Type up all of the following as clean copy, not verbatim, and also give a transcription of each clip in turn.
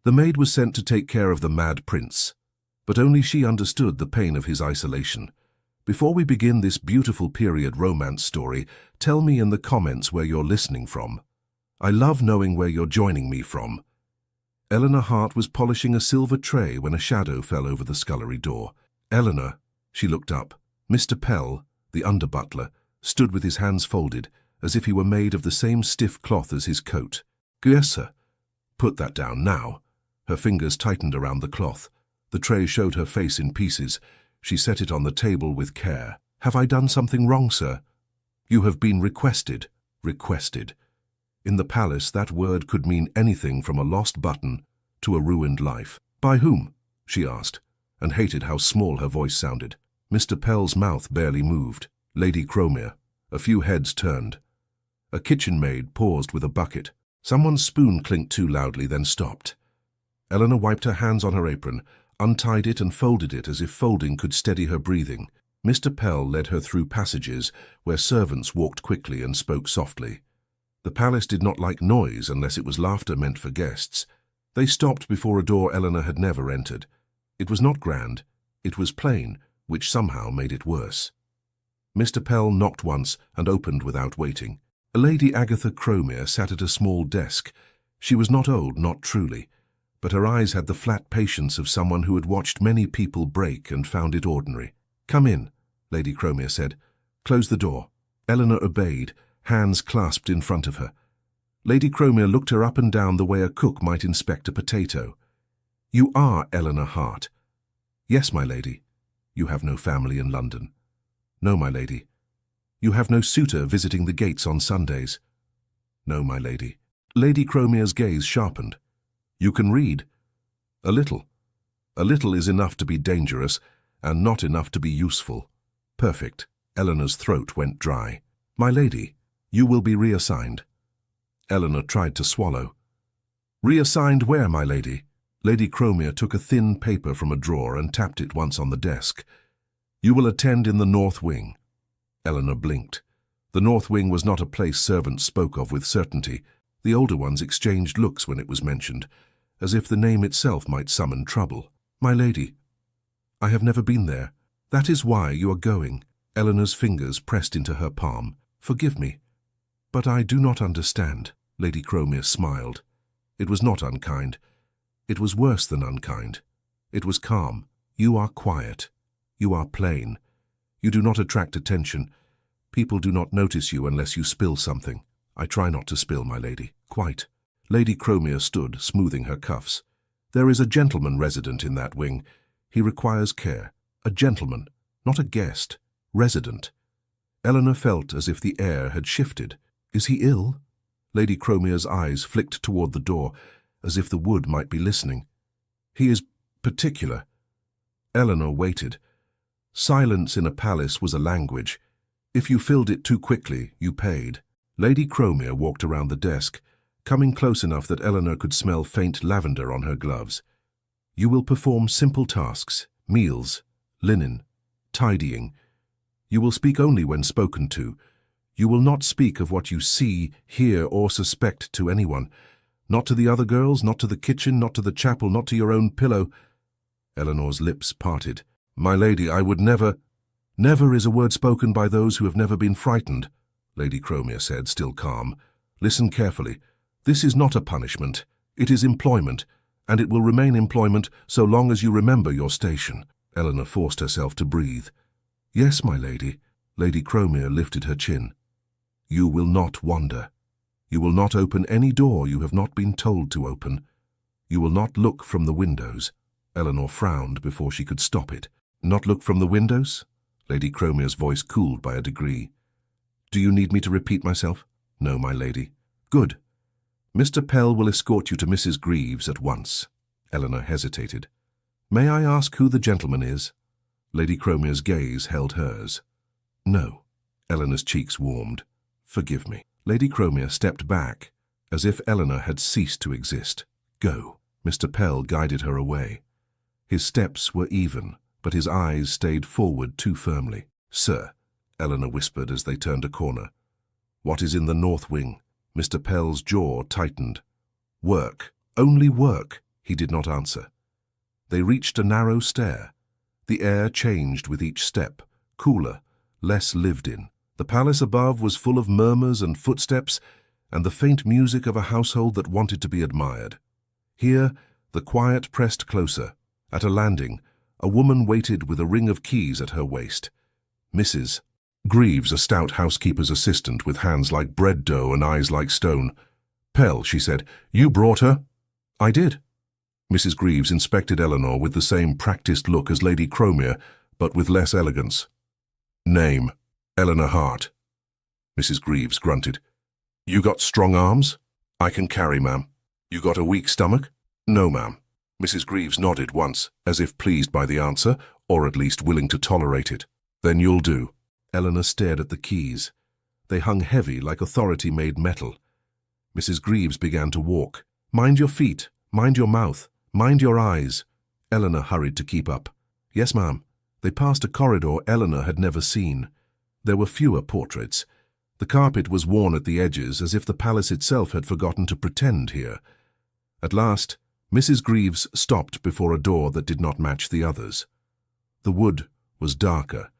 The maid was sent to take care of the mad prince, but only she understood the pain of his isolation. Before we begin this beautiful period romance story, tell me in the comments where you're listening from. I love knowing where you're joining me from. Eleanor Hart was polishing a silver tray when a shadow fell over the scullery door. Eleanor, she looked up. Mr. Pell, the under-butler, stood with his hands folded, as if he were made of the same stiff cloth as his coat. Yes, sir. Put that down now. Her fingers tightened around the cloth. The tray showed her face in pieces. She set it on the table with care. Have I done something wrong, sir? You have been requested. Requested. In the palace, that word could mean anything from a lost button to a ruined life. By whom? She asked, and hated how small her voice sounded. Mr. Pell's mouth barely moved. Lady Cromere. A few heads turned. A kitchen maid paused with a bucket. Someone's spoon clinked too loudly, then stopped. Eleanor wiped her hands on her apron, untied it and folded it as if folding could steady her breathing. Mr. Pell led her through passages where servants walked quickly and spoke softly. The palace did not like noise unless it was laughter meant for guests. They stopped before a door Eleanor had never entered. It was not grand. It was plain, which somehow made it worse. Mr. Pell knocked once and opened without waiting. Lady Agatha Cromere sat at a small desk. She was not old, not truly, but her eyes had the flat patience of someone who had watched many people break and found it ordinary. Come in, Lady Cromere said. Close the door. Eleanor obeyed, hands clasped in front of her. Lady Cromere looked her up and down the way a cook might inspect a potato. You are Eleanor Hart? Yes, my lady. You have no family in London? No, my lady. You have no suitor visiting the gates on Sundays? No, my lady. Lady Cromere's gaze sharpened. You can read? A little. A little is enough to be dangerous, and not enough to be useful. Perfect. Eleanor's throat went dry. My lady, you will be reassigned. Eleanor tried to swallow. Reassigned where, my lady? Lady Cromere took a thin paper from a drawer and tapped it once on the desk. You will attend in the North Wing. Eleanor blinked. The North Wing was not a place servants spoke of with certainty. The older ones exchanged looks when it was mentioned, as if the name itself might summon trouble. My lady, I have never been there. That is why you are going. Eleanor's fingers pressed into her palm. Forgive me, but I do not understand. Lady Cromere smiled. It was not unkind. It was worse than unkind. It was calm. You are quiet. You are plain. You do not attract attention. People do not notice you unless you spill something. I try not to spill, my lady. Quite. Lady Cromere stood, smoothing her cuffs. There is a gentleman resident in that wing. He requires care. A gentleman, not a guest. Resident. Eleanor felt as if the air had shifted. Is he ill? Lady Cromere's eyes flicked toward the door, as if the wood might be listening. He is particular. Eleanor waited. Silence in a palace was a language. If you filled it too quickly, you paid. Lady Cromere walked around the desk, coming close enough that Eleanor could smell faint lavender on her gloves. You will perform simple tasks, meals, linen, tidying. You will speak only when spoken to. You will not speak of what you see, hear, or suspect to anyone. Not to the other girls, not to the kitchen, not to the chapel, not to your own pillow. Eleanor's lips parted. My lady, I would never— Never is a word spoken by those who have never been frightened, Lady Cromere said, still calm. Listen carefully. This is not a punishment. It is employment, and it will remain employment so long as you remember your station. Eleanor forced herself to breathe. Yes, my lady. Lady Cromere lifted her chin. You will not wander. You will not open any door you have not been told to open. You will not look from the windows. Eleanor frowned before she could stop it. Not look from the windows? Lady Cromere's voice cooled by a degree. Do you need me to repeat myself? No, my lady. Good. Mr. Pell will escort you to Mrs. Greaves at once. Eleanor hesitated. May I ask who the gentleman is? Lady Cromere's gaze held hers. No. Eleanor's cheeks warmed. Forgive me. Lady Cromere stepped back, as if Eleanor had ceased to exist. Go. Mr. Pell guided her away. His steps were even, but his eyes stayed forward too firmly. Sir, Eleanor whispered as they turned a corner. What is in the North Wing? Mr. Pell's jaw tightened. Work. Only work. He did not answer. They reached a narrow stair. The air changed with each step, cooler, less lived in. The palace above was full of murmurs and footsteps, and the faint music of a household that wanted to be admired. Here, the quiet pressed closer. At a landing, a woman waited with a ring of keys at her waist. Mrs. Greaves, a stout housekeeper's assistant with hands like bread dough and eyes like stone. "Pell," she said, "you brought her?" "I did." Mrs. Greaves inspected Eleanor with the same practiced look as Lady Cromere, but with less elegance. "Name?" "Eleanor Hart." Mrs. Greaves grunted. "You got strong arms?" "I can carry, ma'am." "You got a weak stomach?" "No, ma'am." Mrs. Greaves nodded once, as if pleased by the answer, or at least willing to tolerate it. "Then you'll do." Eleanor stared at the keys. They hung heavy like authority-made metal. Mrs. Greaves began to walk. "Mind your feet, mind your mouth, mind your eyes." Eleanor hurried to keep up. "Yes, ma'am." They passed a corridor Eleanor had never seen. There were fewer portraits. The carpet was worn at the edges, as if the palace itself had forgotten to pretend here. At last, Mrs. Greaves stopped before a door that did not match the others. The wood was darker.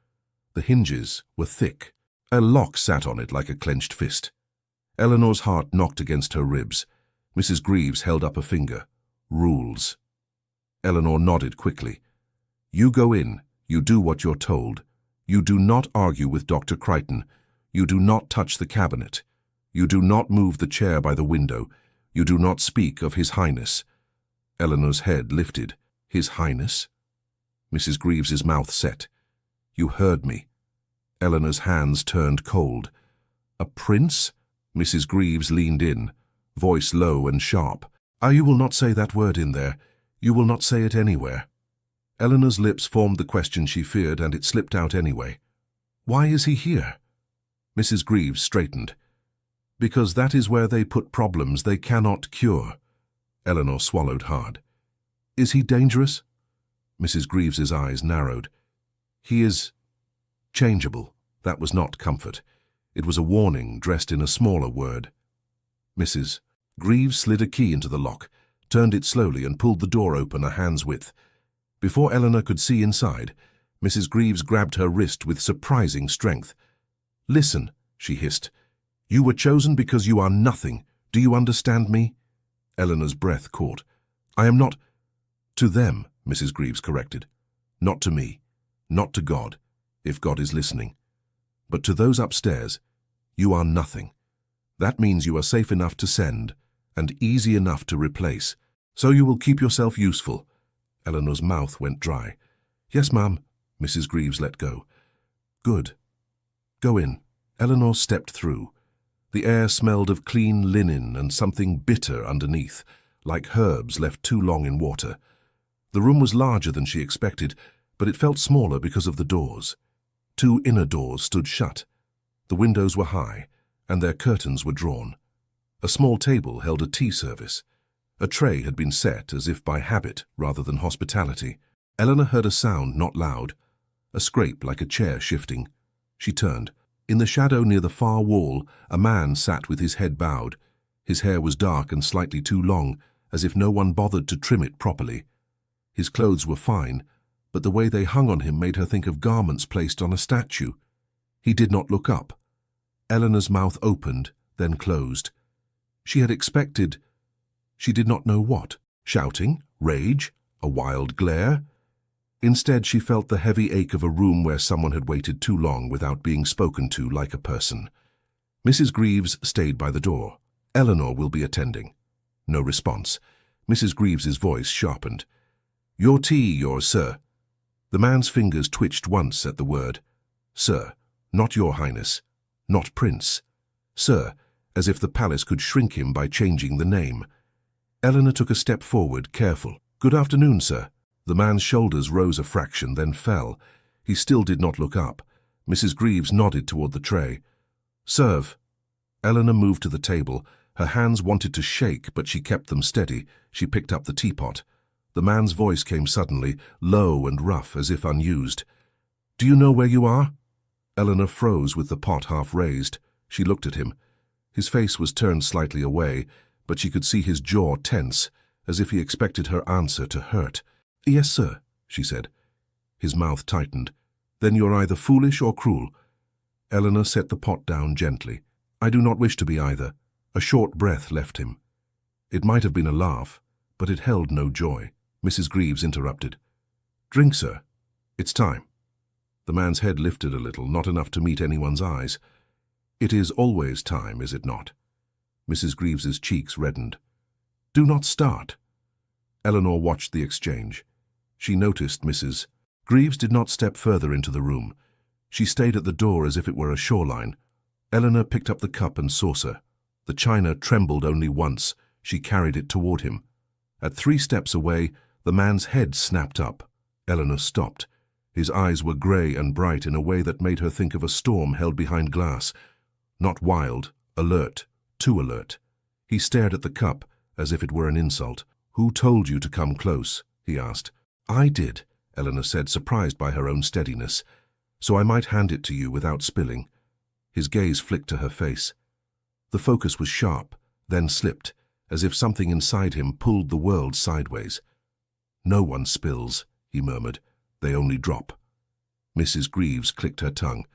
The hinges were thick. A lock sat on it like a clenched fist. Eleanor's heart knocked against her ribs. Mrs. Greaves held up a finger. "Rules." Eleanor nodded quickly. "You go in. You do what you're told. You do not argue with Dr. Crichton. You do not touch the cabinet. You do not move the chair by the window. You do not speak of His Highness." Eleanor's head lifted. "His Highness?" Mrs. Greaves's mouth set. "You heard me." Eleanor's hands turned cold. "A prince?" Mrs. Greaves leaned in, voice low and sharp. "You will not say that word in there. You will not say it anywhere." Eleanor's lips formed the question she feared, and it slipped out anyway. "Why is he here?" Mrs. Greaves straightened. "Because that is where they put problems they cannot cure." Eleanor swallowed hard. "Is he dangerous?" Mrs. Greaves's eyes narrowed. "He is changeable." That was not comfort. It was a warning dressed in a smaller word. Mrs. Greaves slid a key into the lock, turned it slowly and pulled the door open a hand's width. Before Eleanor could see inside, Mrs. Greaves grabbed her wrist with surprising strength. "Listen," she hissed. "You were chosen because you are nothing. Do you understand me?" Eleanor's breath caught. "I am not—" "To them," Mrs. Greaves corrected. "Not to me. Not to God, if God is listening. But to those upstairs, you are nothing. That means you are safe enough to send, and easy enough to replace. So you will keep yourself useful." Eleanor's mouth went dry. "Yes, ma'am." Mrs. Greaves let go. "Good. Go in." Eleanor stepped through. The air smelled of clean linen and something bitter underneath, like herbs left too long in water. The room was larger than she expected, but it felt smaller because of the doors. 2 inner doors stood shut. The windows were high, and their curtains were drawn. A small table held a tea service. A tray had been set as if by habit rather than hospitality. Eleanor heard a sound not loud, a scrape like a chair shifting. She turned. In the shadow near the far wall, a man sat with his head bowed. His hair was dark and slightly too long, as if no one bothered to trim it properly. His clothes were fine, but the way they hung on him made her think of garments placed on a statue. He did not look up. Eleanor's mouth opened, then closed. She had expected, she did not know what, shouting, rage, a wild glare. Instead, she felt the heavy ache of a room where someone had waited too long without being spoken to like a person. Mrs. Greaves stayed by the door. "Eleanor will be attending." No response. Mrs. Greaves's voice sharpened. "Your tea, yours, sir." The man's fingers twitched once at the word. "Sir, not your highness, not prince. Sir," as if the palace could shrink him by changing the name. Eleanor took a step forward, careful. "Good afternoon, sir." The man's shoulders rose a fraction, then fell. He still did not look up. Mrs. Greaves nodded toward the tray. "Serve." Eleanor moved to the table. Her hands wanted to shake, but she kept them steady. She picked up the teapot. The man's voice came suddenly, low and rough, as if unused. "Do you know where you are?" Eleanor froze with the pot half raised. She looked at him. His face was turned slightly away, but she could see his jaw tense. as if he expected her answer to hurt. "Yes, sir," she said. His mouth tightened. "Then you're either foolish or cruel." Eleanor set the pot down gently. "I do not wish to be either." A short breath left him. It might have been a laugh, but it held no joy. Mrs. Greaves interrupted. "Drink, sir. It's time." The man's head lifted a little, not enough to meet anyone's eyes. "It is always time, is it not?" Mrs. Greaves's cheeks reddened. "Do not start." Eleanor watched the exchange. She noticed Mrs. Greaves did not step further into the room. She stayed at the door as if it were a shoreline. Eleanor picked up the cup and saucer. The china trembled only once. She carried it toward him. At 3 steps away, the man's head snapped up. Eleanor stopped. His eyes were grey and bright in a way that made her think of a storm held behind glass. Not wild, alert, too alert. He stared at the cup as if it were an insult. "Who told you to come close?" he asked. "I did," Eleanor said, surprised by her own steadiness. "So I might hand it to you without spilling." His gaze flicked to her face. The focus was sharp, then slipped, as if something inside him pulled the world sideways. "No one spills," he murmured. "They only drop." Mrs. Greaves clicked her tongue.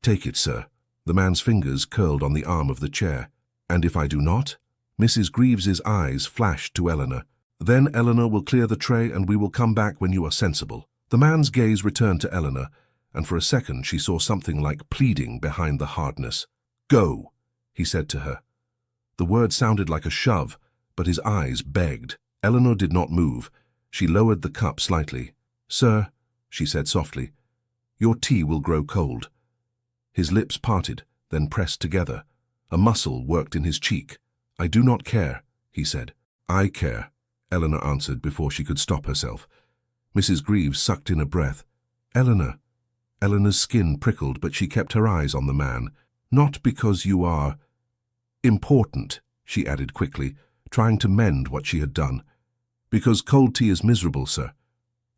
"Take it, sir." The man's fingers curled on the arm of the chair. "And if I do not?" Mrs. Greaves's eyes flashed to Eleanor. "Then Eleanor will clear the tray and we will come back when you are sensible." The man's gaze returned to Eleanor, and for a second she saw something like pleading behind the hardness. "Go," he said to her. The word sounded like a shove, but his eyes begged. Eleanor did not move. She lowered the cup slightly. "Sir," she said softly, "your tea will grow cold." His lips parted, then pressed together. A muscle worked in his cheek. "I do not care," he said. "I care," Eleanor answered before she could stop herself. Mrs. Greaves sucked in a breath. "Eleanor." Eleanor's skin prickled, but she kept her eyes on the man. "Not because you are important," she added quickly, trying to mend what she had done. "Because cold tea is miserable, sir."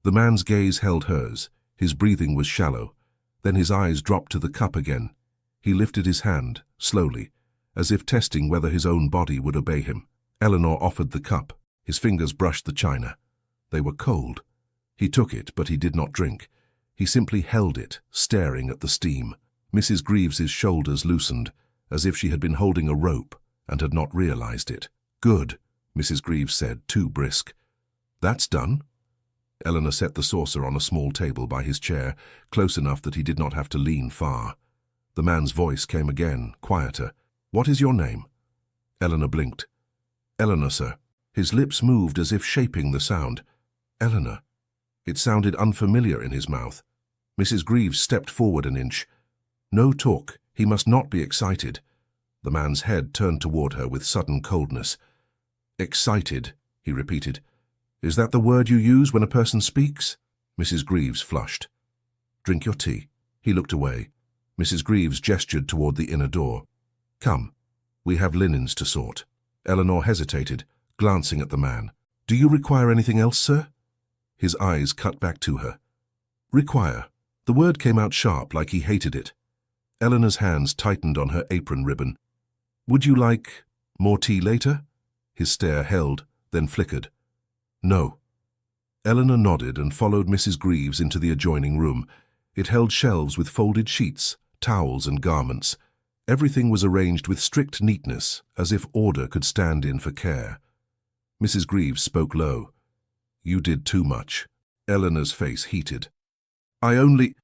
The man's gaze held hers. His breathing was shallow. Then his eyes dropped to the cup again. He lifted his hand, slowly, as if testing whether his own body would obey him. Eleanor offered the cup. His fingers brushed the china. They were cold. He took it, but he did not drink. He simply held it, staring at the steam. Mrs. Greaves's shoulders loosened, as if she had been holding a rope and had not realized it. "Good," Mrs. Greaves said, too brisk. "That's done." Eleanor set the saucer on a small table by his chair, close enough that he did not have to lean far. The man's voice came again, quieter. "What is your name?" Eleanor blinked. "Eleanor, sir." His lips moved as if shaping the sound. "Eleanor." It sounded unfamiliar in his mouth. Mrs. Greaves stepped forward an inch. "No talk. He must not be excited." The man's head turned toward her with sudden coldness. "Excited," he repeated. "Is that the word you use when a person speaks?" Mrs. Greaves flushed. "Drink your tea." He looked away. Mrs. Greaves gestured toward the inner door. "Come. We have linens to sort." Eleanor hesitated, glancing at the man. "Do you require anything else, sir?" His eyes cut back to her. "Require." The word came out sharp, like he hated it. Eleanor's hands tightened on her apron ribbon. "Would you like more tea later?" His stare held, then flickered. "No." Eleanor nodded and followed Mrs. Greaves into the adjoining room. It held shelves with folded sheets, towels and garments. Everything was arranged with strict neatness, as if order could stand in for care. Mrs. Greaves spoke low. "You did too much." Eleanor's face heated. "I only—"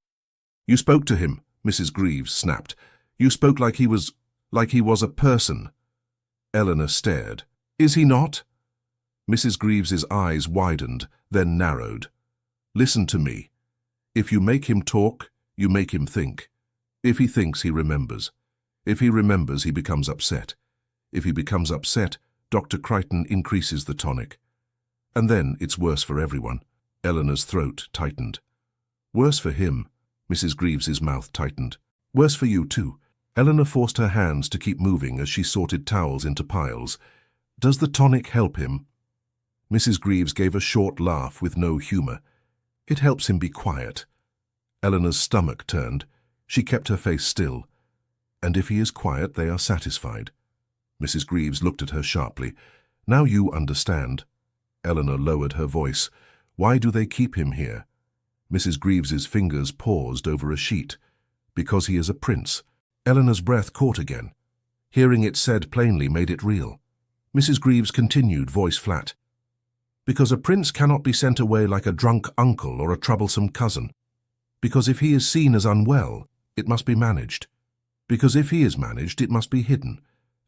"You spoke to him," Mrs. Greaves snapped. "You spoke like he was a person." Eleanor stared. "Is he not?" Mrs. Greaves's eyes widened, then narrowed. "Listen to me. If you make him talk, you make him think. If he thinks, he remembers. If he remembers, he becomes upset. If he becomes upset, Dr. Crichton increases the tonic. And then it's worse for everyone." Eleanor's throat tightened. "Worse for him." Mrs. Greaves's mouth tightened. "Worse for you, too." Eleanor forced her hands to keep moving as she sorted towels into piles. "Does the tonic help him?" Mrs. Greaves gave a short laugh with no humor. "It helps him be quiet." Eleanor's stomach turned. She kept her face still. "And if he is quiet, they are satisfied." Mrs. Greaves looked at her sharply. "Now you understand." Eleanor lowered her voice. Why do they keep him here? Mrs. Greaves's fingers paused over a sheet. Because he is a prince. Eleanor's breath caught again. Hearing it said plainly made it real. Mrs. Greaves continued, voice flat. Because a prince cannot be sent away like a drunk uncle or a troublesome cousin. Because if he is seen as unwell, it must be managed. Because if he is managed, it must be hidden.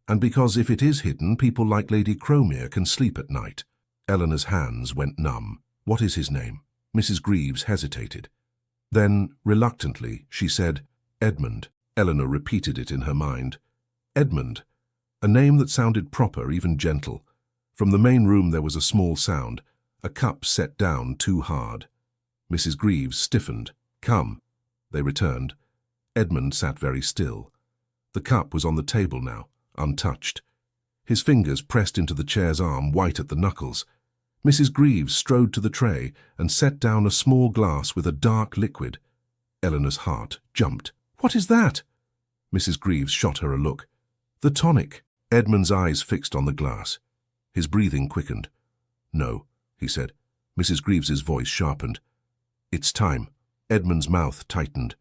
And because if it is hidden, people like Lady Cromere can sleep at night. Eleanor's hands went numb. What is his name? Mrs. Greaves hesitated. Then, reluctantly, she said, Edmund. Eleanor repeated it in her mind. Edmund. A name that sounded proper, even gentle. From the main room there was a small sound, a cup set down too hard. Mrs. Greaves stiffened. Come. They returned. Edmund sat very still. The cup was on the table now, untouched. His fingers pressed into the chair's arm, white at the knuckles. Mrs. Greaves strode to the tray and set down a small glass with a dark liquid. Eleanor's heart jumped. What is that? Mrs. Greaves shot her a look. The tonic. Edmund's eyes fixed on the glass. His breathing quickened. No, he said. Mrs. Greaves's voice sharpened. It's time. Edmund's mouth tightened.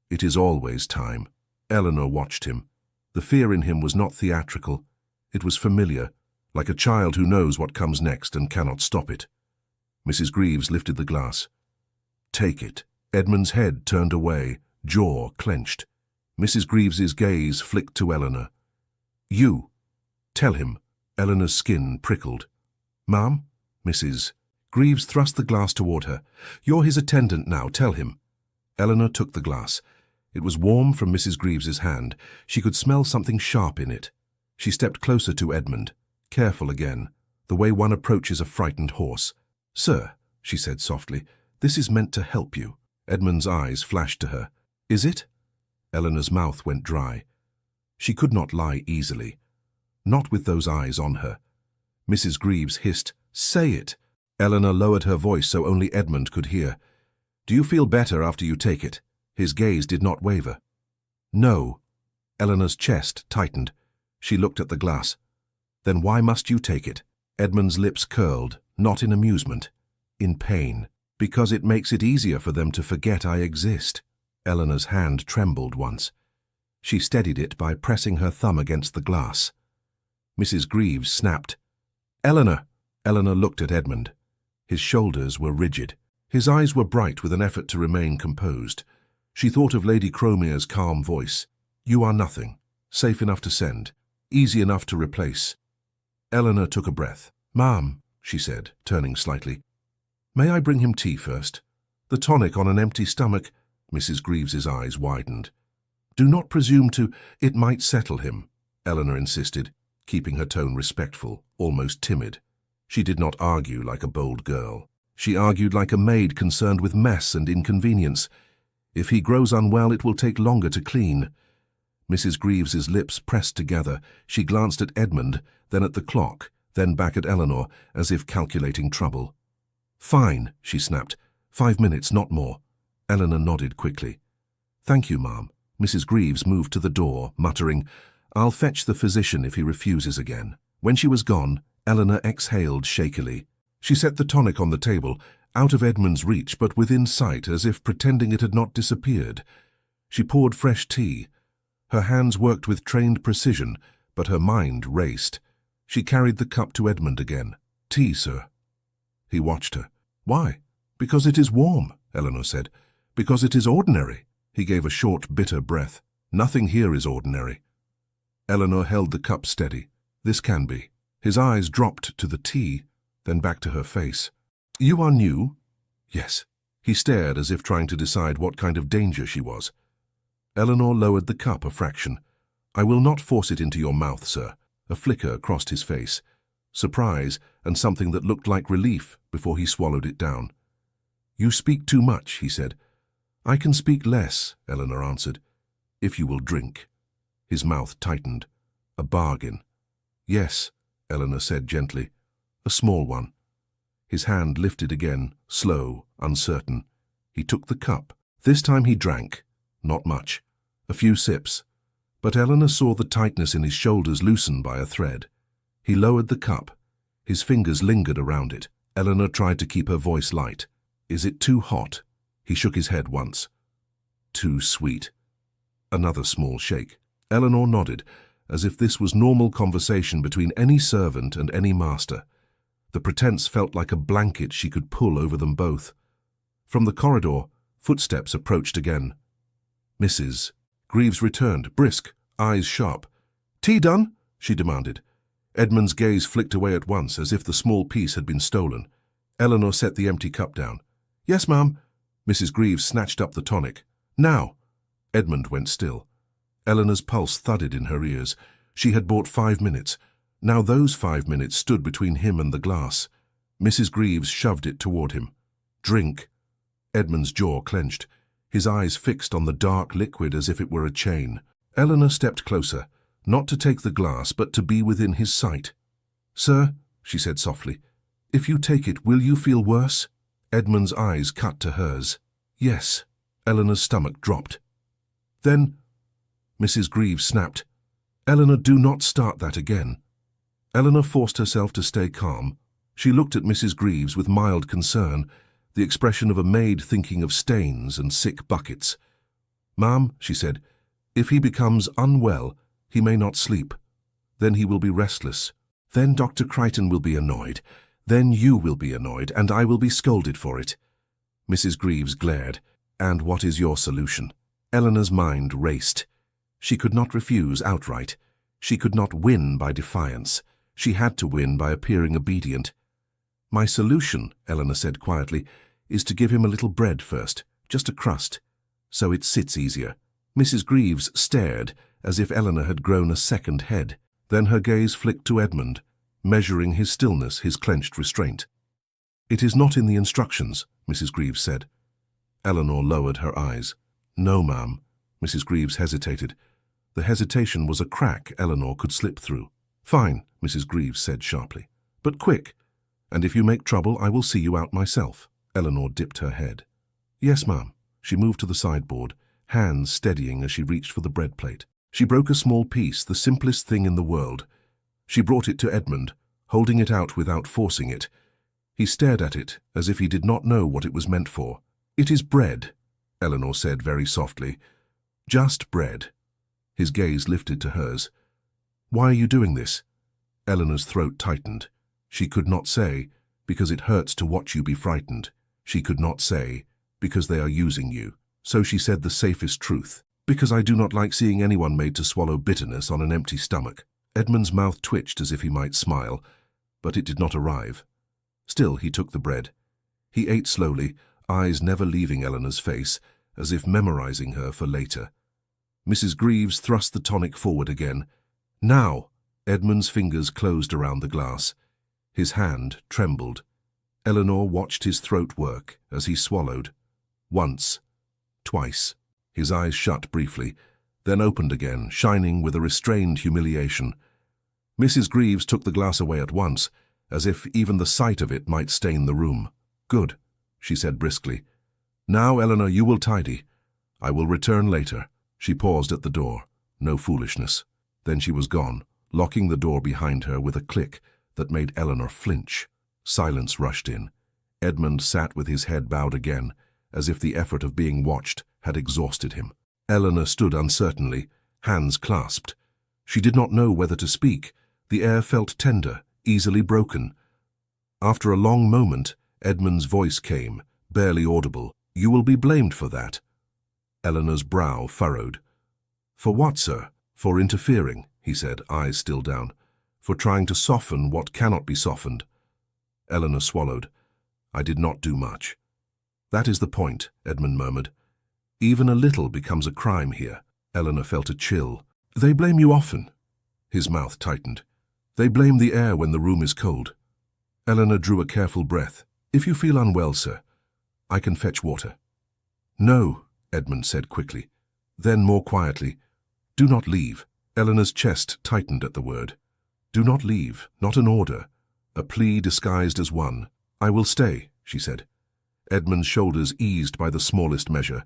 It is always time. Eleanor watched him. The fear in him was not theatrical. It was familiar, like a child who knows what comes next and cannot stop it. Mrs. Greaves lifted the glass. Take it. Edmund's head turned away, jaw clenched. Mrs. Greaves's gaze flicked to Eleanor. You. Tell him. Eleanor's skin prickled. Ma'am? Mrs. Greaves thrust the glass toward her. You're his attendant now, tell him. Eleanor took the glass. It was warm from Mrs. Greaves's hand. She could smell something sharp in it. She stepped closer to Edmund, careful again, the way one approaches a frightened horse. Sir, she said softly, this is meant to help you. Edmund's eyes flashed to her. Is it? Eleanor's mouth went dry. She could not lie easily. Not with those eyes on her. Mrs. Greaves hissed, Say it. Eleanor lowered her voice so only Edmund could hear. Do you feel better after you take it? His gaze did not waver. No. Eleanor's chest tightened. She looked at the glass. Then why must you take it? Edmund's lips curled, not in amusement, in pain. Because it makes it easier for them to forget I exist. Eleanor's hand trembled once. She steadied it by pressing her thumb against the glass. Mrs. Greaves snapped. Eleanor! Eleanor looked at Edmund. His shoulders were rigid. His eyes were bright with an effort to remain composed. She thought of Lady Cromere's calm voice. You are nothing. Safe enough to send. Easy enough to replace. Eleanor took a breath. Ma'am, she said, turning slightly. May I bring him tea first? The tonic on an empty stomach. Mrs. Greaves's eyes widened. Do not presume to. It might settle him, Eleanor insisted, keeping her tone respectful, almost timid. She did not argue like a bold girl. She argued like a maid concerned with mess and inconvenience. If he grows unwell, it will take longer to clean. Mrs. Greaves's lips pressed together. She glanced at Edmund, then at the clock, then back at Eleanor, as if calculating trouble. Fine, she snapped. 5 minutes, not more. Eleanor nodded quickly. Thank you, ma'am. Mrs. Greaves moved to the door, muttering, I'll fetch the physician if he refuses again. When she was gone, Eleanor exhaled shakily. She set the tonic on the table, out of Edmund's reach but within sight, as if pretending it had not disappeared. She poured fresh tea. Her hands worked with trained precision, but her mind raced. She carried the cup to Edmund again. Tea, sir. He watched her. Why? Because it is warm, Eleanor said. Because it is ordinary. He gave a short, bitter breath. Nothing here is ordinary. Eleanor held the cup steady. This can be. His eyes dropped to the tea, then back to her face. You are new? Yes. He stared as if trying to decide what kind of danger she was. Eleanor lowered the cup a fraction. I will not force it into your mouth, sir. A flicker crossed his face. Surprise and something that looked like relief before he swallowed it down. You speak too much, he said. I can speak less, Eleanor answered. If you will drink. His mouth tightened. A bargain. Yes, Eleanor said gently. A small one. His hand lifted again, slow, uncertain. He took the cup. This time he drank. Not much. A few sips. But Eleanor saw the tightness in his shoulders loosen by a thread. He lowered the cup. His fingers lingered around it. Eleanor tried to keep her voice light. Is it too hot? He shook his head once. Too sweet. Another small shake. Eleanor nodded, as if this was normal conversation between any servant and any master. The pretense felt like a blanket she could pull over them both. From the corridor, footsteps approached again. Mrs. Greaves returned, brisk, eyes sharp. "Tea done?" she demanded. Edmund's gaze flicked away at once, as if the small piece had been stolen. Eleanor set the empty cup down. "Yes, ma'am." Mrs. Greaves snatched up the tonic. "Now." Edmund went still. Eleanor's pulse thudded in her ears. She had bought 5 minutes. Now those 5 minutes stood between him and the glass. Mrs. Greaves shoved it toward him. "Drink." Edmund's jaw clenched, his eyes fixed on the dark liquid as if it were a chain. Eleanor stepped closer, not to take the glass, but to be within his sight. "Sir," she said softly, "if you take it, will you feel worse?" Edmund's eyes cut to hers. "Yes." Eleanor's stomach dropped. "Then—" Mrs. Greaves snapped. "Eleanor, do not start that again." Eleanor forced herself to stay calm. She looked at Mrs. Greaves with mild concern, the expression of a maid thinking of stains and sick buckets. "Ma'am," she said, "if he becomes unwell, he may not sleep. Then he will be restless. Then Dr. Crichton will be annoyed. Then you will be annoyed, and I will be scolded for it." Mrs. Greaves glared. "And what is your solution?" Eleanor's mind raced. She could not refuse outright. She could not win by defiance. She had to win by appearing obedient. "My solution," Eleanor said quietly, "is to give him a little bread first, just a crust, so it sits easier." Mrs. Greaves stared, as if Eleanor had grown a second head. Then her gaze flicked to Edmund, measuring his stillness, his clenched restraint. "It is not in the instructions," Mrs. Greaves said. Eleanor lowered her eyes. "No, ma'am." Mrs. Greaves hesitated. The hesitation was a crack Eleanor could slip through. "Fine," Mrs. Greaves said sharply. "But quick. And if you make trouble, I will see you out myself." Eleanor dipped her head. "Yes, ma'am." She moved to the sideboard, hands steadying as she reached for the bread plate. She broke a small piece, the simplest thing in the world. She brought it to Edmund, holding it out without forcing it. He stared at it, as if he did not know what it was meant for. "It is bread," Eleanor said very softly. "Just bread." His gaze lifted to hers. "Why are you doing this?" Eleanor's throat tightened. She could not say, "Because it hurts to watch you be frightened." She could not say, "Because they are using you." So she said the safest truth. "Because I do not like seeing anyone made to swallow bitterness on an empty stomach." Edmund's mouth twitched as if he might smile, but it did not arrive. Still, he took the bread. He ate slowly, eyes never leaving Eleanor's face, as if memorizing her for later. Mrs. Greaves thrust the tonic forward again. "Now!" Edmund's fingers closed around the glass. His hand trembled. Eleanor watched his throat work as he swallowed. Once. Twice. His eyes shut briefly, then opened again, shining with a restrained humiliation. Mrs. Greaves took the glass away at once, as if even the sight of it might stain the room. "Good," she said briskly. "Now, Eleanor, you will tidy. I will return later." She paused at the door. No foolishness. Then she was gone, locking the door behind her with a click that made Eleanor flinch. Silence rushed in. Edmund sat with his head bowed again, as if the effort of being watched had exhausted him. Eleanor stood uncertainly, hands clasped. She did not know whether to speak. The air felt tender, easily broken. After a long moment, Edmund's voice came, barely audible. "You will be blamed for that." Eleanor's brow furrowed. "For what, sir?" "For interfering," he said, eyes still down. "For trying to soften what cannot be softened." Eleanor swallowed. "I did not do much." "That is the point," Edmund murmured. "Even a little becomes a crime here." Eleanor felt a chill. "They blame you often." His mouth tightened. "They blame the air when the room is cold." Eleanor drew a careful breath. "If you feel unwell, sir, I can fetch water." "No," Edmund said quickly. Then more quietly, "Do not leave." Eleanor's chest tightened at the word. "Do not leave, not an order, a plea disguised as one." "I will stay," she said. Edmund's shoulders eased by the smallest measure.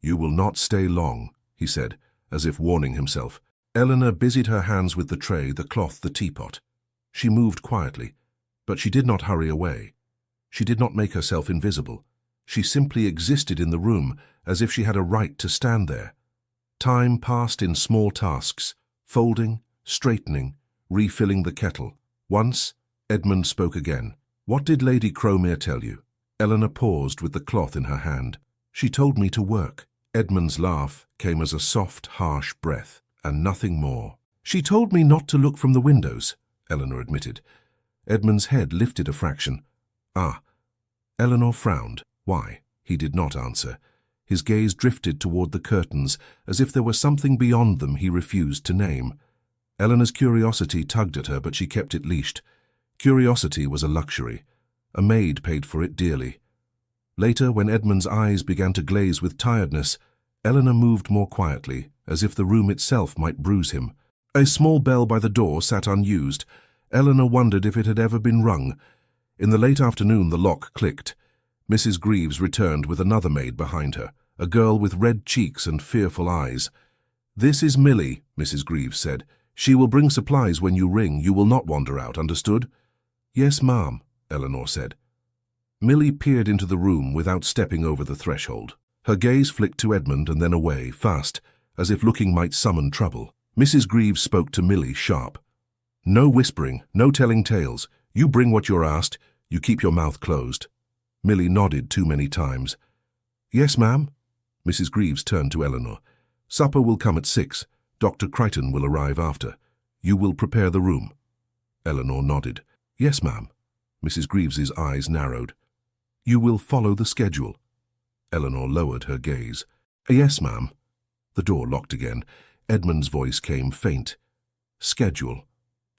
"You will not stay long," he said, as if warning himself. Eleanor busied her hands with the tray, the cloth, the teapot. She moved quietly. But she did not hurry away. She did not make herself invisible. She simply existed in the room as if she had a right to stand there. Time passed in small tasks, folding, straightening, refilling the kettle. Once, Edmund spoke again. "What did Lady Cromere tell you?" Eleanor paused with the cloth in her hand. "She told me to work." Edmund's laugh came as a soft, harsh breath, and nothing more. "She told me not to look from the windows," Eleanor admitted. Edmund's head lifted a fraction. "Ah." Eleanor frowned. "Why?" He did not answer. His gaze drifted toward the curtains, as if there were something beyond them he refused to name. Eleanor's curiosity tugged at her, but she kept it leashed. Curiosity was a luxury. A maid paid for it dearly. Later, when Edmund's eyes began to glaze with tiredness, Eleanor moved more quietly, as if the room itself might bruise him. A small bell by the door sat unused. Eleanor wondered if it had ever been rung. In the late afternoon, the lock clicked. Mrs. Greaves returned with another maid behind her, a girl with red cheeks and fearful eyes. "This is Millie," Mrs. Greaves said. "She will bring supplies when you ring. You will not wander out, understood?" "Yes, ma'am," Eleanor said. Millie peered into the room without stepping over the threshold. Her gaze flicked to Edmund and then away, fast, as if looking might summon trouble. Mrs. Greaves spoke to Millie sharp. "No whispering, no telling tales. You bring what you're asked. You keep your mouth closed." Millie nodded too many times. "Yes, ma'am." Mrs. Greaves turned to Eleanor. "Supper will come at 6. Dr. Crichton will arrive after. You will prepare the room." Eleanor nodded. "Yes, ma'am." Mrs. Greaves's eyes narrowed. "You will follow the schedule." Eleanor lowered her gaze. "Yes, ma'am." The door locked again. Edmund's voice came faint. "Schedule."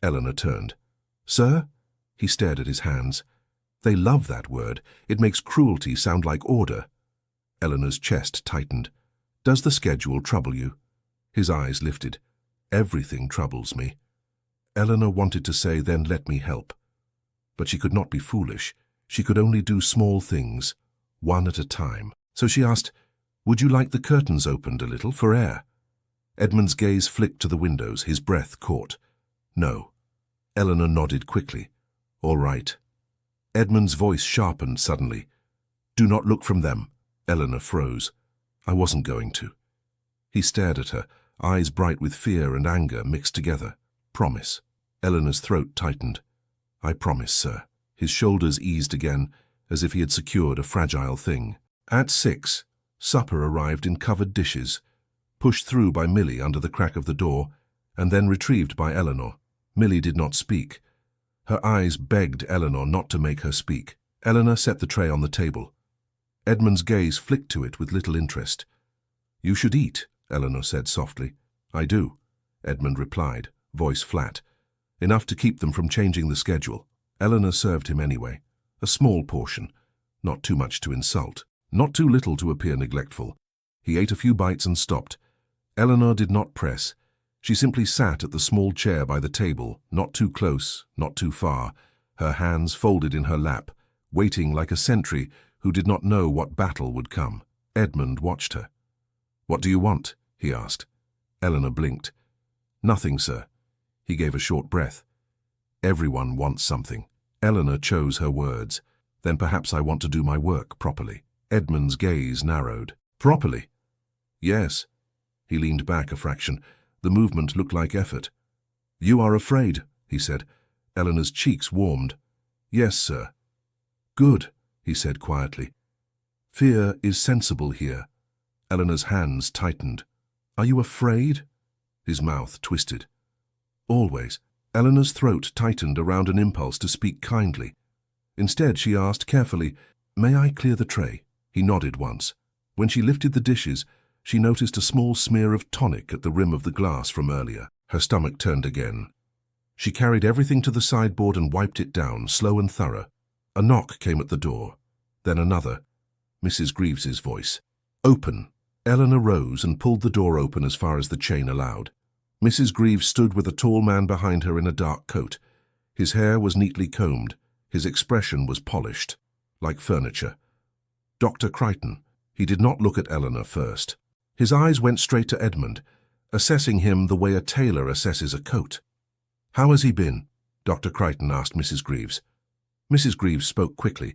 Eleanor turned. "Sir?" He stared at his hands. "They love that word. It makes cruelty sound like order." Eleanor's chest tightened. "Does the schedule trouble you?" His eyes lifted. "Everything troubles me." Eleanor wanted to say, "Then let me help." But she could not be foolish. She could only do small things, one at a time. So she asked, "Would you like the curtains opened a little for air?" Edmund's gaze flicked to the windows, his breath caught. "No." Eleanor nodded quickly. "All right." Edmund's voice sharpened suddenly. "Do not look from them." Eleanor froze. "I wasn't going to." He stared at her, eyes bright with fear and anger mixed together. "Promise." Eleanor's throat tightened. "I promise, sir." His shoulders eased again, as if he had secured a fragile thing. At 6, supper arrived in covered dishes, pushed through by Millie under the crack of the door, and then retrieved by Eleanor. Millie did not speak. Her eyes begged Eleanor not to make her speak. Eleanor set the tray on the table. Edmund's gaze flicked to it with little interest. "You should eat," Eleanor said softly. "I do," Edmund replied, voice flat. "Enough to keep them from changing the schedule." Eleanor served him anyway. A small portion, not too much to insult, not too little to appear neglectful. He ate a few bites and stopped. Eleanor did not press. She simply sat at the small chair by the table, not too close, not too far, her hands folded in her lap, waiting like a sentry who did not know what battle would come. Edmund watched her. "What do you want?" he asked. Eleanor blinked. "Nothing, sir." He gave a short breath. "Everyone wants something." Eleanor chose her words. "Then perhaps I want to do my work properly." Edmund's gaze narrowed. "Properly?" "Yes." He leaned back a fraction. The movement looked like effort. "You are afraid," he said. Eleanor's cheeks warmed. "Yes, sir." "Good," he said quietly. "Fear is sensible here." Eleanor's hands tightened. "Are you afraid?" His mouth twisted. "Always." Eleanor's throat tightened around an impulse to speak kindly. Instead, she asked carefully, "May I clear the tray?" He nodded once. When she lifted the dishes, she noticed a small smear of tonic at the rim of the glass from earlier. Her stomach turned again. She carried everything to the sideboard and wiped it down, slow and thorough. A knock came at the door. Then another. Mrs. Greaves's voice. "Open." Eleanor rose and pulled the door open as far as the chain allowed. Mrs. Greaves stood with a tall man behind her in a dark coat. His hair was neatly combed. His expression was polished, like furniture. Dr. Crichton. He did not look at Eleanor first. His eyes went straight to Edmund, assessing him the way a tailor assesses a coat. "How has he been?" Dr. Crichton asked Mrs. Greaves. Mrs. Greaves spoke quickly.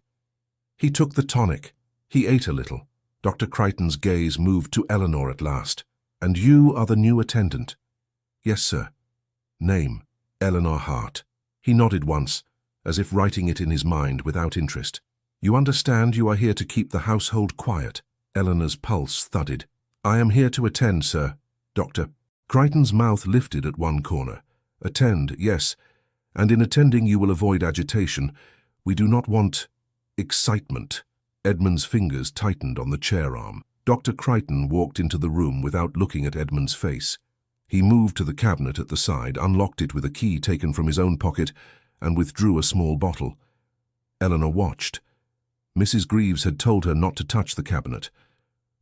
He took the tonic. He ate a little. Dr. Crichton's gaze moved to Eleanor at last. And you are the new attendant? Yes, sir. Name? Eleanor Hart. He nodded once, as if writing it in his mind without interest. You understand you are here to keep the household quiet? Eleanor's pulse thudded. I am here to attend, sir. Dr. Crichton's mouth lifted at one corner. Attend, yes. And in attending you will avoid agitation. We do not want excitement. Edmund's fingers tightened on the chair arm. Dr. Crichton walked into the room without looking at Edmund's face. He moved to the cabinet at the side, unlocked it with a key taken from his own pocket, and withdrew a small bottle. Eleanor watched. Mrs. Greaves had told her not to touch the cabinet.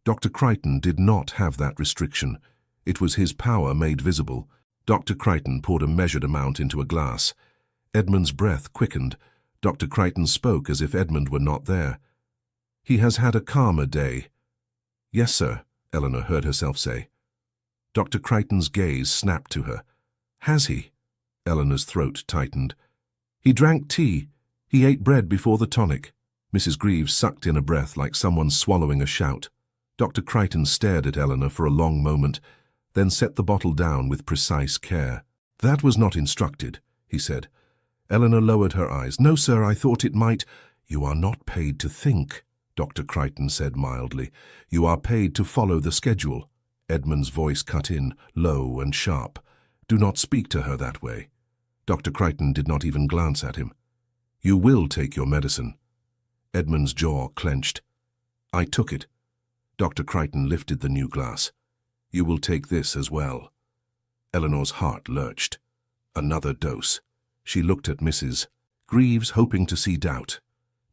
Dr. Crichton did not have that restriction. It was his power made visible. Dr. Crichton poured a measured amount into a glass. Edmund's breath quickened. Dr. Crichton spoke as if Edmund were not there. He has had a calmer day. Yes, sir, Eleanor heard herself say. Dr. Crichton's gaze snapped to her. Has he? Eleanor's throat tightened. He drank tea. He ate bread before the tonic. Mrs. Greaves sucked in a breath like someone swallowing a shout. Dr. Crichton stared at Eleanor for a long moment, then set the bottle down with precise care. That was not instructed, he said. Eleanor lowered her eyes. No, sir, I thought it might. You are not paid to think, Dr. Crichton said mildly. You are paid to follow the schedule. Edmund's voice cut in, low and sharp. Do not speak to her that way. Dr. Crichton did not even glance at him. You will take your medicine. Edmund's jaw clenched. I took it. Dr. Crichton lifted the new glass. You will take this as well. Eleanor's heart lurched. Another dose. She looked at Mrs. Greaves, hoping to see doubt.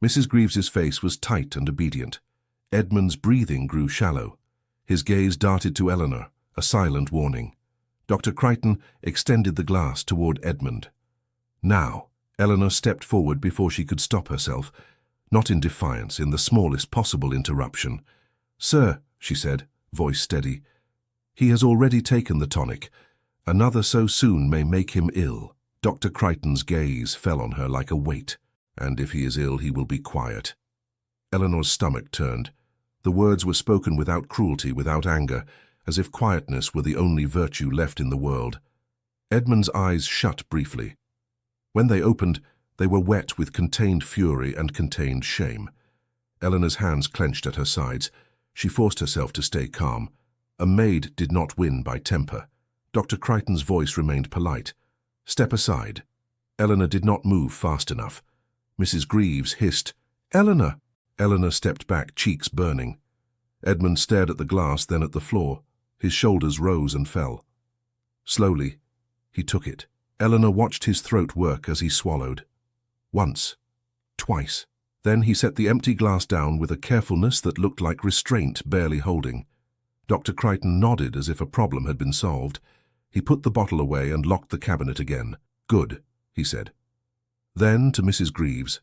Mrs. Greaves's face was tight and obedient. Edmund's breathing grew shallow. His gaze darted to Eleanor, a silent warning. Dr. Crichton extended the glass toward Edmund. Now, Eleanor stepped forward before she could stop herself, not in defiance, in the smallest possible interruption. Sir, she said, voice steady, he has already taken the tonic. Another so soon may make him ill. Dr. Crichton's gaze fell on her like a weight. And if he is ill, he will be quiet. Eleanor's stomach turned. The words were spoken without cruelty, without anger, as if quietness were the only virtue left in the world. Edmund's eyes shut briefly. When they opened, they were wet with contained fury and contained shame. Eleanor's hands clenched at her sides. She forced herself to stay calm. A maid did not win by temper. Dr. Crichton's voice remained polite. Step aside. Eleanor did not move fast enough. Mrs. Greaves hissed, Eleanor! Eleanor stepped back, cheeks burning. Edmund stared at the glass, then at the floor. His shoulders rose and fell. Slowly, he took it. Eleanor watched his throat work as he swallowed. Once. Twice. Then he set the empty glass down with a carefulness that looked like restraint barely holding. Dr. Crichton nodded as if a problem had been solved. He put the bottle away and locked the cabinet again. Good, he said. Then to Mrs. Greaves.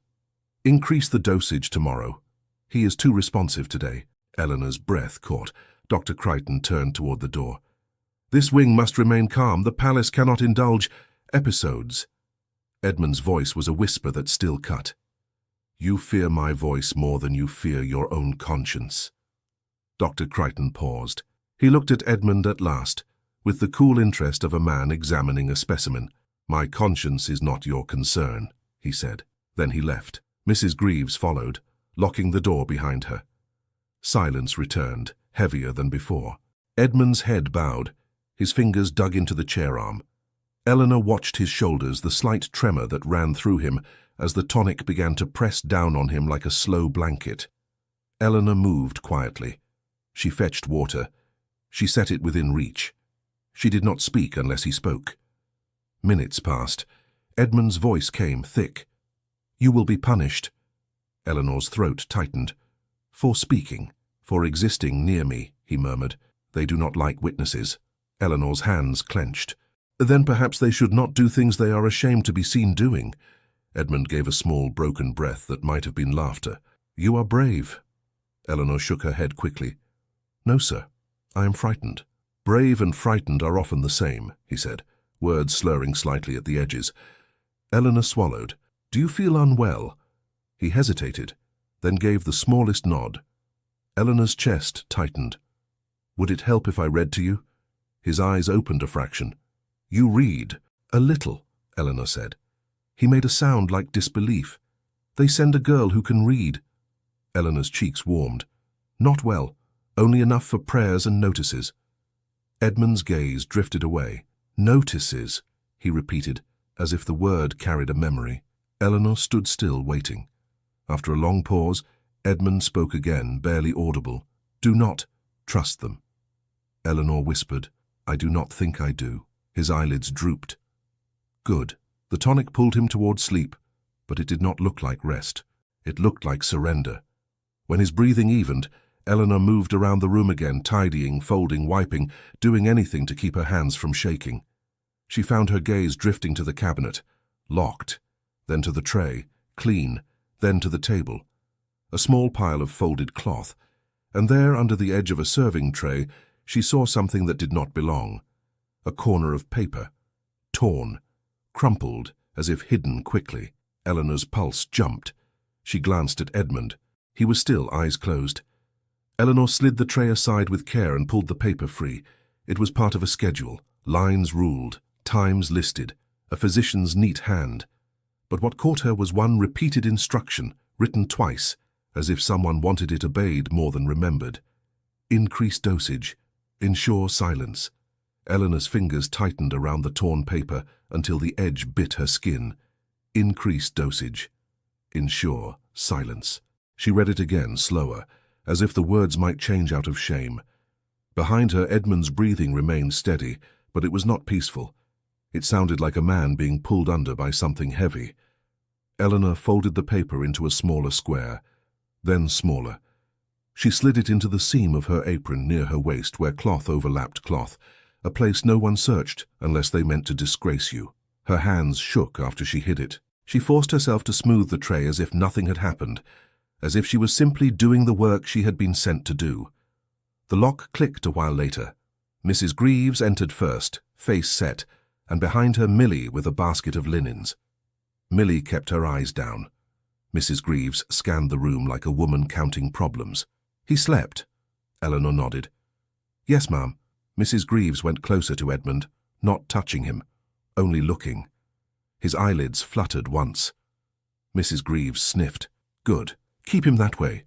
Increase the dosage tomorrow. He is too responsive today. Eleanor's breath caught. Dr. Crichton turned toward the door. This wing must remain calm. The palace cannot indulge episodes. Edmund's voice was a whisper that still cut. You fear my voice more than you fear your own conscience. Dr. Crichton paused. He looked at Edmund at last, with the cool interest of a man examining a specimen. My conscience is not your concern, he said. Then he left. Mrs. Greaves followed, locking the door behind her. Silence returned, heavier than before. Edmund's head bowed. His fingers dug into the chair arm. Eleanor watched his shoulders, the slight tremor that ran through him as the tonic began to press down on him like a slow blanket. Eleanor moved quietly. She fetched water. She set it within reach. She did not speak unless he spoke. Minutes passed. Edmund's voice came, thick. You will be punished. Eleanor's throat tightened. For speaking, for existing near me, he murmured. They do not like witnesses. Eleanor's hands clenched. Then perhaps they should not do things they are ashamed to be seen doing. Edmund gave a small, broken breath that might have been laughter. You are brave. Eleanor shook her head quickly. No, sir. I am frightened. Brave and frightened are often the same, he said, words slurring slightly at the edges. Eleanor swallowed. Do you feel unwell? He hesitated, then gave the smallest nod. Eleanor's chest tightened. "Would it help if I read to you?" His eyes opened a fraction. "You read?" "A little," Eleanor said. He made a sound like disbelief. "They send a girl who can read." Eleanor's cheeks warmed. "Not well, only enough for prayers and notices." Edmund's gaze drifted away. "Notices," he repeated, as if the word carried a memory. Eleanor stood still, waiting. After a long pause, Edmund spoke again, barely audible. "Do not trust them." Eleanor whispered, "I do not think I do." His eyelids drooped. "Good." The tonic pulled him toward sleep, but it did not look like rest. It looked like surrender. When his breathing evened, Eleanor moved around the room again, tidying, folding, wiping, doing anything to keep her hands from shaking. She found her gaze drifting to the cabinet, locked, then to the tray, clean, then to the table. A small pile of folded cloth, and there, under the edge of a serving tray, she saw something that did not belong. A corner of paper, torn, crumpled, as if hidden quickly. Eleanor's pulse jumped. She glanced at Edmund. He was still, eyes closed. Eleanor slid the tray aside with care and pulled the paper free. It was part of a schedule, lines ruled, times listed, a physician's neat hand. But what caught her was one repeated instruction, written twice, as if someone wanted it obeyed more than remembered. Increase dosage. Ensure silence. Eleanor's fingers tightened around the torn paper until the edge bit her skin. Increase dosage. Ensure silence. She read it again, slower, as if the words might change out of shame. Behind her, Edmund's breathing remained steady, but it was not peaceful. It sounded like a man being pulled under by something heavy. Eleanor folded the paper into a smaller square, then smaller. She slid it into the seam of her apron near her waist where cloth overlapped cloth, a place no one searched unless they meant to disgrace you. Her hands shook after she hid it. She forced herself to smooth the tray as if nothing had happened, as if she was simply doing the work she had been sent to do. The lock clicked a while later. Mrs. Greaves entered first, face set, and behind her Milly with a basket of linens. Milly kept her eyes down. Mrs. Greaves scanned the room like a woman counting problems. "He slept?" Eleanor nodded. "Yes, ma'am." Mrs. Greaves went closer to Edmund, not touching him, only looking. His eyelids fluttered once. Mrs. Greaves sniffed. "Good. Keep him that way."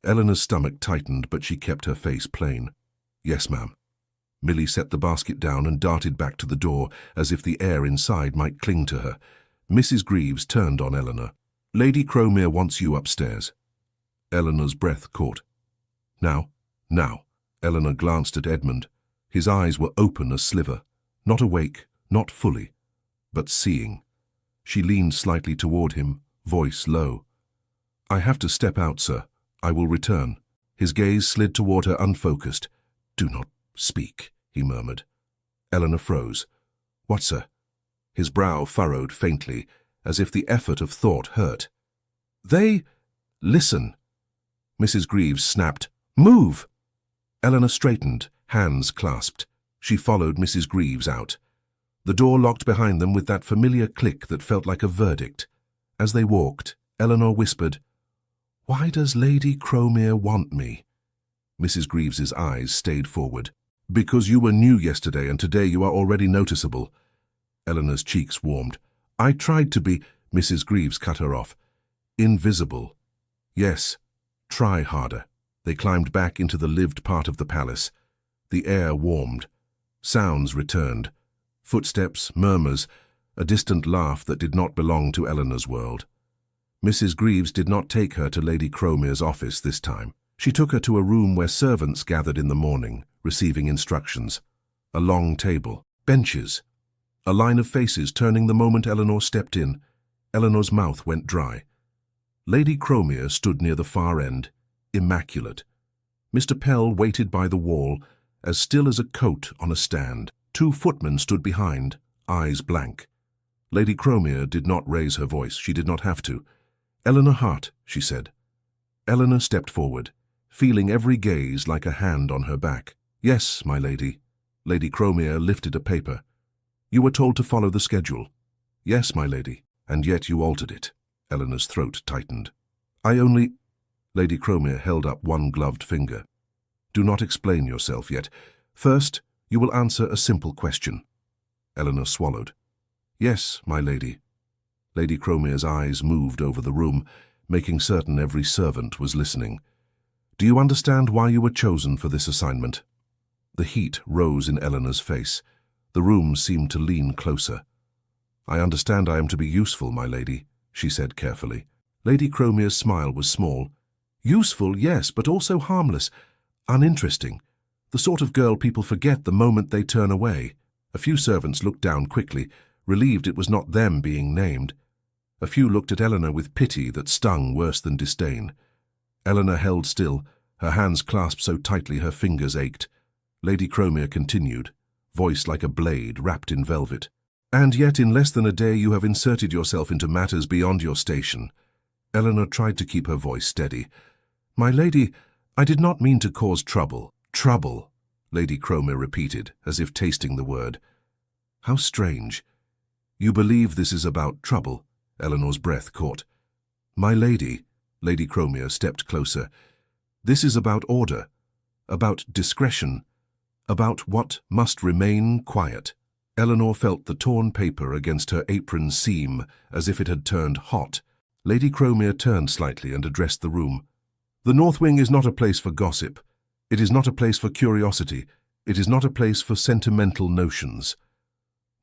Eleanor's stomach tightened, but she kept her face plain. "Yes, ma'am." Milly set the basket down and darted back to the door, as if the air inside might cling to her. Mrs. Greaves turned on Eleanor. "Lady Cromere wants you upstairs." Eleanor's breath caught. Now. Eleanor glanced at Edmund. His eyes were open a sliver, not awake, not fully, but seeing. She leaned slightly toward him, voice low. "I have to step out, sir. I will return." His gaze slid toward her unfocused. "Do not speak," he murmured. Eleanor froze. "What, sir?" His brow furrowed faintly, as if the effort of thought hurt. Listen." Mrs. Greaves snapped. "Move!" Eleanor straightened, hands clasped. She followed Mrs. Greaves out. The door locked behind them with that familiar click that felt like a verdict. As they walked, Eleanor whispered, "Why does Lady Cromere want me?" Mrs. Greaves's eyes stayed forward. "Because you were new yesterday and today you are already noticeable." Eleanor's cheeks warmed. "I tried to be—" Mrs. Greaves cut her off. "Invisible." "Yes, try harder." They climbed back into the lived part of the palace. The air warmed. Sounds returned. Footsteps, murmurs, a distant laugh that did not belong to Eleanor's world. Mrs. Greaves did not take her to Lady Cromere's office this time. She took her to a room where servants gathered in the morning, receiving instructions. A long table, benches, a line of faces turning the moment Eleanor stepped in. Eleanor's mouth went dry. Lady Cromere stood near the far end, immaculate. Mr. Pell waited by the wall, as still as a coat on a stand. 2 footmen stood behind, eyes blank. Lady Cromere did not raise her voice. She did not have to. "Eleanor Hart," she said. Eleanor stepped forward, feeling every gaze like a hand on her back. "Yes, my lady." Lady Cromere lifted a paper. "You were told to follow the schedule." "Yes, my lady." "And yet you altered it." Eleanor's throat tightened. I only— Lady Cromere held up one gloved finger. Do not explain yourself yet. First, you will answer a simple question. Eleanor swallowed. Yes, my lady. Lady Cromere's eyes moved over the room, making certain every servant was listening. Do you understand why you were chosen for this assignment? The heat rose in Eleanor's face. The room seemed to lean closer. I understand I am to be useful, my lady, she said carefully. Lady Cromere's smile was small. Useful, yes, but also harmless. Uninteresting. The sort of girl people forget the moment they turn away. A few servants looked down quickly, relieved it was not them being named. A few looked at Eleanor with pity that stung worse than disdain. Eleanor held still, her hands clasped so tightly her fingers ached. Lady Cromere continued, voice like a blade wrapped in velvet. And yet in less than a day you have inserted yourself into matters beyond your station. Eleanor tried to keep her voice steady. My lady, I did not mean to cause trouble. Trouble, Lady Cromere repeated, as if tasting the word. How strange. You believe this is about trouble? Eleanor's breath caught. My lady, Lady Cromere stepped closer. This is about order, about discretion, about what must remain quiet. Eleanor felt the torn paper against her apron seam as if it had turned hot. Lady Cromere turned slightly and addressed the room. The North Wing is not a place for gossip. It is not a place for curiosity. It is not a place for sentimental notions.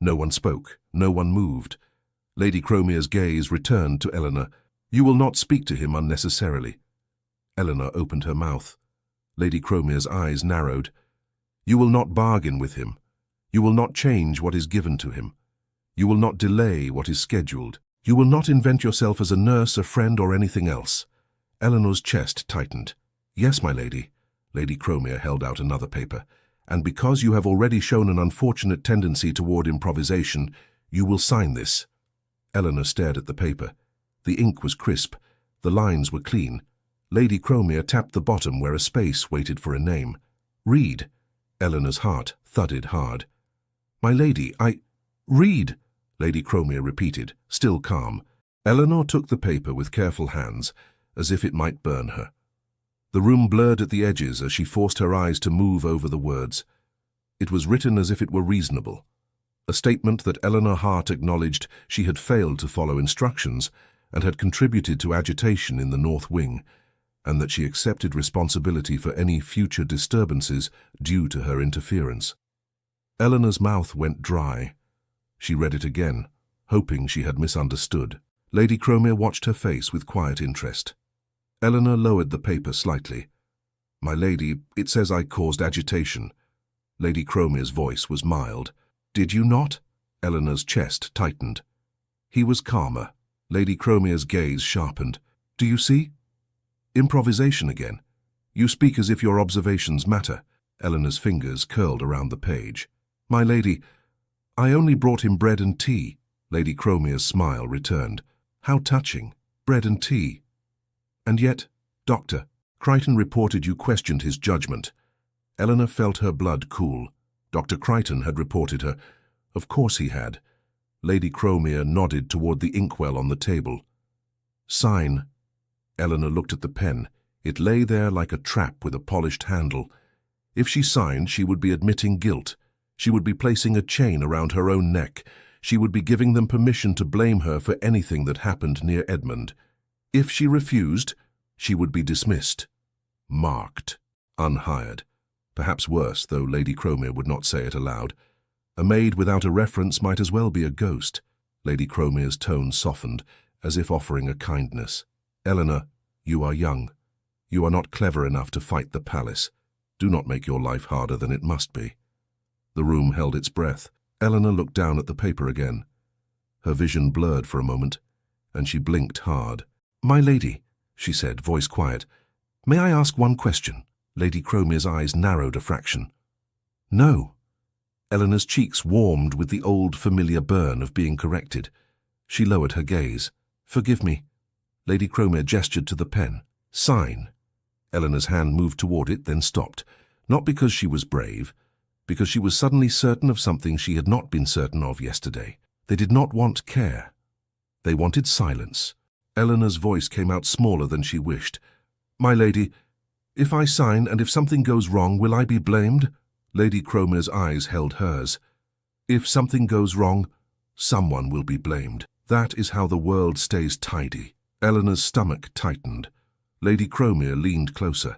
No one spoke. No one moved. Lady Cromere's gaze returned to Eleanor. You will not speak to him unnecessarily. Eleanor opened her mouth. Lady Cromere's eyes narrowed. You will not bargain with him. You will not change what is given to him. You will not delay what is scheduled. You will not invent yourself as a nurse, a friend, or anything else. Eleanor's chest tightened. Yes, my lady. Lady Cromere held out another paper. And because you have already shown an unfortunate tendency toward improvisation, you will sign this. Eleanor stared at the paper. The ink was crisp. The lines were clean. Lady Cromere tapped the bottom where a space waited for a name. Read. Eleanor's heart thudded hard. My lady, Read, Lady Cromere repeated, still calm. Eleanor took the paper with careful hands, as if it might burn her. The room blurred at the edges as she forced her eyes to move over the words. It was written as if it were reasonable. A statement that Eleanor Hart acknowledged she had failed to follow instructions and had contributed to agitation in the North Wing, and that she accepted responsibility for any future disturbances due to her interference. Eleanor's mouth went dry. She read it again, hoping she had misunderstood. Lady Cromere watched her face with quiet interest. Eleanor lowered the paper slightly. My lady, it says I caused agitation. Lady Cromere's voice was mild. Did you not? Eleanor's chest tightened. He was calmer. Lady Cromere's gaze sharpened. Do you see? Improvisation again. You speak as if your observations matter. Eleanor's fingers curled around the page. My lady, I only brought him bread and tea. Lady Cromere's smile returned. How touching. Bread and tea. And yet, Doctor, Crichton reported you questioned his judgment. Eleanor felt her blood cool. Dr. Crichton had reported her. Of course he had. Lady Cromere nodded toward the inkwell on the table. Sign. Eleanor looked at the pen. It lay there like a trap with a polished handle. If she signed, she would be admitting guilt. She would be placing a chain around her own neck. She would be giving them permission to blame her for anything that happened near Edmund. If she refused, she would be dismissed. Marked. Unhired. Perhaps worse, though Lady Cromere would not say it aloud. A maid without a reference might as well be a ghost. Lady Cromere's tone softened, as if offering a kindness. Eleanor, you are young. You are not clever enough to fight the palace. Do not make your life harder than it must be. The room held its breath. Eleanor looked down at the paper again. Her vision blurred for a moment, and she blinked hard. My lady, she said, voice quiet, may I ask one question? Lady Cromere's eyes narrowed a fraction. No. Eleanor's cheeks warmed with the old familiar burn of being corrected. She lowered her gaze. Forgive me. Lady Cromere gestured to the pen. Sign. Eleanor's hand moved toward it, then stopped. Not because she was brave, because she was suddenly certain of something she had not been certain of yesterday. They did not want care. They wanted silence. Eleanor's voice came out smaller than she wished. "My lady, if I sign and if something goes wrong, will I be blamed?" Lady Cromer's eyes held hers. "If something goes wrong, someone will be blamed. That is how the world stays tidy." Eleanor's stomach tightened. Lady Cromer leaned closer.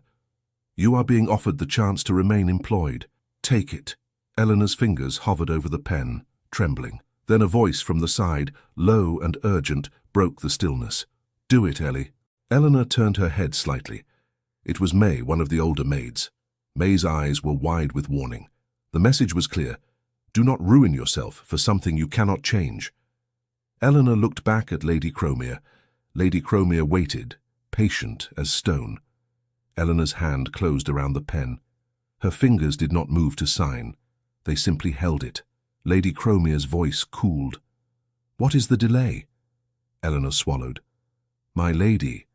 "You are being offered the chance to remain employed. Take it." Eleanor's fingers hovered over the pen, trembling. Then a voice from the side, low and urgent, broke the stillness. "Do it, Ellie." Eleanor turned her head slightly. It was May, one of the older maids. May's eyes were wide with warning. The message was clear. Do not ruin yourself for something you cannot change. Eleanor looked back at Lady Cromer. Lady Cromer waited, patient as stone. Eleanor's hand closed around the pen. Her fingers did not move to sign. They simply held it. Lady Cromer's voice cooled. "What is the delay?" Eleanor swallowed. "My lady,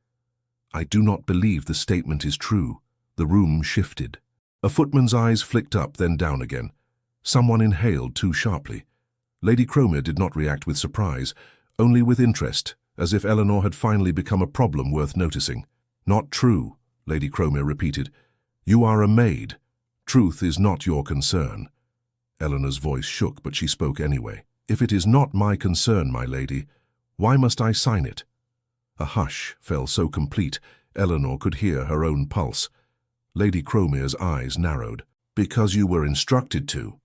I do not believe the statement is true." The room shifted. A footman's eyes flicked up, then down again. Someone inhaled too sharply. Lady Cromer did not react with surprise, only with interest, as if Eleanor had finally become a problem worth noticing. "Not true," Lady Cromer repeated. "You are a maid. Truth is not your concern." Eleanor's voice shook, but she spoke anyway. "If it is not my concern, my lady, why must I sign it?" A hush fell so complete, Eleanor could hear her own pulse. Lady Cromer's eyes narrowed. "Because you were instructed to."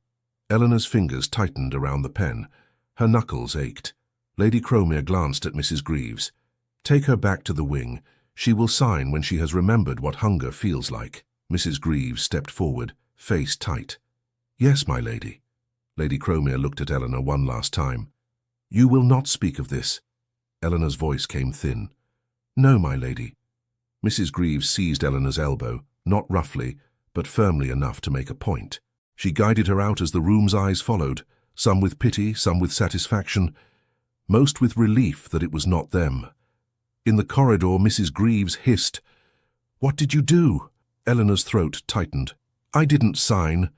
Eleanor's fingers tightened around the pen. Her knuckles ached. Lady Cromer glanced at Mrs. Greaves. "Take her back to the wing. She will sign when she has remembered what hunger feels like." Mrs. Greaves stepped forward, face tight. "Yes, my lady." Lady Cromer looked at Eleanor one last time. "You will not speak of this." Eleanor's voice came thin. "No, my lady." Mrs. Greaves seized Eleanor's elbow, not roughly, but firmly enough to make a point. She guided her out as the room's eyes followed, some with pity, some with satisfaction, most with relief that it was not them. In the corridor, Mrs. Greaves hissed, "What did you do?" Eleanor's throat tightened. "I didn't sign."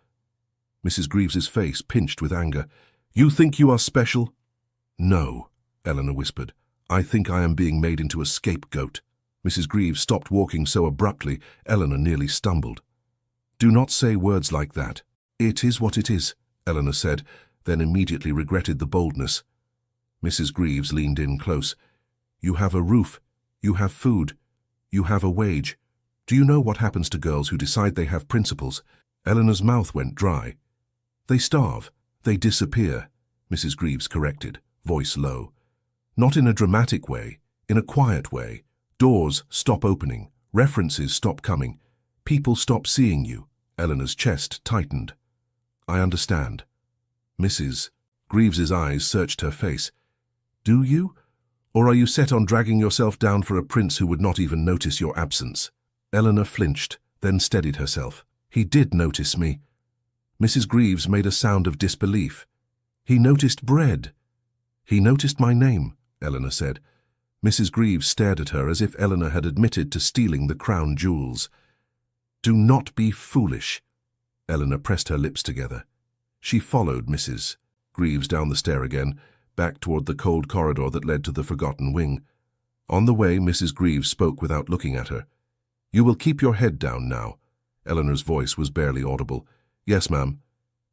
Mrs. Greaves's face pinched with anger. "You think you are special?" "No," Eleanor whispered. "I think I am being made into a scapegoat." Mrs. Greaves stopped walking so abruptly, Eleanor nearly stumbled. "Do not say words like that." "It is what it is," Eleanor said, then immediately regretted the boldness. Mrs. Greaves leaned in close. "You have a roof. You have food. You have a wage. Do you know what happens to girls who decide they have principles?" Eleanor's mouth went dry. "They starve. They disappear," Mrs. Greaves corrected, voice low. "Not in a dramatic way, in a quiet way. Doors stop opening. References stop coming. People stop seeing you." Eleanor's chest tightened. "I understand." Mrs. Greaves's eyes searched her face. "Do you? Or are you set on dragging yourself down for a prince who would not even notice your absence?" Eleanor flinched, then steadied herself. "He did notice me." Mrs. Greaves made a sound of disbelief. "He noticed bread." "He noticed my name," Eleanor said. Mrs. Greaves stared at her as if Eleanor had admitted to stealing the crown jewels. "Do not be foolish." Eleanor pressed her lips together. She followed Mrs. Greaves down the stair again, back toward the cold corridor that led to the forgotten wing. On the way, Mrs. Greaves spoke without looking at her. "You will keep your head down now." Eleanor's voice was barely audible. "Yes, ma'am."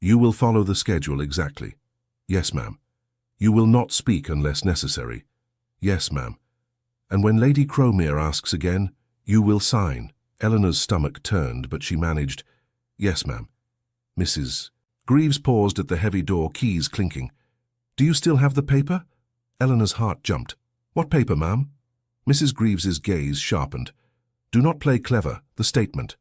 "You will follow the schedule exactly." "Yes, ma'am." "You will not speak unless necessary." "Yes, ma'am." "And when Lady Cromer asks again, you will sign." Eleanor's stomach turned, but she managed, "Yes, ma'am." Mrs. Greaves paused at the heavy door, keys clinking. "Do you still have the paper?" Eleanor's heart jumped. "What paper, ma'am?" Mrs. Greaves's gaze sharpened. "Do not play clever, the statement."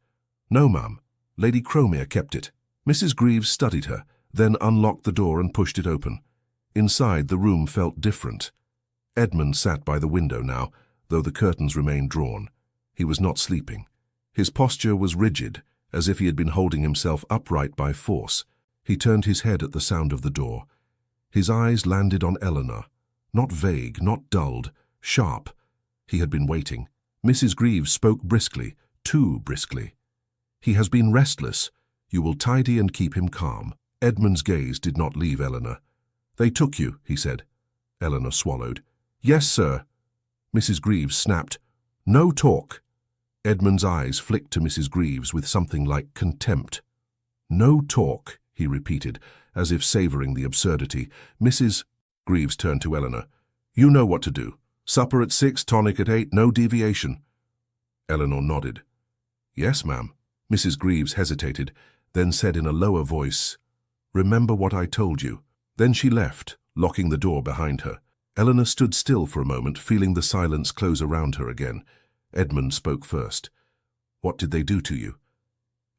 "No, ma'am. Lady Cromer kept it." Mrs. Greaves studied her, then unlocked the door and pushed it open. Inside, the room felt different. Edmund sat by the window now, though the curtains remained drawn. He was not sleeping. His posture was rigid, as if he had been holding himself upright by force. He turned his head at the sound of the door. His eyes landed on Eleanor, not vague, not dulled, sharp. He had been waiting. Mrs. Greaves spoke briskly, too briskly. "He has been restless. You will tidy and keep him calm." Edmund's gaze did not leave Eleanor. "They took you," he said. Eleanor swallowed. "Yes, sir." Mrs. Greaves snapped, "No talk." Edmund's eyes flicked to Mrs. Greaves with something like contempt. "No talk," he repeated, as if savouring the absurdity. Mrs. Greaves turned to Eleanor. "You know what to do. Supper at 6, tonic at 8, no deviation." Eleanor nodded. "Yes, ma'am." Mrs. Greaves hesitated, then said in a lower voice, "Remember what I told you." Then she left, locking the door behind her. Eleanor stood still for a moment, feeling the silence close around her again. Edmund spoke first. "What did they do to you?"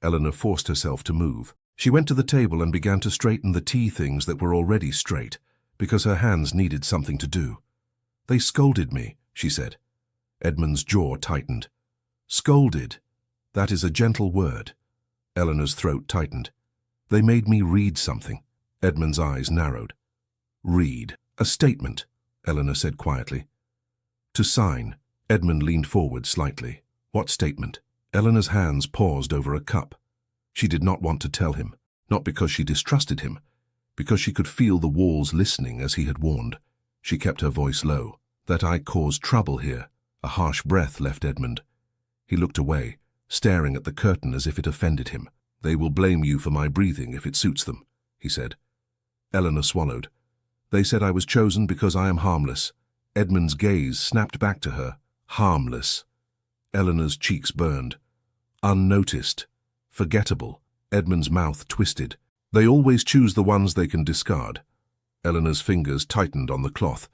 Eleanor forced herself to move. She went to the table and began to straighten the tea things that were already straight, because her hands needed something to do. "They scolded me," she said. Edmund's jaw tightened. "Scolded. That is a gentle word." Eleanor's throat tightened. "They made me read something." Edmund's eyes narrowed. "Read. A statement," Eleanor said quietly. "To sign." Edmund leaned forward slightly. "What statement?" Eleanor's hands paused over a cup. She did not want to tell him, not because she distrusted him, because she could feel the walls listening as he had warned. She kept her voice low. "That I caused trouble here." A harsh breath left Edmund. He looked away, staring at the curtain as if it offended him. "They will blame you for my breathing if it suits them," he said. Eleanor swallowed. "They said I was chosen because I am harmless." Edmund's gaze snapped back to her. Harmless. Eleanor's cheeks burned. Unnoticed. Forgettable. Edmund's mouth twisted. "They always choose the ones they can discard." Eleanor's fingers tightened on the cloth.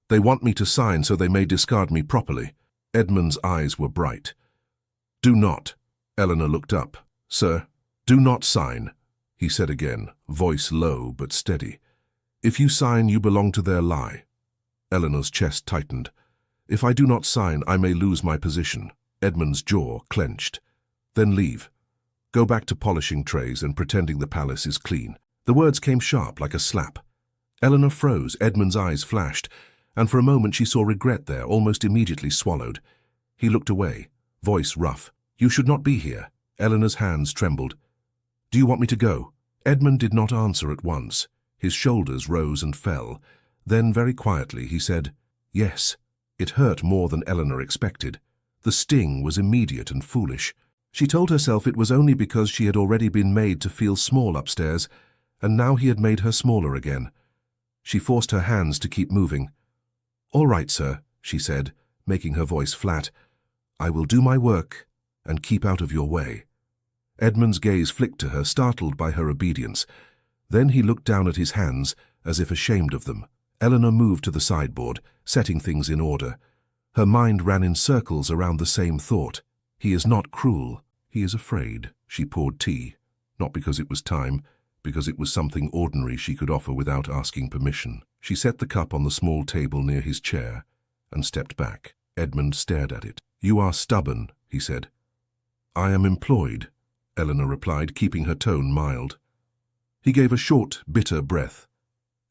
"They want me to sign so they may discard me properly." Edmund's eyes were bright. "Do not." Eleanor looked up. "Sir, do not sign," he said again, voice low but steady. "If you sign, you belong to their lie." Eleanor's chest tightened. "If I do not sign, I may lose my position." Edmund's jaw clenched. "Then leave. Go back to polishing trays and pretending the palace is clean." The words came sharp like a slap. Eleanor froze, Edmund's eyes flashed, and for a moment she saw regret there, almost immediately swallowed. He looked away, voice rough. "You should not be here." Eleanor's hands trembled. "Do you want me to go?" Edmund did not answer at once. His shoulders rose and fell. Then, very quietly, he said, "Yes." It hurt more than Eleanor expected. The sting was immediate and foolish. She told herself it was only because she had already been made to feel small upstairs, and now he had made her smaller again. She forced her hands to keep moving. "All right, sir," she said, making her voice flat. "I will do my work and keep out of your way." Edmund's gaze flicked to her, startled by her obedience. Then he looked down at his hands, as if ashamed of them. Eleanor moved to the sideboard, setting things in order. Her mind ran in circles around the same thought. He is not cruel. He is afraid. She poured tea, not because it was time, because it was something ordinary she could offer without asking permission. She set the cup on the small table near his chair and stepped back. Edmund stared at it. "You are stubborn," he said. "I am employed," Eleanor replied, keeping her tone mild. He gave a short, bitter breath.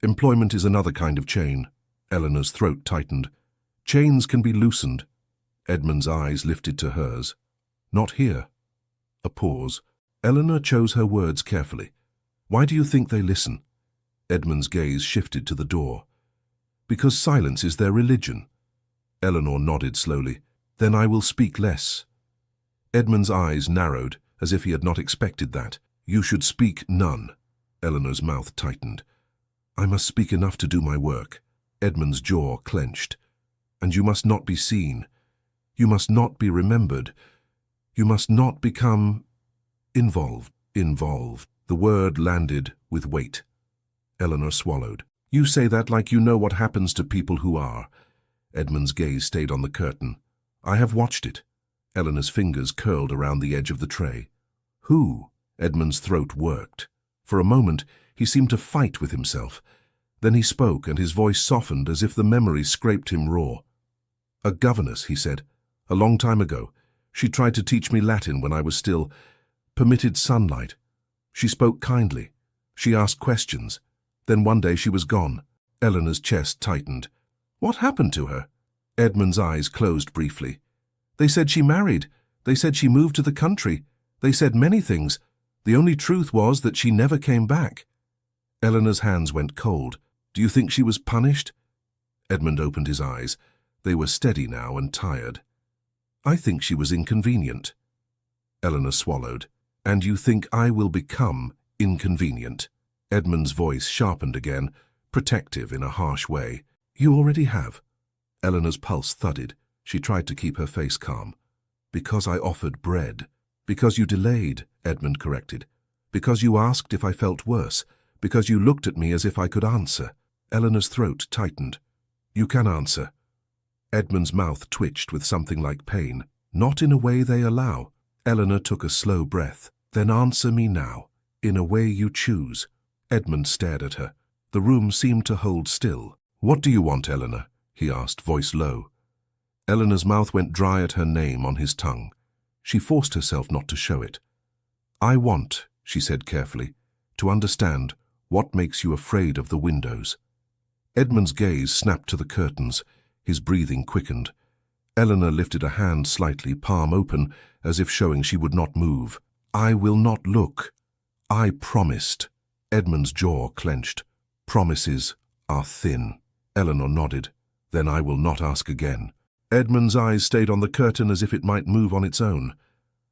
"Employment is another kind of chain." Eleanor's throat tightened. "Chains can be loosened." Edmund's eyes lifted to hers. "Not here." A pause. Eleanor chose her words carefully. "Why do you think they listen?" Edmund's gaze shifted to the door. "Because silence is their religion." Eleanor nodded slowly. "Then I will speak less." Edmund's eyes narrowed, as if he had not expected that. "You should speak none." Eleanor's mouth tightened. "I must speak enough to do my work." Edmund's jaw clenched. "And you must not be seen. You must not be remembered. You must not become involved." Involved. The word landed with weight. Eleanor swallowed. "You say that like you know what happens to people who are." Edmund's gaze stayed on the curtain. "I have watched it." Eleanor's fingers curled around the edge of the tray. "Who?" Edmund's throat worked. For a moment, he seemed to fight with himself. Then he spoke, and his voice softened as if the memory scraped him raw. "A governess," he said. "A long time ago. She tried to teach me Latin when I was still permitted sunlight. She spoke kindly. She asked questions. Then one day she was gone." Eleanor's chest tightened. "What happened to her?" Edmund's eyes closed briefly. "They said she married. They said she moved to the country. They said many things. The only truth was that she never came back." Eleanor's hands went cold. "Do you think she was punished?" Edmund opened his eyes. They were steady now and tired. I think she was inconvenient. Eleanor swallowed. And you think I will become inconvenient? Edmund's voice sharpened again, protective in a harsh way. You already have. Eleanor's pulse thudded. She tried to keep her face calm. Because I offered bread. Because you delayed, Edmund corrected. Because you asked if I felt worse. Because you looked at me as if I could answer. Eleanor's throat tightened. You can answer. Edmund's mouth twitched with something like pain. Not in a way they allow. Eleanor took a slow breath. Then answer me now, in a way you choose. Edmund stared at her. The room seemed to hold still. What do you want, Eleanor? He asked, voice low. Eleanor's mouth went dry at her name on his tongue. She forced herself not to show it. I want, she said carefully, to understand what makes you afraid of the windows. Edmund's gaze snapped to the curtains. His breathing quickened. Eleanor lifted a hand slightly, palm open, as if showing she would not move. I will not look. I promised. Edmund's jaw clenched. Promises are thin. Eleanor nodded. Then I will not ask again. Edmund's eyes stayed on the curtain as if it might move on its own.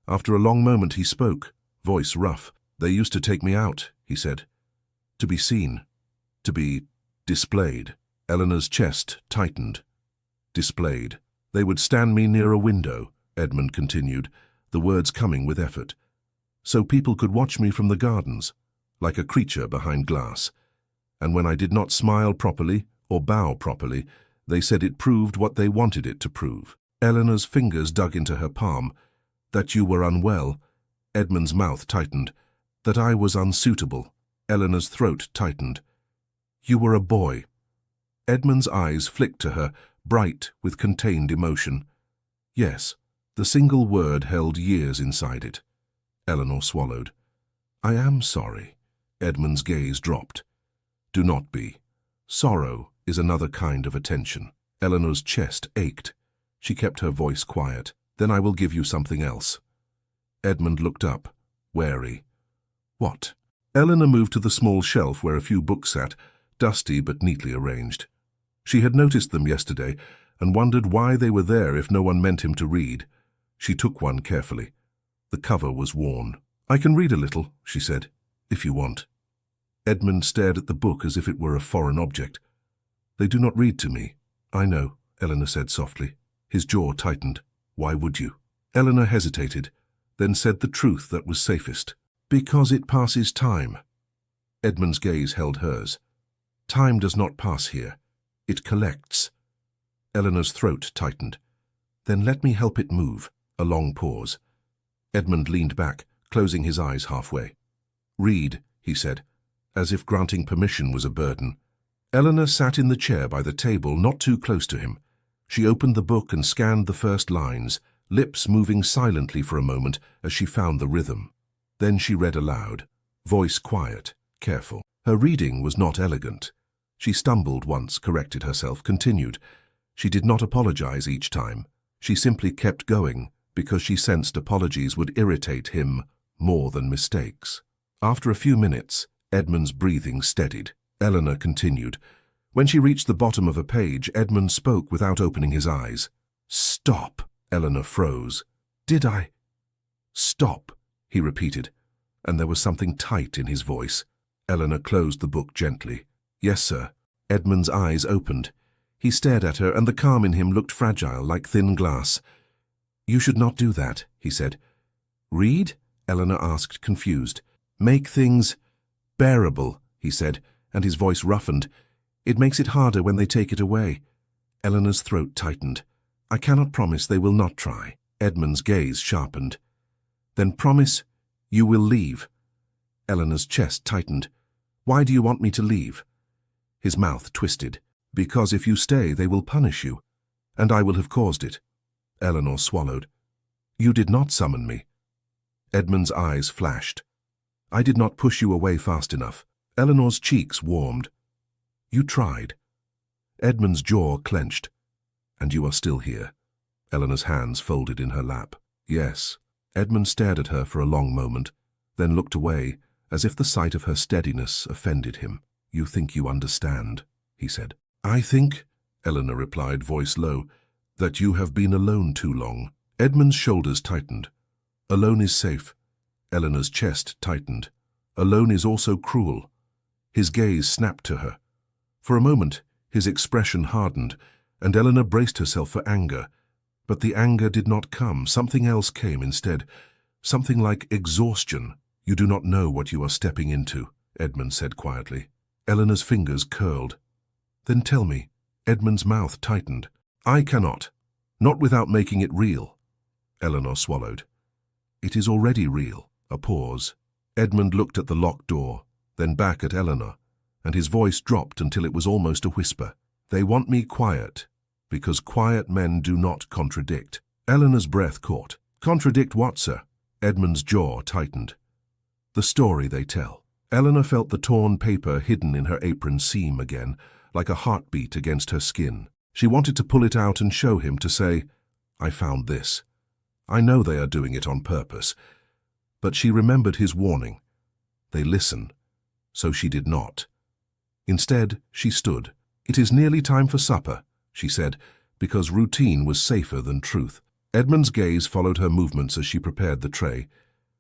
After a long moment he spoke, voice rough. They used to take me out, he said. To be seen. To be displayed. Eleanor's chest tightened. Displayed. They would stand me near a window, Edmund continued, the words coming with effort. So people could watch me from the gardens, like a creature behind glass. And when I did not smile properly or bow properly, they said it proved what they wanted it to prove. Eleanor's fingers dug into her palm. That you were unwell. Edmund's mouth tightened. That I was unsuitable. Eleanor's throat tightened. You were a boy. Edmund's eyes flicked to her, bright with contained emotion. Yes, the single word held years inside it. Eleanor swallowed. I am sorry. Edmund's gaze dropped. Do not be. Sorrow is another kind of attention. Eleanor's chest ached. She kept her voice quiet. Then I will give you something else. Edmund looked up, wary. What? Eleanor moved to the small shelf where a few books sat, dusty but neatly arranged. She had noticed them yesterday and wondered why they were there if no one meant him to read. She took one carefully. The cover was worn. I can read a little, she said, if you want. Edmund stared at the book as if it were a foreign object. They do not read to me. I know, Eleanor said softly. His jaw tightened. Why would you? Eleanor hesitated, then said the truth that was safest. Because it passes time. Edmund's gaze held hers. Time does not pass here. It collects. Eleanor's throat tightened. Then let me help it move. A long pause. Edmund leaned back, closing his eyes halfway. Read, he said, as if granting permission was a burden. Eleanor sat in the chair by the table, not too close to him. She opened the book and scanned the first lines, lips moving silently for a moment as she found the rhythm. Then she read aloud, voice quiet, careful. Her reading was not elegant. She stumbled once, corrected herself, continued. She did not apologize each time. She simply kept going, because she sensed apologies would irritate him more than mistakes. After a few minutes, Edmund's breathing steadied. Eleanor continued. When she reached the bottom of a page, Edmund spoke without opening his eyes. Stop, Eleanor froze. Did I? Stop, he repeated, and there was something tight in his voice. Eleanor closed the book gently. Yes, sir. Edmund's eyes opened. He stared at her, and the calm in him looked fragile, like thin glass. You should not do that, he said. Read? Eleanor asked, confused. Make things bearable, he said, and his voice roughened. It makes it harder when they take it away. Eleanor's throat tightened. I cannot promise they will not try. Edmund's gaze sharpened. Then promise you will leave. Eleanor's chest tightened. Why do you want me to leave? His mouth twisted. Because if you stay, they will punish you, and I will have caused it. Eleanor swallowed. You did not summon me. Edmund's eyes flashed. I did not push you away fast enough. Eleanor's cheeks warmed. You tried. Edmund's jaw clenched. And you are still here. Eleanor's hands folded in her lap. Yes. Edmund stared at her for a long moment, then looked away, as if the sight of her steadiness offended him. You think you understand, he said. I think, Eleanor replied, voice low, "that you have been alone too long." Edmund's shoulders tightened. "Alone is safe." Eleanor's chest tightened. "Alone is also cruel." His gaze snapped to her. For a moment, his expression hardened, and Eleanor braced herself for anger. But the anger did not come. Something else came instead. Something like exhaustion. "You do not know what you are stepping into," Edmund said quietly. Eleanor's fingers curled. "Then tell me." Edmund's mouth tightened. "I cannot. Not without making it real." Eleanor swallowed. "It is already real." A pause. Edmund looked at the locked door, then back at Eleanor, and his voice dropped until it was almost a whisper. "They want me quiet, because quiet men do not contradict." Eleanor's breath caught. "Contradict what, sir?" Edmund's jaw tightened. "The story they tell." Eleanor felt the torn paper hidden in her apron seam again, like a heartbeat against her skin. She wanted to pull it out and show him, to say, "I found this. I know they are doing it on purpose." But she remembered his warning. They listen. So she did not. Instead, she stood. "It is nearly time for supper," she said, because routine was safer than truth. Edmund's gaze followed her movements as she prepared the tray.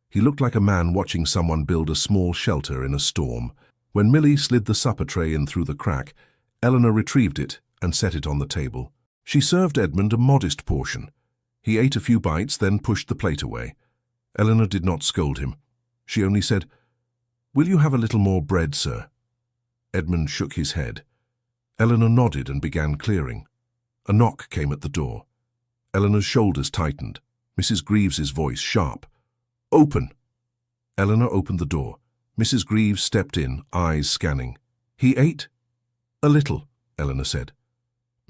He looked like a man watching someone build a small shelter in a storm. When Millie slid the supper tray in through the crack, Eleanor retrieved it and set it on the table. She served Edmund a modest portion. He ate a few bites, then pushed the plate away. Eleanor did not scold him. She only said, "Will you have a little more bread, sir?" Edmund shook his head. Eleanor nodded and began clearing. A knock came at the door. Eleanor's shoulders tightened. Mrs. Greaves's voice sharp. "Open!" Eleanor opened the door. Mrs. Greaves stepped in, eyes scanning. "He ate?" "A little," Eleanor said.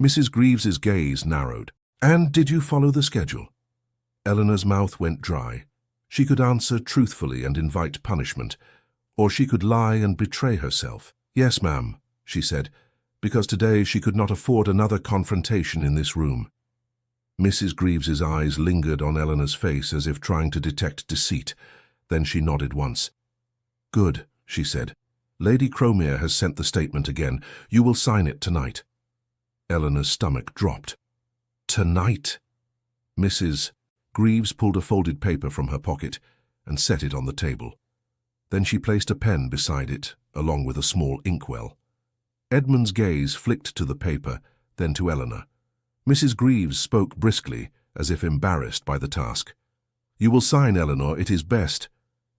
Mrs. Greaves's gaze narrowed. "And did you follow the schedule?" Eleanor's mouth went dry. She could answer truthfully and invite punishment, or she could lie and betray herself. "Yes, ma'am," she said, because today she could not afford another confrontation in this room. Mrs. Greaves's eyes lingered on Eleanor's face as if trying to detect deceit. Then she nodded once. "Good," she said. "Lady Cromere has sent the statement again. You will sign it tonight." Eleanor's stomach dropped. "Tonight?" Mrs. Greaves pulled a folded paper from her pocket and set it on the table. Then she placed a pen beside it, along with a small inkwell. Edmund's gaze flicked to the paper, then to Eleanor. Mrs. Greaves spoke briskly, as if embarrassed by the task. "You will sign, Eleanor, it is best."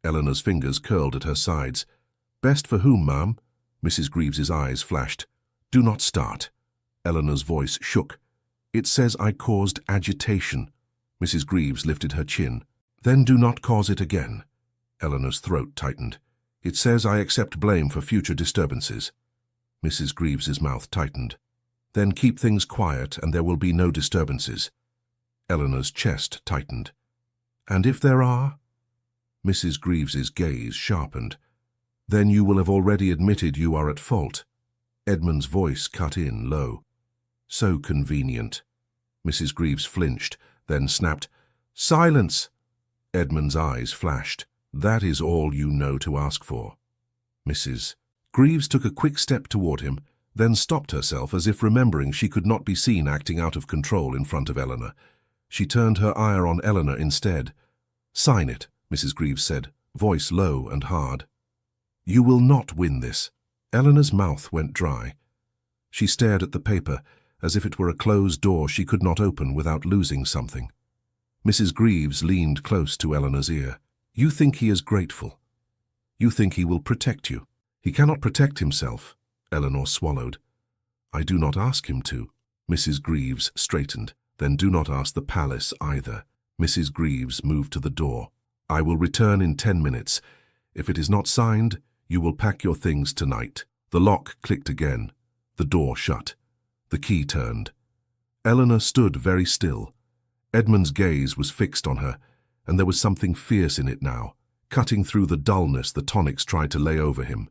Eleanor's fingers curled at her sides. "Best for whom, ma'am?" Mrs. Greaves's eyes flashed. "Do not start." Eleanor's voice shook. "It says I caused agitation." Mrs. Greaves lifted her chin. "Then do not cause it again." Eleanor's throat tightened. "It says I accept blame for future disturbances." Mrs. Greaves's mouth tightened. "Then keep things quiet and there will be no disturbances." Eleanor's chest tightened. "And if there are?" Mrs. Greaves's gaze sharpened. "Then you will have already admitted you are at fault." Edmund's voice cut in low. "So convenient." Mrs. Greaves flinched, then snapped, "Silence!" Edmund's eyes flashed. "That is all you know to ask for." Mrs. Greaves took a quick step toward him, then stopped herself as if remembering she could not be seen acting out of control in front of Eleanor. She turned her ire on Eleanor instead. "Sign it," Mrs. Greaves said, voice low and hard. "You will not win this." Eleanor's mouth went dry. She stared at the paper, as if it were a closed door she could not open without losing something. Mrs. Greaves leaned close to Eleanor's ear. "You think he is grateful. You think he will protect you. He cannot protect himself." Eleanor swallowed. "I do not ask him to." Mrs. Greaves straightened. "Then do not ask the palace either." Mrs. Greaves moved to the door. "I will return in 10 minutes. If it is not signed, you will pack your things tonight." The lock clicked again. The door shut. The key turned. Eleanor stood very still. Edmund's gaze was fixed on her, and there was something fierce in it now, cutting through the dullness the tonics tried to lay over him.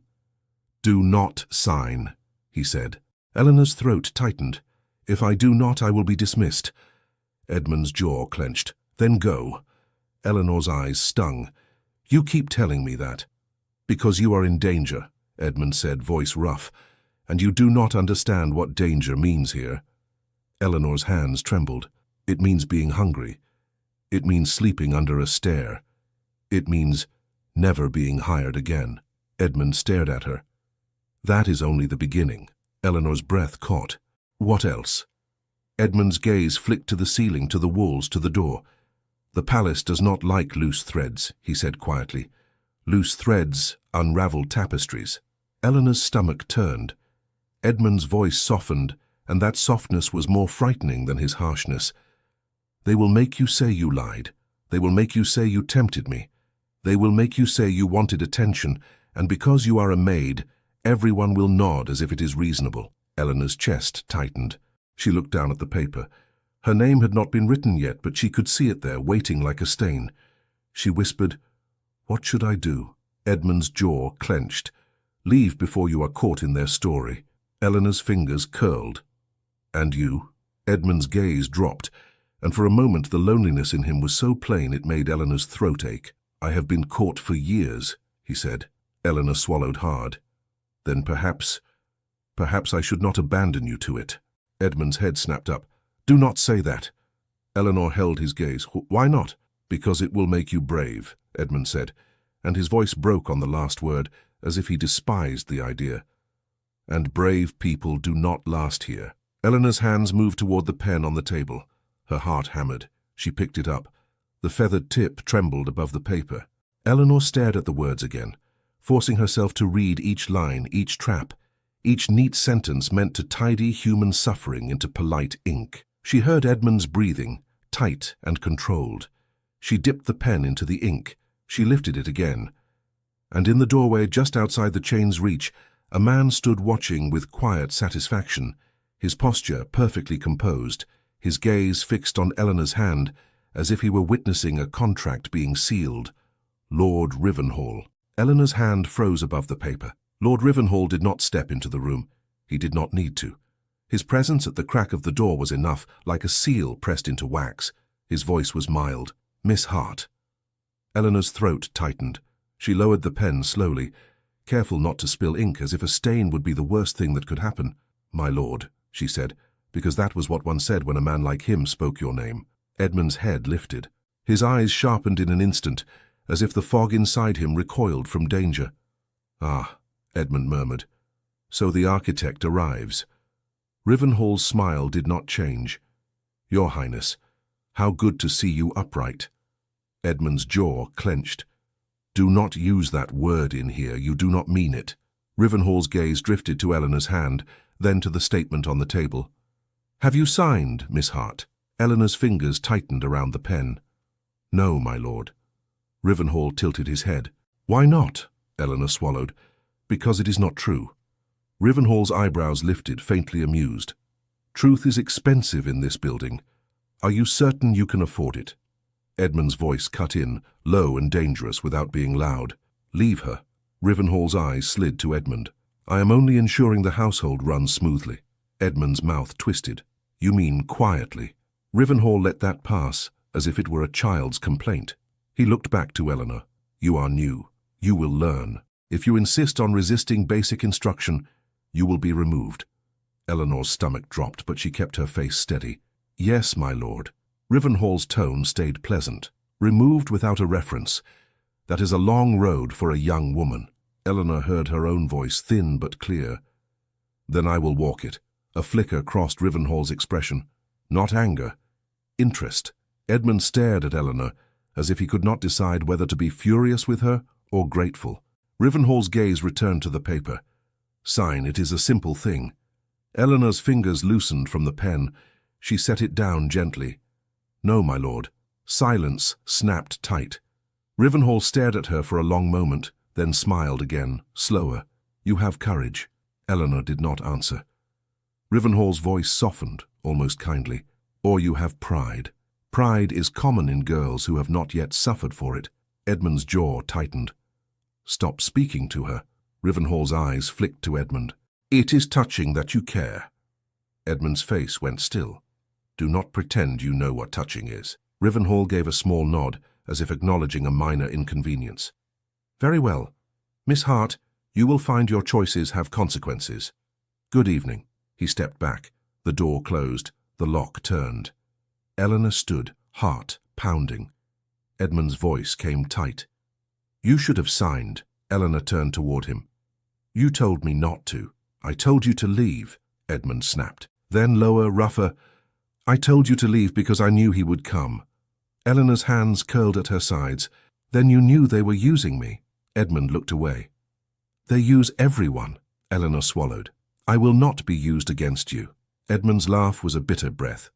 "Do not sign," he said. Eleanor's throat tightened. "If I do not, I will be dismissed." Edmund's jaw clenched. "Then go." Eleanor's eyes stung. "You keep telling me that." "Because you are in danger," Edmund said, voice rough. "And you do not understand what danger means here." Eleanor's hands trembled. It means being hungry. It means sleeping under a stair. It means never being hired again. Edmund stared at her. That is only the beginning. Eleanor's breath caught. What else? Edmund's gaze flicked to the ceiling, to the walls, to the door. The palace does not like loose threads, he said quietly. Loose threads unravel tapestries. Eleanor's stomach turned. Edmund's voice softened, and that softness was more frightening than his harshness. They will make you say you lied. They will make you say you tempted me. They will make you say you wanted attention, and because you are a maid, everyone will nod as if it is reasonable. Eleanor's chest tightened. She looked down at the paper. Her name had not been written yet, but she could see it there, waiting like a stain. She whispered, "What should I do?" Edmund's jaw clenched. "Leave before you are caught in their story." Eleanor's fingers curled. "And you?" Edmund's gaze dropped, and for a moment the loneliness in him was so plain it made Eleanor's throat ache. "I have been caught for years," he said. Eleanor swallowed hard. "Then perhaps I should not abandon you to it." Edmund's head snapped up. "Do not say that." Eleanor held his gaze. "Why not?" "Because it will make you brave," Edmund said, and his voice broke on the last word, as if he despised the idea. "And brave people do not last here." Eleanor's hands moved toward the pen on the table. Her heart hammered. She picked it up. The feathered tip trembled above the paper. Eleanor stared at the words again, forcing herself to read each line, each trap, each neat sentence meant to tidy human suffering into polite ink. She heard Edmund's breathing, tight and controlled. She dipped the pen into the ink. She lifted it again. And in the doorway just outside the chain's reach, a man stood watching with quiet satisfaction, his posture perfectly composed, his gaze fixed on Eleanor's hand, as if he were witnessing a contract being sealed. Lord Rivenhall. Eleanor's hand froze above the paper. Lord Rivenhall did not step into the room. He did not need to. His presence at the crack of the door was enough, like a seal pressed into wax. His voice was mild. "Miss Hart." Eleanor's throat tightened. She lowered the pen slowly, careful not to spill ink, as if a stain would be the worst thing that could happen. "My lord," she said, because that was what one said when a man like him spoke your name. Edmund's head lifted. His eyes sharpened in an instant, as if the fog inside him recoiled from danger. "Ah," Edmund murmured. "So the architect arrives." Rivenhall's smile did not change. "Your Highness, how good to see you upright." Edmund's jaw clenched. "Do not use that word in here. You do not mean it." Rivenhall's gaze drifted to Eleanor's hand, then to the statement on the table. "Have you signed, Miss Hart?" Eleanor's fingers tightened around the pen. "No, my lord." Rivenhall tilted his head. "Why not?" Eleanor swallowed. "Because it is not true." Rivenhall's eyebrows lifted, faintly amused. "Truth is expensive in this building. Are you certain you can afford it?" Edmund's voice cut in, low and dangerous without being loud. "Leave her." Rivenhall's eyes slid to Edmund. "I am only ensuring the household runs smoothly." Edmund's mouth twisted. "You mean quietly." Rivenhall let that pass, as if it were a child's complaint. He looked back to Eleanor. "You are new. You will learn. If you insist on resisting basic instruction, you will be removed." Eleanor's stomach dropped, but she kept her face steady. "Yes, my lord." Rivenhall's tone stayed pleasant. "Removed without a reference. That is a long road for a young woman." Eleanor heard her own voice, thin but clear. "Then I will walk it." A flicker crossed Rivenhall's expression. Not anger. Interest. Edmund stared at Eleanor, as if he could not decide whether to be furious with her or grateful. Rivenhall's gaze returned to the paper. "Sign, it is a simple thing." Eleanor's fingers loosened from the pen. She set it down gently. "No, my lord." Silence snapped tight. Rivenhall stared at her for a long moment, then smiled again, slower. "You have courage." Eleanor did not answer. Rivenhall's voice softened, almost kindly. "Or you have pride. Pride is common in girls who have not yet suffered for it." Edmund's jaw tightened. "Stop speaking to her." Rivenhall's eyes flicked to Edmund. "It is touching that you care." Edmund's face went still. "Do not pretend you know what touching is." Rivenhall gave a small nod, as if acknowledging a minor inconvenience. "Very well. Miss Hart, you will find your choices have consequences. Good evening." He stepped back. The door closed. The lock turned. Eleanor stood, heart pounding. Edmund's voice came tight. "You should have signed." Eleanor turned toward him. "You told me not to." "I told you to leave," Edmund snapped. Then lower, rougher, "I told you to leave because I knew he would come." Eleanor's hands curled at her sides. "Then you knew they were using me." Edmund looked away. "They use everyone." Eleanor swallowed. "I will not be used against you." Edmund's laugh was a bitter breath.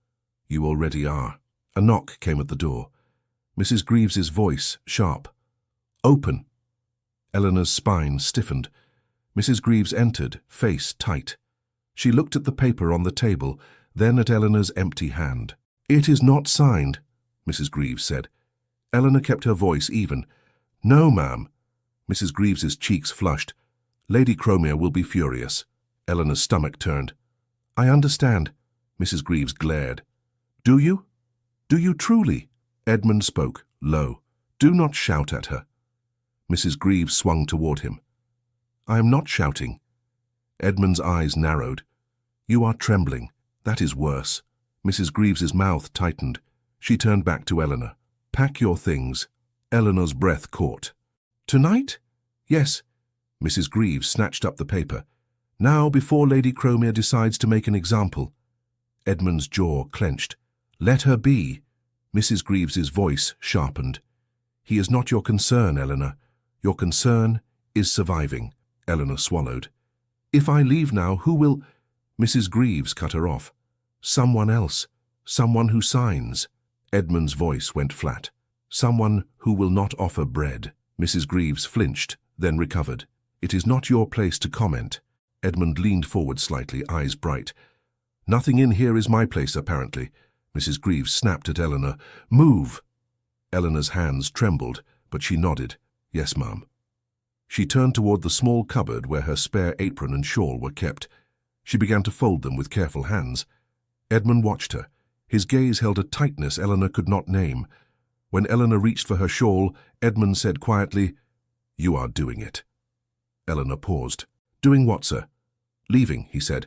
"You already are." A knock came at the door. Mrs. Greaves's voice, sharp. "Open." Eleanor's spine stiffened. Mrs. Greaves entered, face tight. She looked at the paper on the table, then at Eleanor's empty hand. "It is not signed," Mrs. Greaves said. Eleanor kept her voice even. "No, ma'am." Mrs. Greaves's cheeks flushed. "Lady Cromere will be furious." Eleanor's stomach turned. "I understand." Mrs. Greaves glared. "Do you? Do you truly?" Edmund spoke, low. "Do not shout at her." Mrs. Greaves swung toward him. "I am not shouting." Edmund's eyes narrowed. "You are trembling. That is worse." Mrs. Greaves's mouth tightened. She turned back to Eleanor. "Pack your things." Eleanor's breath caught. "Tonight?" "Yes." Mrs. Greaves snatched up the paper. "Now, before Lady Cromere decides to make an example." Edmund's jaw clenched. "Let her be." Mrs. Greaves's voice sharpened. "He is not your concern, Eleanor. Your concern is surviving." Eleanor swallowed. "If I leave now, who will—" Mrs. Greaves cut her off. "Someone else. Someone who signs." Edmund's voice went flat. "Someone who will not offer bread." Mrs. Greaves flinched, then recovered. "It is not your place to comment." Edmund leaned forward slightly, eyes bright. "Nothing in here is my place, apparently." Mrs. Greaves snapped at Eleanor. "Move!" Eleanor's hands trembled, but she nodded. "Yes, ma'am." She turned toward the small cupboard where her spare apron and shawl were kept. She began to fold them with careful hands. Edmund watched her. His gaze held a tightness Eleanor could not name. When Eleanor reached for her shawl, Edmund said quietly, "You are doing it." Eleanor paused. "Doing what, sir?" "Leaving," he said,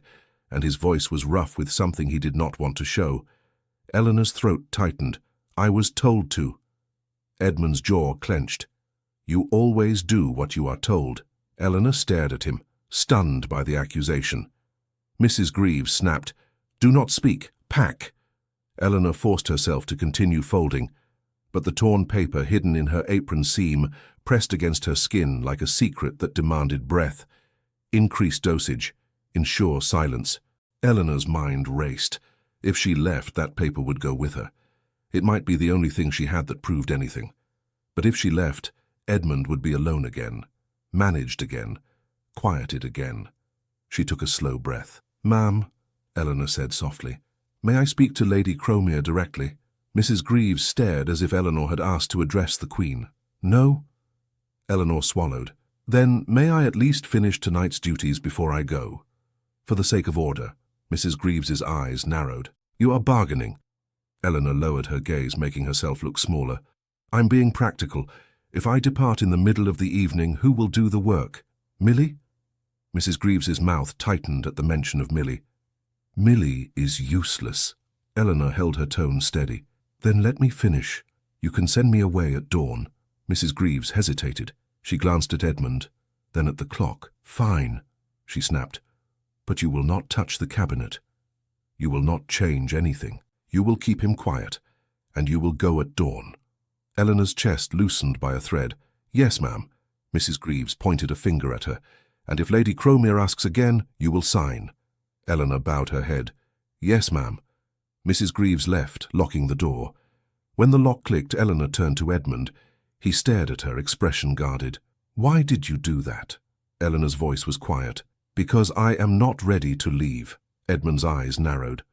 and his voice was rough with something he did not want to show. Eleanor's throat tightened. "I was told to." Edmund's jaw clenched. "You always do what you are told." Eleanor stared at him, stunned by the accusation. Mrs. Greaves snapped, "Do not speak. Pack." Eleanor forced herself to continue folding, but the torn paper hidden in her apron seam pressed against her skin like a secret that demanded breath. Increased dosage. Ensure silence. Eleanor's mind raced. If she left, that paper would go with her. It might be the only thing she had that proved anything. But if she left, Edmund would be alone again, managed again, quieted again. She took a slow breath. "Ma'am," Eleanor said softly, "may I speak to Lady Cromere directly?" Mrs. Greaves stared as if Eleanor had asked to address the Queen. "No?" Eleanor swallowed. "Then may I at least finish tonight's duties before I go?" "For the sake of order." Mrs. Greaves's eyes narrowed. "You are bargaining." Eleanor lowered her gaze, making herself look smaller. "I'm being practical. If I depart in the middle of the evening, who will do the work? Millie?" Mrs. Greaves's mouth tightened at the mention of Millie. "Millie is useless." Eleanor held her tone steady. "Then let me finish. You can send me away at dawn." Mrs. Greaves hesitated. She glanced at Edmund, then at the clock. "Fine," she snapped. "But you will not touch the cabinet. You will not change anything. You will keep him quiet, and you will go at dawn." Eleanor's chest loosened by a thread. "Yes, ma'am." Mrs. Greaves pointed a finger at her. "And if Lady Cromere asks again, you will sign." Eleanor bowed her head. "Yes, ma'am." Mrs. Greaves left, locking the door. When the lock clicked, Eleanor turned to Edmund. He stared at her, expression guarded. "Why did you do that?" Eleanor's voice was quiet. "Because I am not ready to leave." Edmund's eyes narrowed.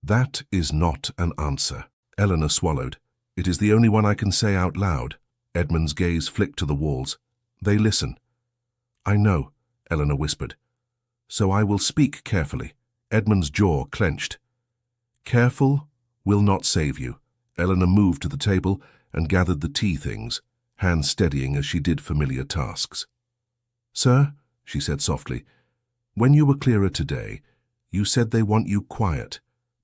"That is not an answer." Eleanor swallowed. "It is the only one I can say out loud." Edmund's gaze flicked to the walls. "They listen." "I know," Eleanor whispered. "So I will speak carefully." Edmund's jaw clenched. "Careful will not save you." Eleanor moved to the table and gathered the tea things, hands steadying as she did familiar tasks. "Sir," she said softly, "when you were clearer today, you said they want you quiet,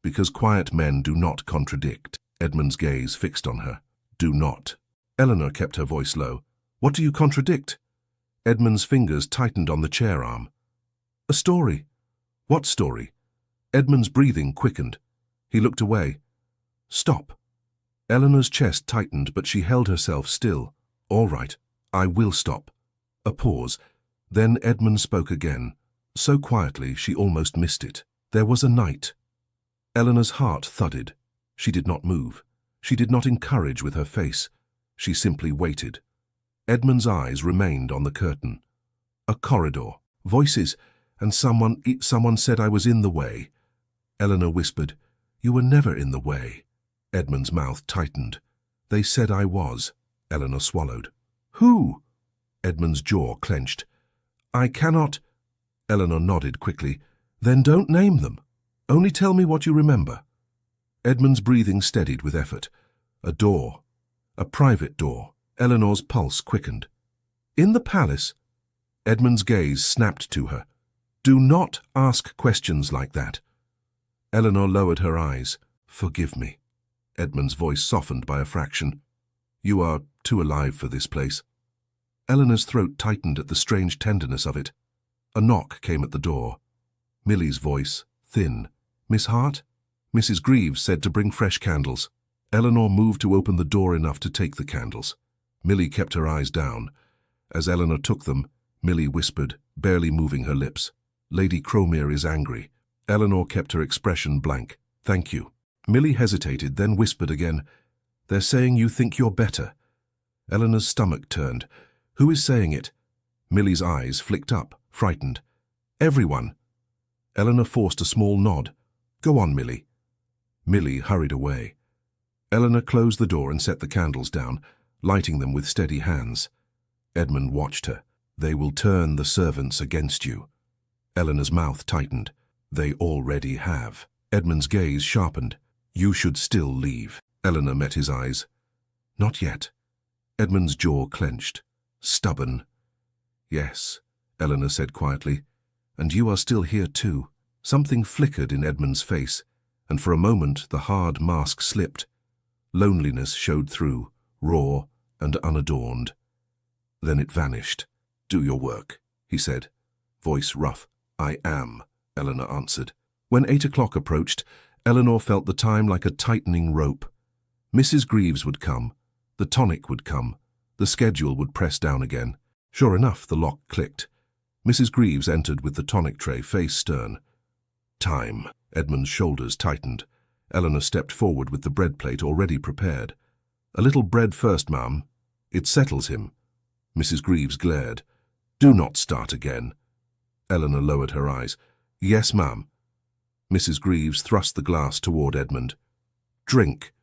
Because quiet men do not contradict. Edmund's gaze fixed on her. Do not. Eleanor kept her voice low. What do you contradict? Edmund's fingers tightened on the chair arm. A story. What story? Edmund's breathing quickened. He looked away. Stop. Eleanor's chest tightened, but she held herself still. All right, I will stop. A pause. Then Edmund spoke again, so quietly she almost missed it. There was a night. Eleanor's heart thudded. She did not move. She did not encourage with her face. She simply waited. Edmund's eyes remained on the curtain. A corridor. Voices, and someone said I was in the way. Eleanor whispered, You were never in the way. Edmund's mouth tightened. They said I was. Eleanor swallowed. Who? Edmund's jaw clenched. I cannot. Eleanor nodded quickly. Then don't name them. Only tell me what you remember. Edmund's breathing steadied with effort. A door. A private door. Eleanor's pulse quickened. In the palace? Edmund's gaze snapped to her. Do not ask questions like that. Eleanor lowered her eyes. Forgive me. Edmund's voice softened by a fraction. You are too alive for this place. Eleanor's throat tightened at the strange tenderness of it. A knock came at the door. Millie's voice, thin. Miss Hart? Mrs. Greaves said to bring fresh candles. Eleanor moved to open the door enough to take the candles. Millie kept her eyes down. As Eleanor took them, Millie whispered, barely moving her lips. Lady Cromere is angry. Eleanor kept her expression blank. Thank you. Millie hesitated, then whispered again. They're saying you think you're better. Eleanor's stomach turned. Who is saying it? Millie's eyes flicked up, frightened. Everyone. Eleanor forced a small nod. Go on, Millie. Millie hurried away. Eleanor closed the door and set the candles down, lighting them with steady hands. Edmund watched her. They will turn the servants against you. Eleanor's mouth tightened. They already have. Edmund's gaze sharpened. You should still leave. Eleanor met his eyes. Not yet. Edmund's jaw clenched. Stubborn. Yes, Eleanor said quietly. And you are still here too. Something flickered in Edmund's face, and for a moment the hard mask slipped. Loneliness showed through, raw and unadorned. Then it vanished. Do your work, he said, voice rough. I am, Eleanor answered. When 8 o'clock approached, Eleanor felt the time like a tightening rope. Mrs. Greaves would come, the tonic would come, the schedule would press down again. Sure enough, the lock clicked. Mrs. Greaves entered with the tonic tray, face stern. Time. Edmund's shoulders tightened. Eleanor stepped forward with the bread plate already prepared. A little bread first, ma'am. It settles him. Mrs. Greaves glared. Do not start again. Eleanor lowered her eyes. Yes, ma'am. Mrs. Greaves thrust the glass toward Edmund. Drink.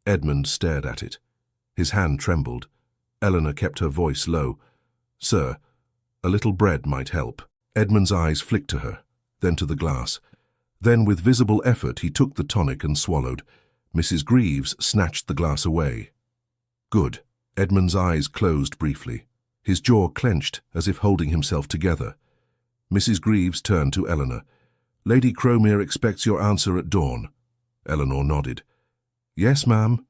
Edmund stared at it. His hand trembled. Eleanor kept her voice low. Sir, a little bread might help. Edmund's eyes flicked to her, then to the glass. Then, with visible effort, he took the tonic and swallowed. Mrs. Greaves snatched the glass away. Good. Edmund's eyes closed briefly. His jaw clenched, as if holding himself together. Mrs. Greaves turned to Eleanor. Lady Cromere expects your answer at dawn. Eleanor nodded. Yes, ma'am.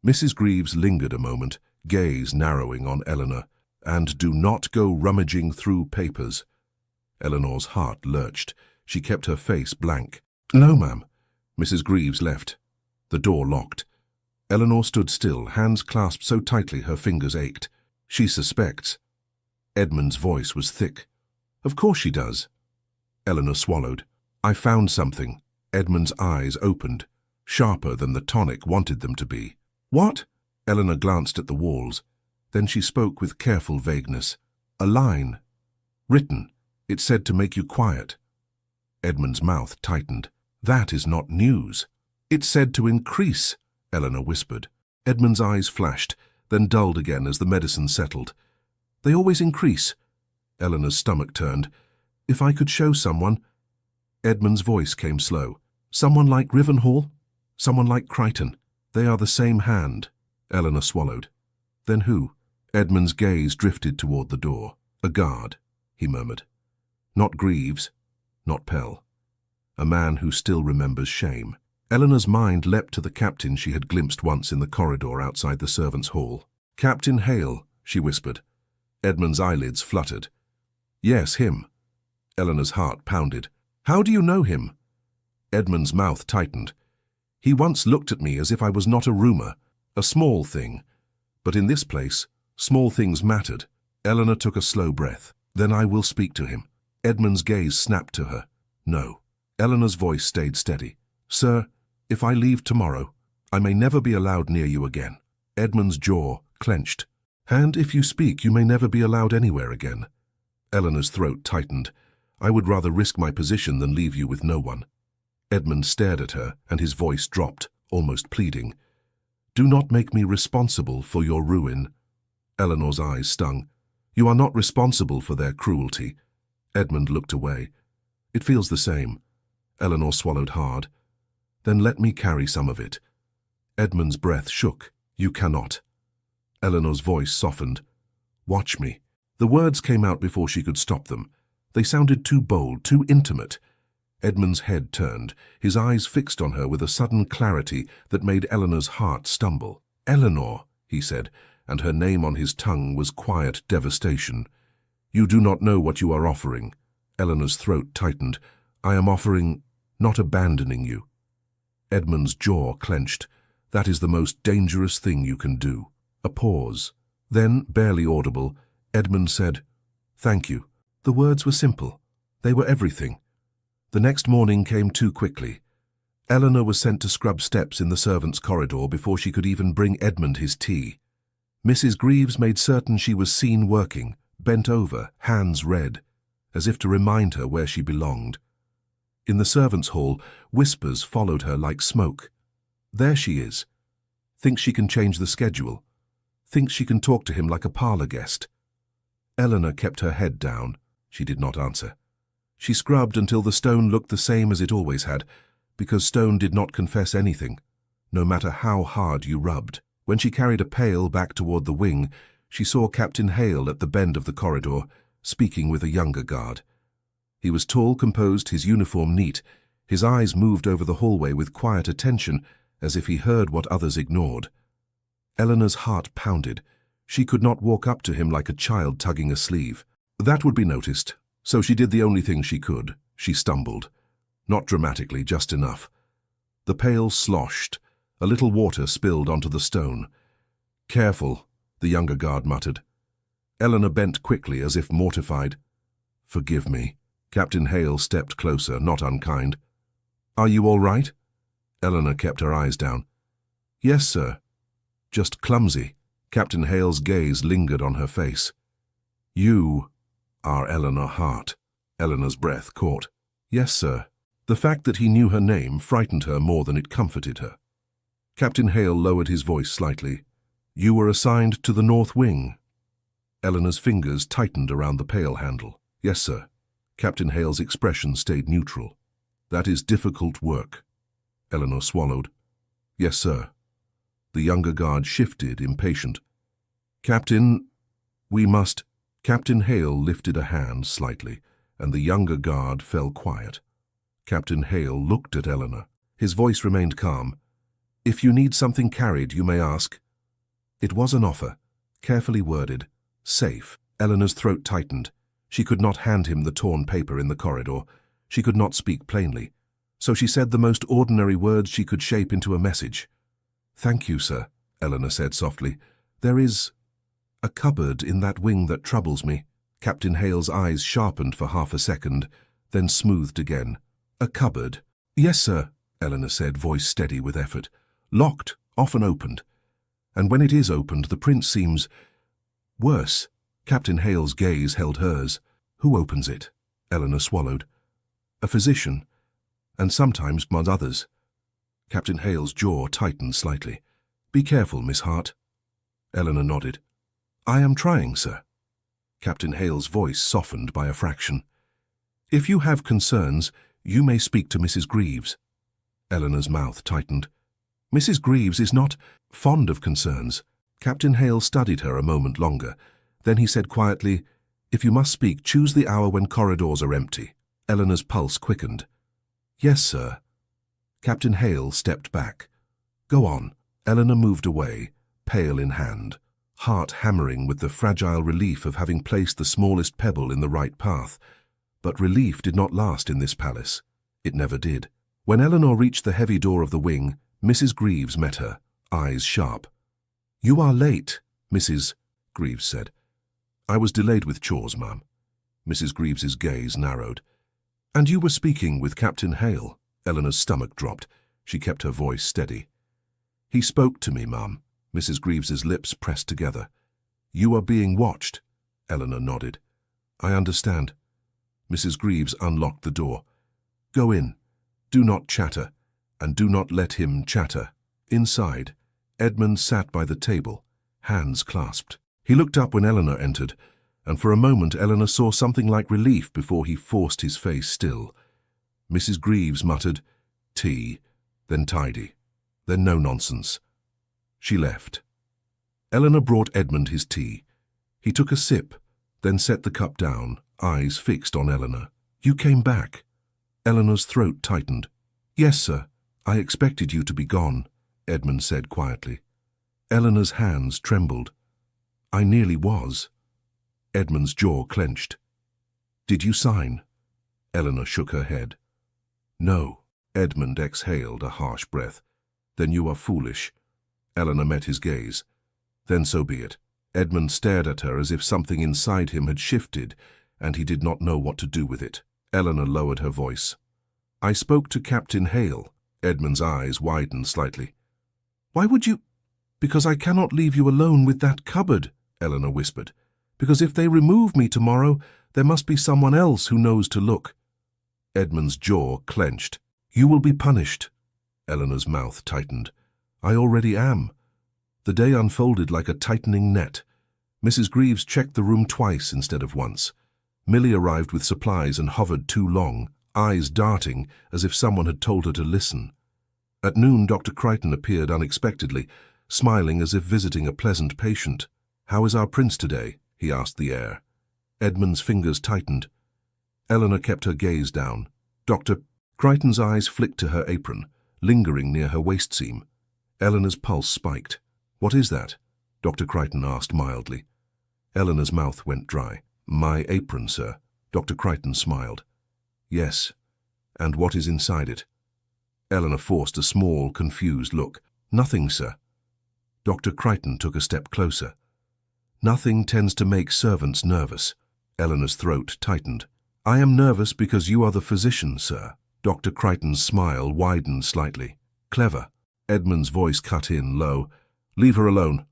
Mrs. Greaves lingered a moment, gaze narrowing on Eleanor. And do not go rummaging through papers. Eleanor's heart lurched. She kept her face blank. No, ma'am. Mrs. Greaves left. The door locked. Eleanor stood still, hands clasped so tightly her fingers ached. She suspects. Edmund's voice was thick. Of course she does. Eleanor swallowed. I found something. Edmund's eyes opened, sharper than the tonic wanted them to be. What? Eleanor glanced at the walls. Then she spoke with careful vagueness. A line. Written. It said to make you quiet. Edmund's mouth tightened. That is not news. It said to increase, Eleanor whispered. Edmund's eyes flashed, then dulled again as the medicine settled. They always increase. Eleanor's stomach turned. If I could show someone. Edmund's voice came slow. Someone like Rivenhall? Someone like Crichton? They are the same hand. Eleanor swallowed. Then who? Edmund's gaze drifted toward the door. A guard, he murmured. Not Greaves, not Pell. a man who still remembers shame. Eleanor's mind leapt to the captain she had glimpsed once in the corridor outside the servants' hall. "Captain Hale," she whispered. Edmund's eyelids fluttered. "Yes, him." Eleanor's heart pounded. "How do you know him?" Edmund's mouth tightened. "He once looked at me as if I was not a rumour, a small thing. But in this place, small things mattered." Eleanor took a slow breath. "Then I will speak to him." Edmund's gaze snapped to her. "No." Eleanor's voice stayed steady. "Sir, if I leave tomorrow, I may never be allowed near you again." Edmund's jaw clenched. "And if you speak, you may never be allowed anywhere again." Eleanor's throat tightened. "I would rather risk my position than leave you with no one." Edmund stared at her, and his voice dropped, almost pleading. "Do not make me responsible for your ruin." Eleanor's eyes stung. "You are not responsible for their cruelty." Edmund looked away. "It feels the same." Eleanor swallowed hard. "Then let me carry some of it." Edmund's breath shook. "You cannot." Eleanor's voice softened. "Watch me." The words came out before she could stop them. They sounded too bold, too intimate. Edmund's head turned, his eyes fixed on her with a sudden clarity that made Eleanor's heart stumble. "Eleanor," he said, and her name on his tongue was quiet devastation. "You do not know what you are offering." Eleanor's throat tightened. "I am offering, not abandoning you." Edmund's jaw clenched. "That is the most dangerous thing you can do." A pause. Then, barely audible, Edmund said, "Thank you." The words were simple. They were everything. The next morning came too quickly. Eleanor was sent to scrub steps in the servants' corridor before she could even bring Edmund his tea. Mrs. Greaves made certain she was seen working, bent over, hands red, as if to remind her where she belonged. In the servants' hall, whispers followed her like smoke. "There she is. Thinks she can change the schedule. Thinks she can talk to him like a parlour guest." Eleanor kept her head down. She did not answer. She scrubbed until the stone looked the same as it always had, because stone did not confess anything, no matter how hard you rubbed. When she carried a pail back toward the wing, she saw Captain Hale at the bend of the corridor, speaking with a younger guard. He was tall, composed, his uniform neat. His eyes moved over the hallway with quiet attention, as if he heard what others ignored. Eleanor's heart pounded. She could not walk up to him like a child tugging a sleeve. That would be noticed, so she did the only thing she could. She stumbled. Not dramatically, just enough. The pail sloshed. A little water spilled onto the stone. "Careful," the younger guard muttered. Eleanor bent quickly, as if mortified. "Forgive me." Captain Hale stepped closer, not unkind. "Are you all right?" Eleanor kept her eyes down. "Yes, sir. Just clumsy." Captain Hale's gaze lingered on her face. "You are Eleanor Hart." Eleanor's breath caught. "Yes, sir." The fact that he knew her name frightened her more than it comforted her. Captain Hale lowered his voice slightly. "You were assigned to the North Wing." Eleanor's fingers tightened around the pail handle. "Yes, sir." Captain Hale's expression stayed neutral. "That is difficult work." Eleanor swallowed. "Yes, sir." The younger guard shifted, impatient. "Captain, we must—" Captain Hale lifted a hand slightly, and the younger guard fell quiet. Captain Hale looked at Eleanor. His voice remained calm. "If you need something carried, you may ask." It was an offer, carefully worded, safe. Eleanor's throat tightened. She could not hand him the torn paper in the corridor. She could not speak plainly. So she said the most ordinary words she could shape into a message. "Thank you, sir," Eleanor said softly. "There is a cupboard in that wing that troubles me." Captain Hale's eyes sharpened for half a second, then smoothed again. "A cupboard?" "Yes, sir," Eleanor said, voice steady with effort. "Locked, often opened. And when it is opened, the prince seems worse." Captain Hale's gaze held hers. "Who opens it?" Eleanor swallowed. "A physician, and sometimes others." Captain Hale's jaw tightened slightly. "Be careful, Miss Hart." Eleanor nodded. "I am trying, sir." Captain Hale's voice softened by a fraction. "If you have concerns, you may speak to Mrs. Greaves." Eleanor's mouth tightened. "Mrs. Greaves is not fond of concerns." Captain Hale studied her a moment longer. Then he said quietly, "If you must speak, choose the hour when corridors are empty." Eleanor's pulse quickened. Yes, sir. Captain Hale stepped back. Go on. Eleanor moved away, pail in hand, heart hammering with the fragile relief of having placed the smallest pebble in the right path. But relief did not last in this palace. It never did. When Eleanor reached the heavy door of the wing, Mrs. Greaves met her, eyes sharp. "You are late," Mrs. Greaves said. "I was delayed with chores, ma'am." Mrs. Greaves's gaze narrowed. "And you were speaking with Captain Hale?" Eleanor's stomach dropped. She kept her voice steady. "He spoke to me, ma'am." Mrs. Greaves's lips pressed together. "You are being watched." Eleanor nodded. "I understand." Mrs. Greaves unlocked the door. "Go in. Do not chatter, and do not let him chatter." Inside, Edmund sat by the table, hands clasped. He looked up when Eleanor entered, and for a moment Eleanor saw something like relief before he forced his face still. Mrs. Greaves muttered, "Tea, then tidy, then no nonsense." She left. Eleanor brought Edmund his tea. He took a sip, then set the cup down, eyes fixed on Eleanor. "You came back." Eleanor's throat tightened. "Yes, sir. I expected you to be gone," Edmund said quietly. Eleanor's hands trembled. "I nearly was." Edmund's jaw clenched. "Did you sign?" Eleanor shook her head. "No." Edmund exhaled a harsh breath. "Then you are foolish." Eleanor met his gaze. "Then so be it." Edmund stared at her as if something inside him had shifted, and he did not know what to do with it. Eleanor lowered her voice. "I spoke to Captain Hale." Edmund's eyes widened slightly. "Why would you—" "Because I cannot leave you alone with that cupboard," Eleanor whispered. "Because if they remove me tomorrow, there must be someone else who knows to look." Edmund's jaw clenched. "You will be punished." Eleanor's mouth tightened. "I already am." The day unfolded like a tightening net. Mrs. Greaves checked the room twice instead of once. Millie arrived with supplies and hovered too long, eyes darting as if someone had told her to listen. At noon, Dr. Crichton appeared unexpectedly, smiling as if visiting a pleasant patient. "How is our prince today?" he asked the heir. Edmund's fingers tightened. Eleanor kept her gaze down. Dr. Crichton's eyes flicked to her apron, lingering near her waist seam. Eleanor's pulse spiked. "What is that?" Dr. Crichton asked mildly. Eleanor's mouth went dry. "My apron, sir." Dr. Crichton smiled. "Yes. And what is inside it?" Eleanor forced a small, confused look. "Nothing, sir." Dr. Crichton took a step closer. "Nothing tends to make servants nervous." Eleanor's throat tightened. "I am nervous because you are the physician, sir." Dr. Crichton's smile widened slightly. "Clever." Edmund's voice cut in, low. "Leave her alone."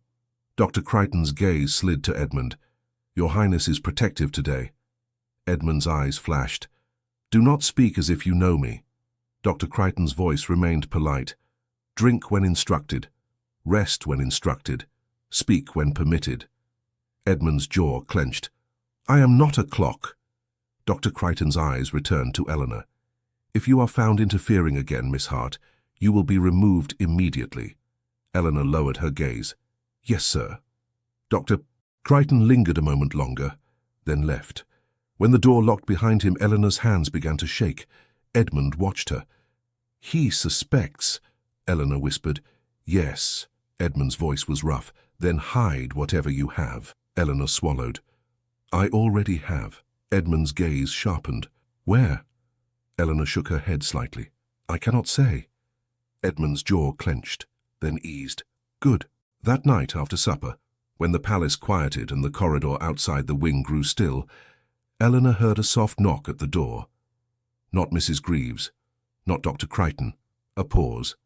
Dr. Crichton's gaze slid to Edmund. "Your Highness is protective today." Edmund's eyes flashed. "Do not speak as if you know me." Dr. Crichton's voice remained polite. "Drink when instructed. Rest when instructed. Speak when permitted." Edmund's jaw clenched. "I am not a clock." Dr. Crichton's eyes returned to Eleanor. "If you are found interfering again, Miss Hart, you will be removed immediately." Eleanor lowered her gaze. "Yes, sir." Dr. Crichton lingered a moment longer, then left. When the door locked behind him, Eleanor's hands began to shake. Edmund watched her. "He suspects," Eleanor whispered. "Yes." Edmund's voice was rough. "Then hide whatever you have." Eleanor swallowed. "I already have." Edmund's gaze sharpened. "Where?" Eleanor shook her head slightly. "I cannot say." Edmund's jaw clenched, then eased. "Good." That night after supper, when the palace quieted and the corridor outside the wing grew still, Eleanor heard a soft knock at the door. Not Mrs. Greaves, not Dr. Crichton. A pause.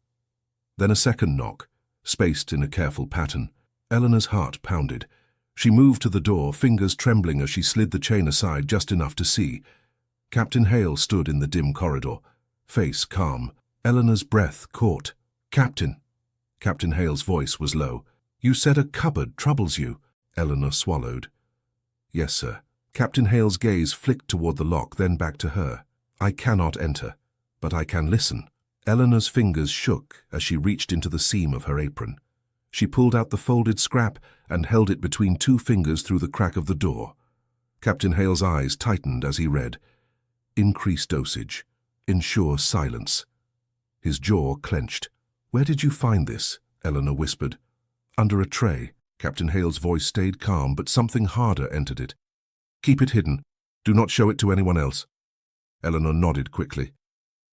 Then a second knock, spaced in a careful pattern. Eleanor's heart pounded. She moved to the door, fingers trembling as she slid the chain aside just enough to see. Captain Hale stood in the dim corridor, face calm. Eleanor's breath caught. "Captain." Captain Hale's voice was low. "You said a cupboard troubles you." Eleanor swallowed. "Yes, sir." Captain Hale's gaze flicked toward the lock, then back to her. "I cannot enter, but I can listen." Eleanor's fingers shook as she reached into the seam of her apron. She pulled out the folded scrap and held it between two fingers through the crack of the door. Captain Hale's eyes tightened as he read. "Increase dosage. ensure silence. His jaw clenched. "Where did you find this?" Eleanor whispered. "Under a tray." Captain Hale's voice stayed calm, but something harder entered it. "Keep it hidden. Do not show it to anyone else." Eleanor nodded quickly.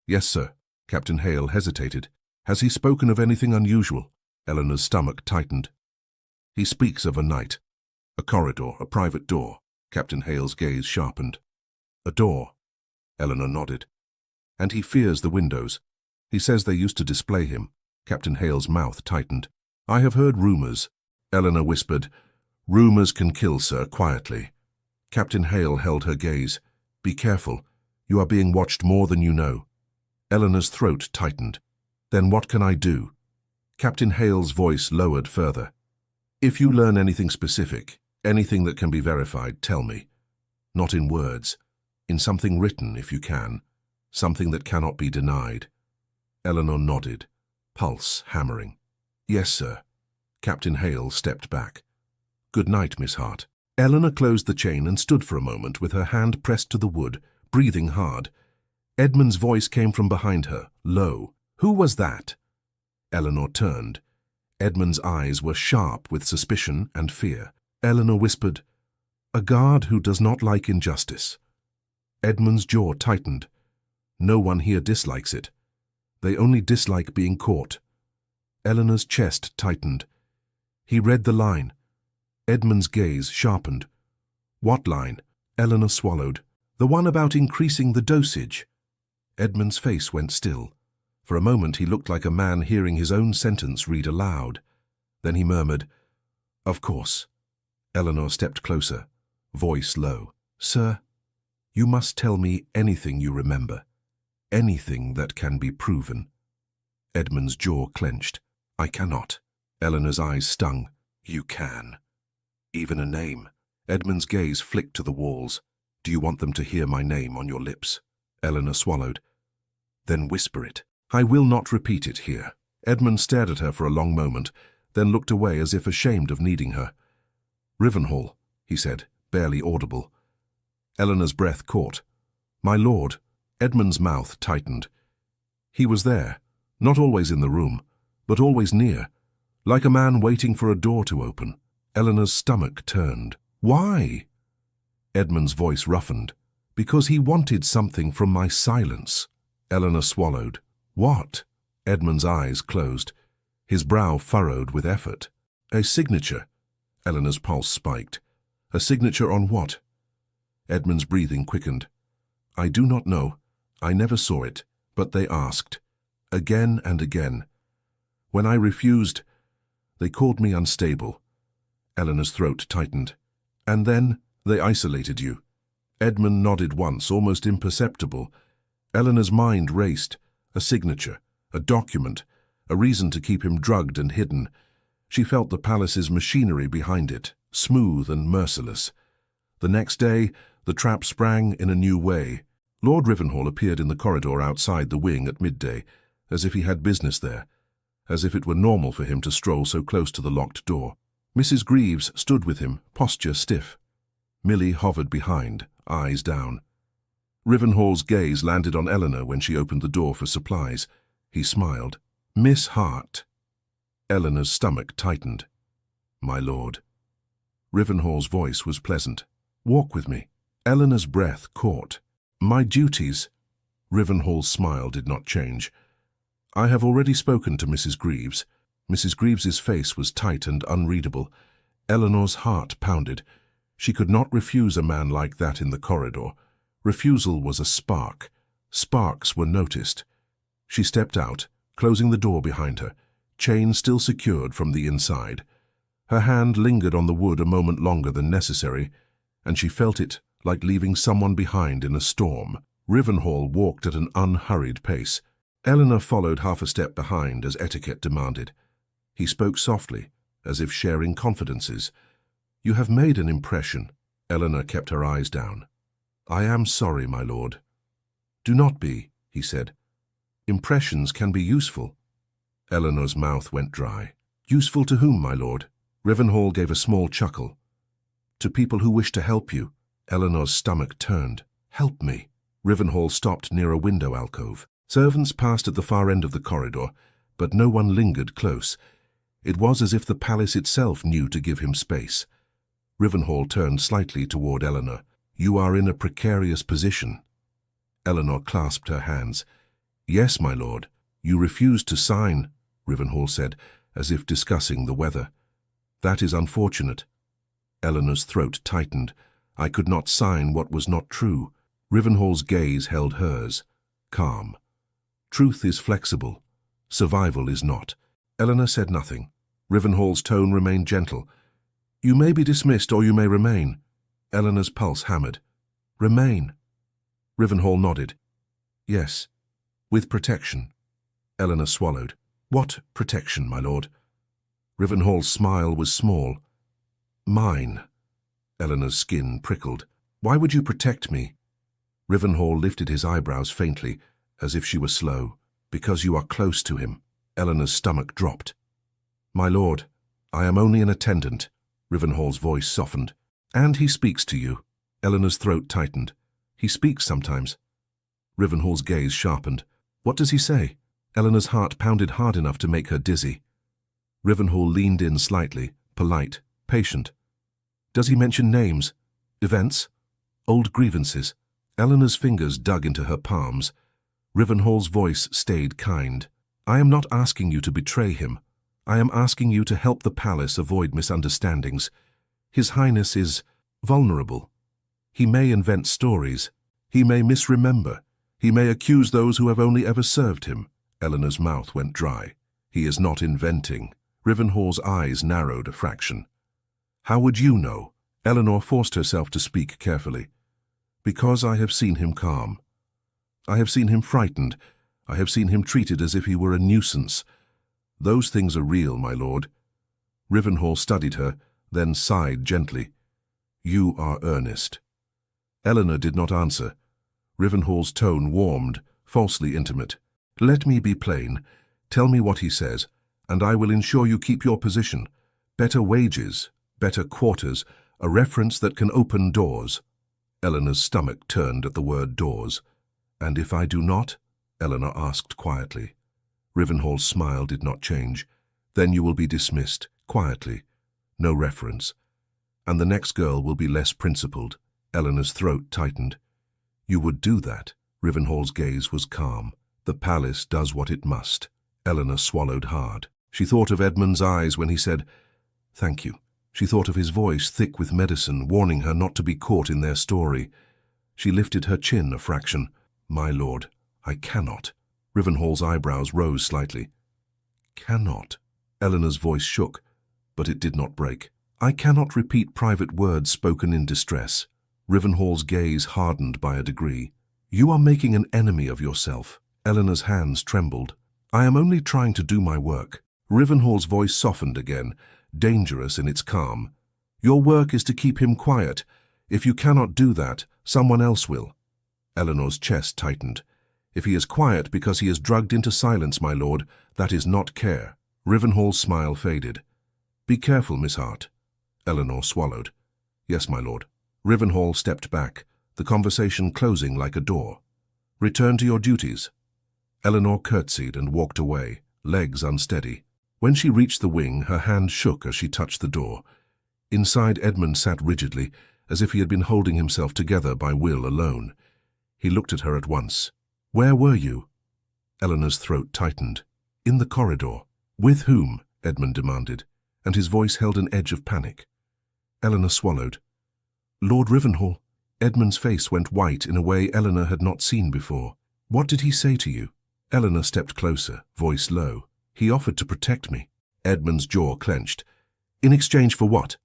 "Yes, sir." Captain Hale hesitated. "Has he spoken of anything unusual?" Eleanor's stomach tightened. "He speaks of a night. A corridor, a private door." Captain Hale's gaze sharpened. "A door?" Eleanor nodded. "And he fears the windows. He says they used to display him." Captain Hale's mouth tightened. "I have heard rumors." Eleanor whispered. "Rumors can kill, sir, quietly." Captain Hale held her gaze. "Be careful. You are being watched more than you know." Eleanor's throat tightened. "Then what can I do?" Captain Hale's voice lowered further. "If you learn anything specific, anything that can be verified, tell me. Not in words. In something written, if you can. Something that cannot be denied." Eleanor nodded, pulse hammering. "Yes, sir." Captain Hale stepped back. "Good night, Miss Hart." Eleanor closed the chain and stood for a moment with her hand pressed to the wood, breathing hard. Edmund's voice came from behind her, low. "Who was that?" Eleanor turned. Edmund's eyes were sharp with suspicion and fear. Eleanor whispered, "A guard who does not like injustice." Edmund's jaw tightened. "No one here dislikes it. They only dislike being caught." Eleanor's chest tightened. He read the line. Edmund's gaze sharpened. "What line?" Eleanor swallowed. "The one about increasing the dosage." Edmund's face went still. For a moment he looked like a man hearing his own sentence read aloud. Then he murmured, "Of course." Eleanor stepped closer, voice low. "Sir, you must tell me anything you remember. Anything that can be proven." Edmund's jaw clenched. "I cannot." Eleanor's eyes stung. "You can. Even a name." Edmund's gaze flicked to the walls. "Do you want them to hear my name on your lips?" Eleanor swallowed. "Then whisper it." "I will not repeat it here." Edmund stared at her for a long moment, then looked away as if ashamed of needing her. "Rivenhall," he said, barely audible. Eleanor's breath caught. "My lord." Edmund's mouth tightened. He was there, not always in the room, but always near, like a man waiting for a door to open. Eleanor's stomach turned. "Why?" Edmund's voice roughened. "Because he wanted something from my silence." Eleanor swallowed. "What?" Edmund's eyes closed. His brow furrowed with effort. "A signature." Eleanor's pulse spiked. "A signature on what?" Edmund's breathing quickened. "I do not know. I never saw it, but they asked. Again and again. When I refused, they called me unstable." Eleanor's throat tightened. "And then they isolated you." Edmund nodded once, almost imperceptible. Eleanor's mind raced. A signature, a document, a reason to keep him drugged and hidden. She felt the palace's machinery behind it, smooth and merciless. The next day, the trap sprang in a new way. Lord Rivenhall appeared in the corridor outside the wing at midday, as if he had business there, as if it were normal for him to stroll so close to the locked door. Mrs. Greaves stood with him, posture stiff. Millie hovered behind, eyes down. Rivenhall's gaze landed on Eleanor when she opened the door for supplies. He smiled. "Miss Hart." Eleanor's stomach tightened. "My lord." Rivenhall's voice was pleasant. "Walk with me." Eleanor's breath caught. "My duties." Rivenhall's smile did not change. "I have already spoken to Mrs. Greaves." Mrs. Greaves's face was tight and unreadable. Eleanor's heart pounded. She could not refuse a man like that in the corridor. Refusal was a spark. Sparks were noticed. She stepped out, closing the door behind her, chain still secured from the inside. Her hand lingered on the wood a moment longer than necessary, and she felt it like leaving someone behind in a storm. Rivenhall walked at an unhurried pace. Eleanor followed half a step behind as etiquette demanded. He spoke softly, as if sharing confidences. "You have made an impression." Eleanor kept her eyes down. "I am sorry, my lord." "Do not be," he said. "Impressions can be useful." Eleanor's mouth went dry. "Useful to whom, my lord?" Rivenhall gave a small chuckle. "To people who wish to help you." Eleanor's stomach turned. "Help me." Rivenhall stopped near a window alcove. Servants passed at the far end of the corridor, but no one lingered close. It was as if the palace itself knew to give him space. Rivenhall turned slightly toward Eleanor. "You are in a precarious position." Eleanor clasped her hands. "Yes, my lord. You refused to sign," Rivenhall said, as if discussing the weather. "That is unfortunate." Eleanor's throat tightened. "I could not sign what was not true." Rivenhall's gaze held hers, calm. "Truth is flexible. Survival is not." Eleanor said nothing. Rivenhall's tone remained gentle. "You may be dismissed or you may remain." Eleanor's pulse hammered. "Remain." Rivenhall nodded. "Yes, with protection." Eleanor swallowed. "What protection, my lord?" Rivenhall's smile was small. "Mine." Eleanor's skin prickled. "Why would you protect me?" Rivenhall lifted his eyebrows faintly, as if she were slow. "Because you are close to him." Eleanor's stomach dropped. "My lord, I am only an attendant." Rivenhall's voice softened. "And he speaks to you." Eleanor's throat tightened. "He speaks sometimes." Rivenhall's gaze sharpened. "What does he say?" Eleanor's heart pounded hard enough to make her dizzy. Rivenhall leaned in slightly, polite, patient. "Does he mention names? Events? Old grievances?" Eleanor's fingers dug into her palms. Rivenhall's voice stayed kind. "I am not asking you to betray him. I am asking you to help the palace avoid misunderstandings. His Highness is vulnerable. He may invent stories. He may misremember. He may accuse those who have only ever served him." Eleanor's mouth went dry. "He is not inventing." Rivenhall's eyes narrowed a fraction. "How would you know?" Eleanor forced herself to speak carefully. "Because I have seen him calm. I have seen him frightened. I have seen him treated as if he were a nuisance. Those things are real, my lord." Rivenhall studied her, then sighed gently. "You are earnest." Eleanor did not answer. Rivenhall's tone warmed, falsely intimate. "Let me be plain. Tell me what he says, and I will ensure you keep your position. Better wages, better quarters, a reference that can open doors." Eleanor's stomach turned at the word doors. "And if I do not?" Eleanor asked quietly. Rivenhall's smile did not change. "Then you will be dismissed, quietly. No reference. And the next girl will be less principled." Eleanor's throat tightened. "You would do that?" Rivenhall's gaze was calm. "The palace does what it must." Eleanor swallowed hard. She thought of Edmund's eyes when he said, "Thank you." She thought of his voice, thick with medicine, warning her not to be caught in their story. She lifted her chin a fraction. "My lord, I cannot." Rivenhall's eyebrows rose slightly. "Cannot." Eleanor's voice shook, but it did not break. "I cannot repeat private words spoken in distress." Rivenhall's gaze hardened by a degree. "You are making an enemy of yourself." Eleanor's hands trembled. "I am only trying to do my work." Rivenhall's voice softened again, dangerous in its calm. "Your work is to keep him quiet. If you cannot do that, someone else will." Eleanor's chest tightened. "If he is quiet because he is drugged into silence, my lord, that is not care." Rivenhall's smile faded. "Be careful, Miss Hart." Eleanor swallowed. "Yes, my lord." Rivenhall stepped back, the conversation closing like a door. "Return to your duties." Eleanor curtsied and walked away, legs unsteady. When she reached the wing, her hand shook as she touched the door. Inside, Edmund sat rigidly, as if he had been holding himself together by will alone. He looked at her at once. "Where were you?" Eleanor's throat tightened. "In the corridor." "With whom?" Edmund demanded, and his voice held an edge of panic. Eleanor swallowed. "Lord Rivenhall." Edmund's face went white in a way Eleanor had not seen before. "What did he say to you?" Eleanor stepped closer, voice low. "He offered to protect me." Edmund's jaw clenched. "In exchange for what?"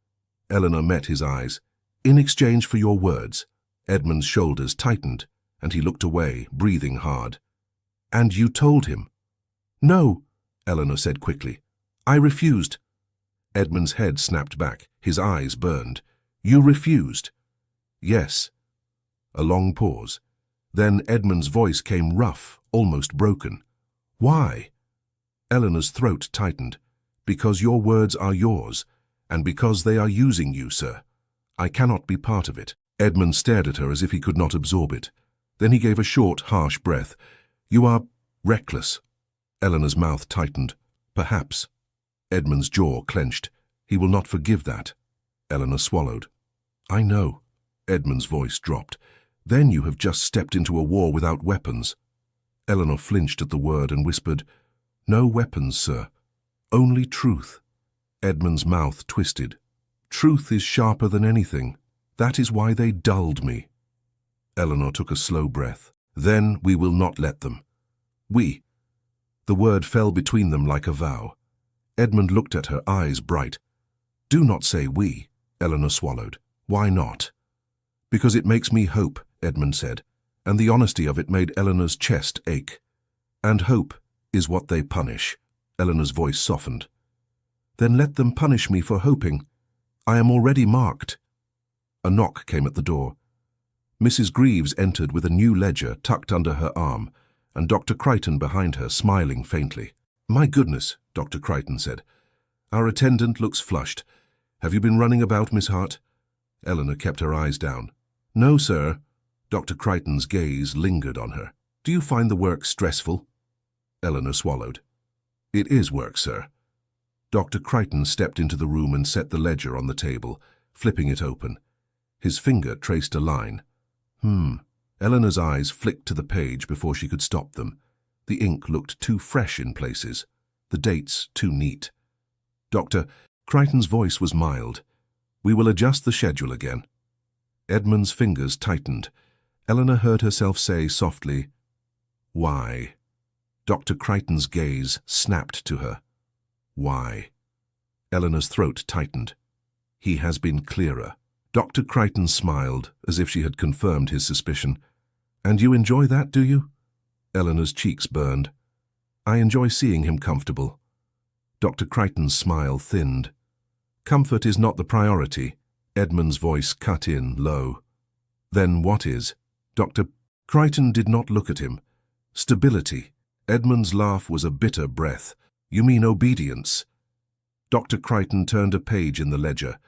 Eleanor met his eyes. "In exchange for your words." Edmund's shoulders tightened, and he looked away, breathing hard. "And you told him?" "No," Eleanor said quickly. "I refused." Edmund's head snapped back, his eyes burned. "You refused?" "Yes." A long pause. Then Edmund's voice came rough, almost broken. "Why?" Eleanor's throat tightened. "Because your words are yours, and because they are using you, sir. I cannot be part of it." Edmund stared at her as if he could not absorb it. Then he gave a short, harsh breath. "You are reckless." Eleanor's mouth tightened. "Perhaps." Edmund's jaw clenched. "He will not forgive that." Eleanor swallowed. "I know." Edmund's voice dropped. "Then you have just stepped into a war without weapons." Eleanor flinched at the word and whispered, "No weapons, sir. Only truth." Edmund's mouth twisted. "Truth is sharper than anything. That is why they dulled me." Eleanor took a slow breath. "Then we will not let them." "We." The word fell between them like a vow. Edmund looked at her, eyes bright. "Do not say we," Eleanor swallowed. "Why not?" "Because it makes me hope," Edmund said, and the honesty of it made Eleanor's chest ache. "And hope is what they punish." Eleanor's voice softened. "Then let them punish me for hoping. I am already marked." A knock came at the door. Mrs. Greaves entered with a new ledger tucked under her arm, and Dr. Crichton behind her, smiling faintly. "My goodness," Dr. Crichton said. "Our attendant looks flushed. Have you been running about, Miss Hart?" Eleanor kept her eyes down. "No, sir." Dr. Crichton's gaze lingered on her. "Do you find the work stressful?" Eleanor swallowed. "It is work, sir." Dr. Crichton stepped into the room and set the ledger on the table, flipping it open. His finger traced a line. Eleanor's eyes flicked to the page before she could stop them. The ink looked too fresh in places, the dates too neat. Dr. Crichton's voice was mild. "We will adjust the schedule again." Edmund's fingers tightened. Eleanor heard herself say softly, "Why?" Dr. Crichton's gaze snapped to her. "Why?" Eleanor's throat tightened. "He has been clearer." Dr. Crichton smiled, as if she had confirmed his suspicion. "And you enjoy that, do you?" Eleanor's cheeks burned. "I enjoy seeing him comfortable." Dr. Crichton's smile thinned. "Comfort is not the priority." Edmund's voice cut in low. "Then what is?" Dr. Crichton did not look at him. "Stability." Edmund's laugh was a bitter breath. "You mean obedience?" Dr. Crichton turned a page in the ledger.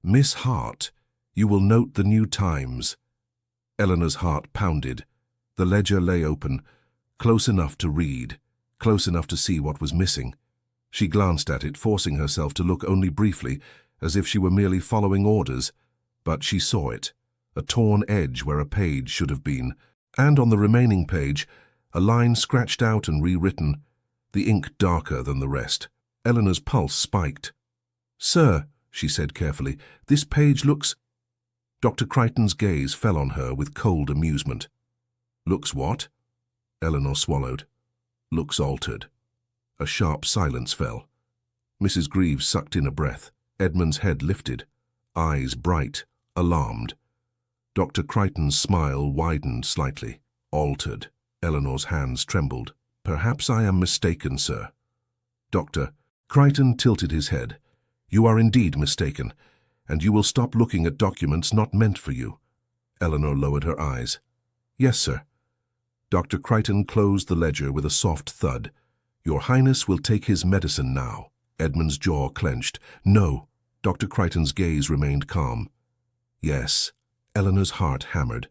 "Miss Hart, you will note the new times." Eleanor's heart pounded. The ledger lay open, close enough to read, close enough to see what was missing. She glanced at it, forcing herself to look only briefly, as if she were merely following orders. But she saw it, a torn edge where a page should have been, and on the remaining page, a line scratched out and rewritten, the ink darker than the rest. Eleanor's pulse spiked. "Sir," she said carefully, "this page looks—" Dr. Crichton's gaze fell on her with cold amusement. "Looks what?" Eleanor swallowed. "Looks altered." A sharp silence fell. Mrs. Greaves sucked in a breath. Edmund's head lifted, eyes bright, alarmed. Dr. Crichton's smile widened slightly. "Altered." Eleanor's hands trembled. "Perhaps I am mistaken, sir." Dr. Crichton tilted his head. "You are indeed mistaken, and you will stop looking at documents not meant for you." Eleanor lowered her eyes. "Yes, sir." Dr. Crichton closed the ledger with a soft thud. "Your Highness will take his medicine now." Edmund's jaw clenched. "No." Dr. Crichton's gaze remained calm. "Yes." Eleanor's heart hammered.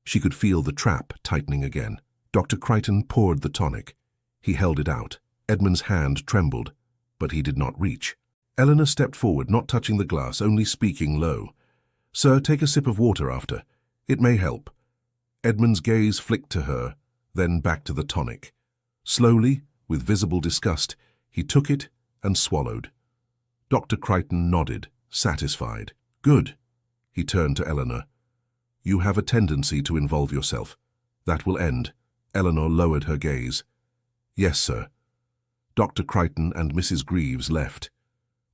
She could feel the trap tightening again. Dr. Crichton poured the tonic. He held it out. Edmund's hand trembled, but he did not reach. Eleanor stepped forward, not touching the glass, only speaking low. "Sir, take a sip of water after. It may help." Edmund's gaze flicked to her, then back to the tonic. Slowly, with visible disgust, he took it and swallowed. Dr. Crichton nodded, satisfied. "Good." He turned to Eleanor. "You have a tendency to involve yourself. That will end." Eleanor lowered her gaze. "Yes, sir." Dr. Crichton and Mrs. Greaves left.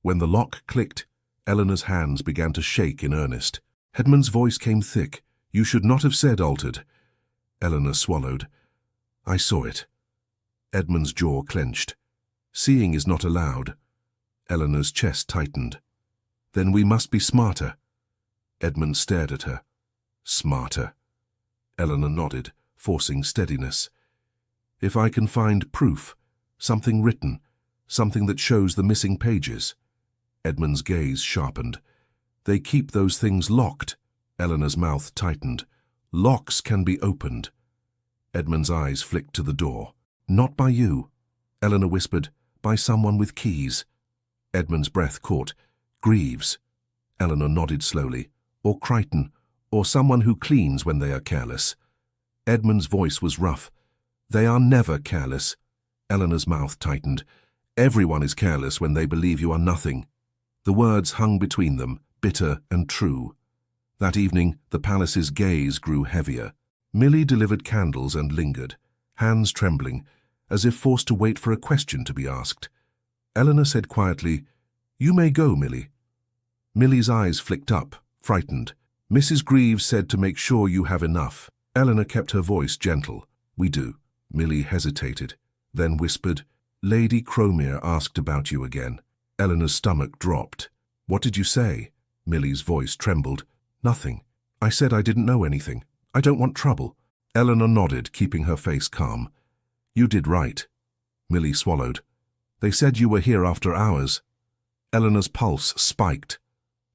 When the lock clicked, Eleanor's hands began to shake in earnest. Edmund's voice came thick. "You should not have said altered." Eleanor swallowed. "I saw it." Edmund's jaw clenched. "Seeing is not allowed." Eleanor's chest tightened. "Then we must be smarter." Edmund stared at her. "Smarter?" Eleanor nodded, forcing steadiness. "If I can find proof, something written, something that shows the missing pages." Edmund's gaze sharpened. "They keep those things locked." Eleanor's mouth tightened. Locks can be opened. Edmund's eyes flicked to the door. Not by you, Eleanor whispered. By someone with keys. Edmund's breath caught. Greaves. Eleanor nodded slowly. Or Crichton, or someone who cleans when they are careless. Edmund's voice was rough. They are never careless. Eleanor's mouth tightened. Everyone is careless when they believe you are nothing. The words hung between them, bitter and true. That evening, the palace's gaze grew heavier. Millie delivered candles and lingered, hands trembling, as if forced to wait for a question to be asked. Eleanor said quietly, "You may go, Millie." Millie's eyes flicked up, frightened. "Mrs. Greaves said to make sure you have enough." Eleanor kept her voice gentle. "We do." Millie hesitated, then whispered, "Lady Cromere asked about you again." Eleanor's stomach dropped. "What did you say?" Millie's voice trembled. "Nothing. I said I didn't know anything. I don't want trouble." Eleanor nodded, keeping her face calm. "You did right." Millie swallowed. "They said you were here after hours." Eleanor's pulse spiked.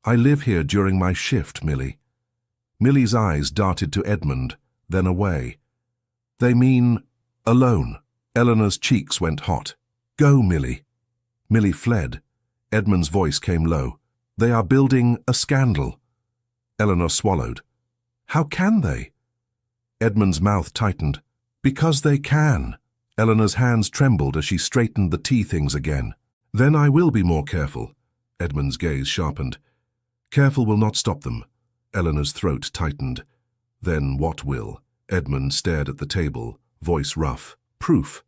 "I live here during my shift, Millie." Millie's eyes darted to Edmund, then away. "They mean alone." Eleanor's cheeks went hot. "Go, Millie." Millie fled. Edmund's voice came low. "They are building a scandal." Eleanor swallowed. "How can they?" Edmund's mouth tightened. "Because they can." Eleanor's hands trembled as she straightened the tea things again. "Then I will be more careful." Edmund's gaze sharpened. "Careful will not stop them." Eleanor's throat tightened. "Then what will?" Edmund stared at the table, voice rough. "Proof."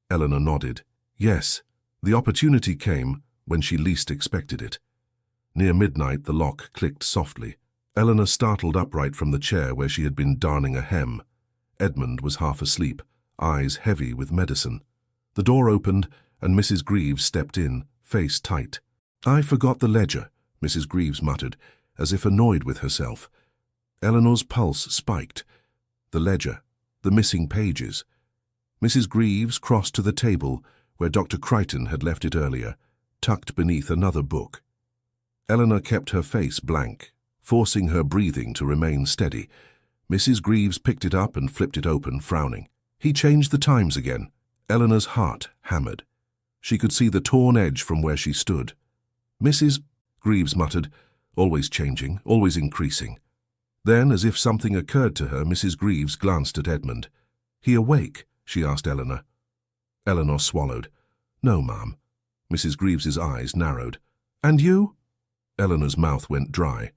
Eleanor nodded. "Yes, the opportunity came when she least expected it." Near midnight, the lock clicked softly. Eleanor startled upright from the chair where she had been darning a hem. Edmund was half asleep, eyes heavy with medicine. The door opened, and Mrs. Greaves stepped in, face tight. "I forgot the ledger," Mrs. Greaves muttered, as if annoyed with herself. Eleanor's pulse spiked. The ledger, the missing pages. Mrs. Greaves crossed to the table where Dr. Crichton had left it earlier, tucked beneath another book. Eleanor kept her face blank, forcing her breathing to remain steady. Mrs. Greaves picked it up and flipped it open, frowning. He changed the times again. Eleanor's heart hammered. She could see the torn edge from where she stood. "Mrs. Greaves muttered, "Always changing, always increasing." Then, as if something occurred to her, Mrs. Greaves glanced at Edmund. "He awake?" she asked Eleanor. Eleanor swallowed. "No, ma'am." Mrs. Greaves's eyes narrowed. "And you?" Eleanor's mouth went dry.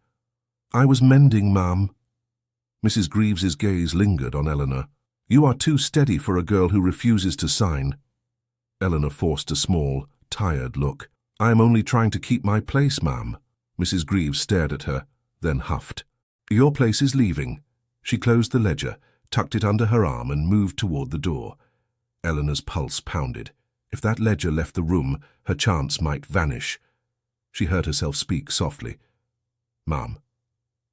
"I was mending, ma'am." Mrs. Greaves's gaze lingered on Eleanor. "You are too steady for a girl who refuses to sign." Eleanor forced a small, tired look. "I am only trying to keep my place, ma'am." Mrs. Greaves stared at her, then huffed. "Your place is leaving." She closed the ledger, tucked it under her arm, and moved toward the door. Eleanor's pulse pounded. If that ledger left the room, her chance might vanish. She heard herself speak softly. "Ma'am."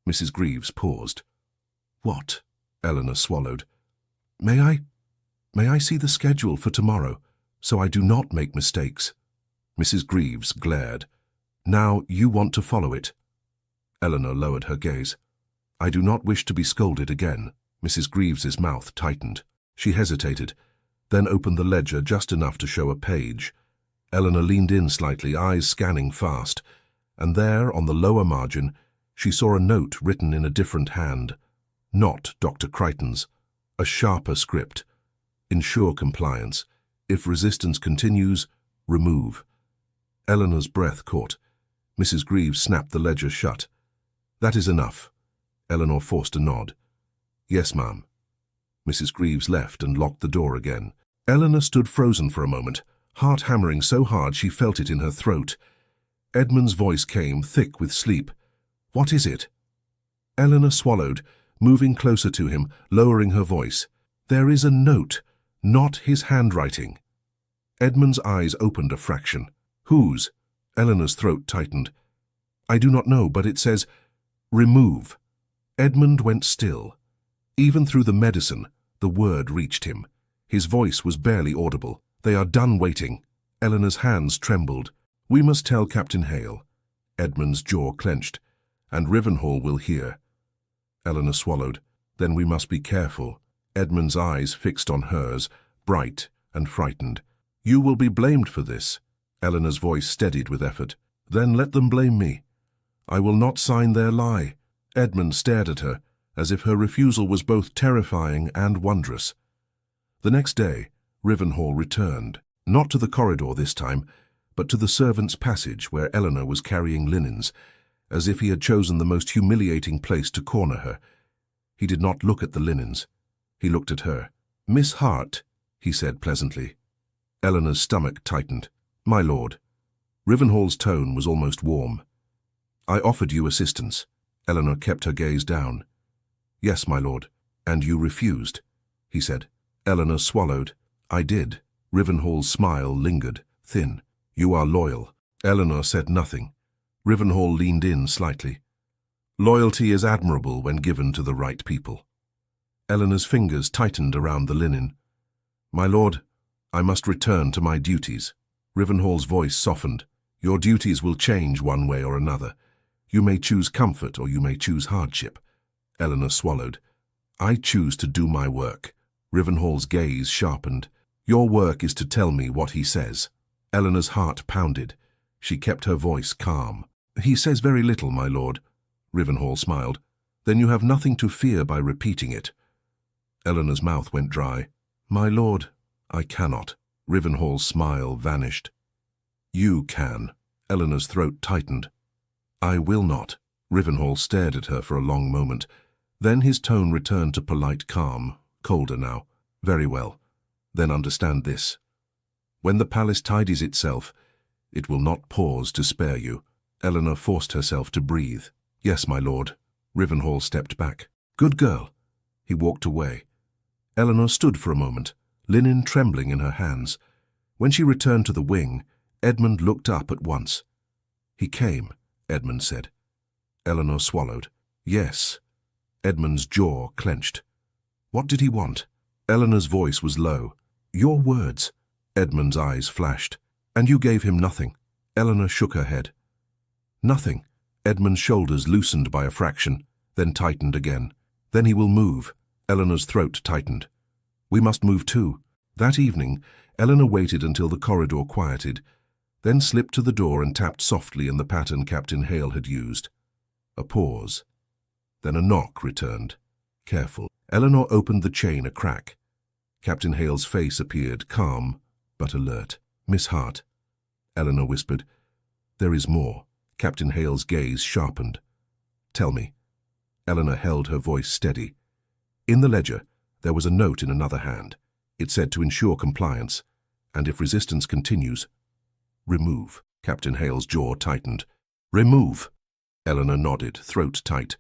Mrs. Greaves paused. "What?" Eleanor swallowed. May I see the schedule for tomorrow, so I do not make mistakes?" Mrs. Greaves glared. "Now you want to follow it." Eleanor lowered her gaze. "I do not wish to be scolded again." Mrs. Greaves's mouth tightened. She hesitated, then opened the ledger just enough to show a page. Eleanor leaned in slightly, eyes scanning fast, and there, on the lower margin, she saw a note written in a different hand. Not Dr. Crichton's. A sharper script. "Ensure compliance. If resistance continues, remove." Eleanor's breath caught. Mrs. Greaves snapped the ledger shut. "That is enough." Eleanor forced a nod. "Yes, ma'am." Mrs. Greaves left and locked the door again. Eleanor stood frozen for a moment, heart hammering so hard she felt it in her throat. Edmund's voice came, thick with sleep. "What is it?" Eleanor swallowed, moving closer to him, lowering her voice. "There is a note, not his handwriting." Edmund's eyes opened a fraction. "Whose?" Eleanor's throat tightened. "I do not know, but it says, 'Remove.'" Edmund went still. Even through the medicine, the word reached him. His voice was barely audible. "They are done waiting." Eleanor's hands trembled. "We must tell Captain Hale." Edmund's jaw clenched. "And Rivenhall will hear." Eleanor swallowed. Then we must be careful. Edmund's eyes fixed on hers, bright and frightened. You will be blamed for this. Eleanor's voice steadied with effort. Then let them blame me. I will not sign their lie. Edmund stared at her, as if her refusal was both terrifying and wondrous. The next day, Rivenhall returned, not to the corridor this time, but to the servants' passage where Eleanor was carrying linens, as if he had chosen the most humiliating place to corner her. He did not look at the linens. He looked at her. "Miss Hart," he said pleasantly. Eleanor's stomach tightened. "My lord." Rivenhall's tone was almost warm. "I offered you assistance." Eleanor kept her gaze down. "Yes, my lord." "And you refused," he said. Eleanor swallowed. "I did." Rivenhall's smile lingered, thin. "You are loyal." Eleanor said nothing. Rivenhall leaned in slightly. "Loyalty is admirable when given to the right people." Eleanor's fingers tightened around the linen. "My lord, I must return to my duties." Rivenhall's voice softened. "Your duties will change one way or another. You may choose comfort or you may choose hardship." Eleanor swallowed. "I choose to do my work." Rivenhall's gaze sharpened. "Your work is to tell me what he says." Eleanor's heart pounded. She kept her voice calm. "He says very little, my lord." Rivenhall smiled. "Then you have nothing to fear by repeating it." Eleanor's mouth went dry. "My lord, I cannot." Rivenhall's smile vanished. "You can." Eleanor's throat tightened. "I will not." Rivenhall stared at her for a long moment. Then his tone returned to polite calm, colder now. "Very well. Then understand this. When the palace tidies itself, it will not pause to spare you." Eleanor forced herself to breathe. "Yes, my lord." Rivenhall stepped back. "Good girl." He walked away. Eleanor stood for a moment, linen trembling in her hands. When she returned to the wing, Edmund looked up at once. "He came," Edmund said. Eleanor swallowed. "Yes." Edmund's jaw clenched. "What did he want?" Eleanor's voice was low. "Your words." Edmund's eyes flashed. "And you gave him nothing." Eleanor shook her head. "Nothing." Edmund's shoulders loosened by a fraction, then tightened again. "Then he will move." Eleanor's throat tightened. "We must move too." That evening, Eleanor waited until the corridor quieted, then slipped to the door and tapped softly in the pattern Captain Hale had used. A pause. Then a knock returned. Careful. Eleanor opened the chain a crack. Captain Hale's face appeared, calm but alert. "Miss Hart," Eleanor whispered. "There is more." Captain Hale's gaze sharpened. "Tell me." Eleanor held her voice steady. In the ledger, there was a note in another hand. It said to ensure compliance, and if resistance continues, remove. Captain Hale's jaw tightened. "Remove." Eleanor nodded, throat tight.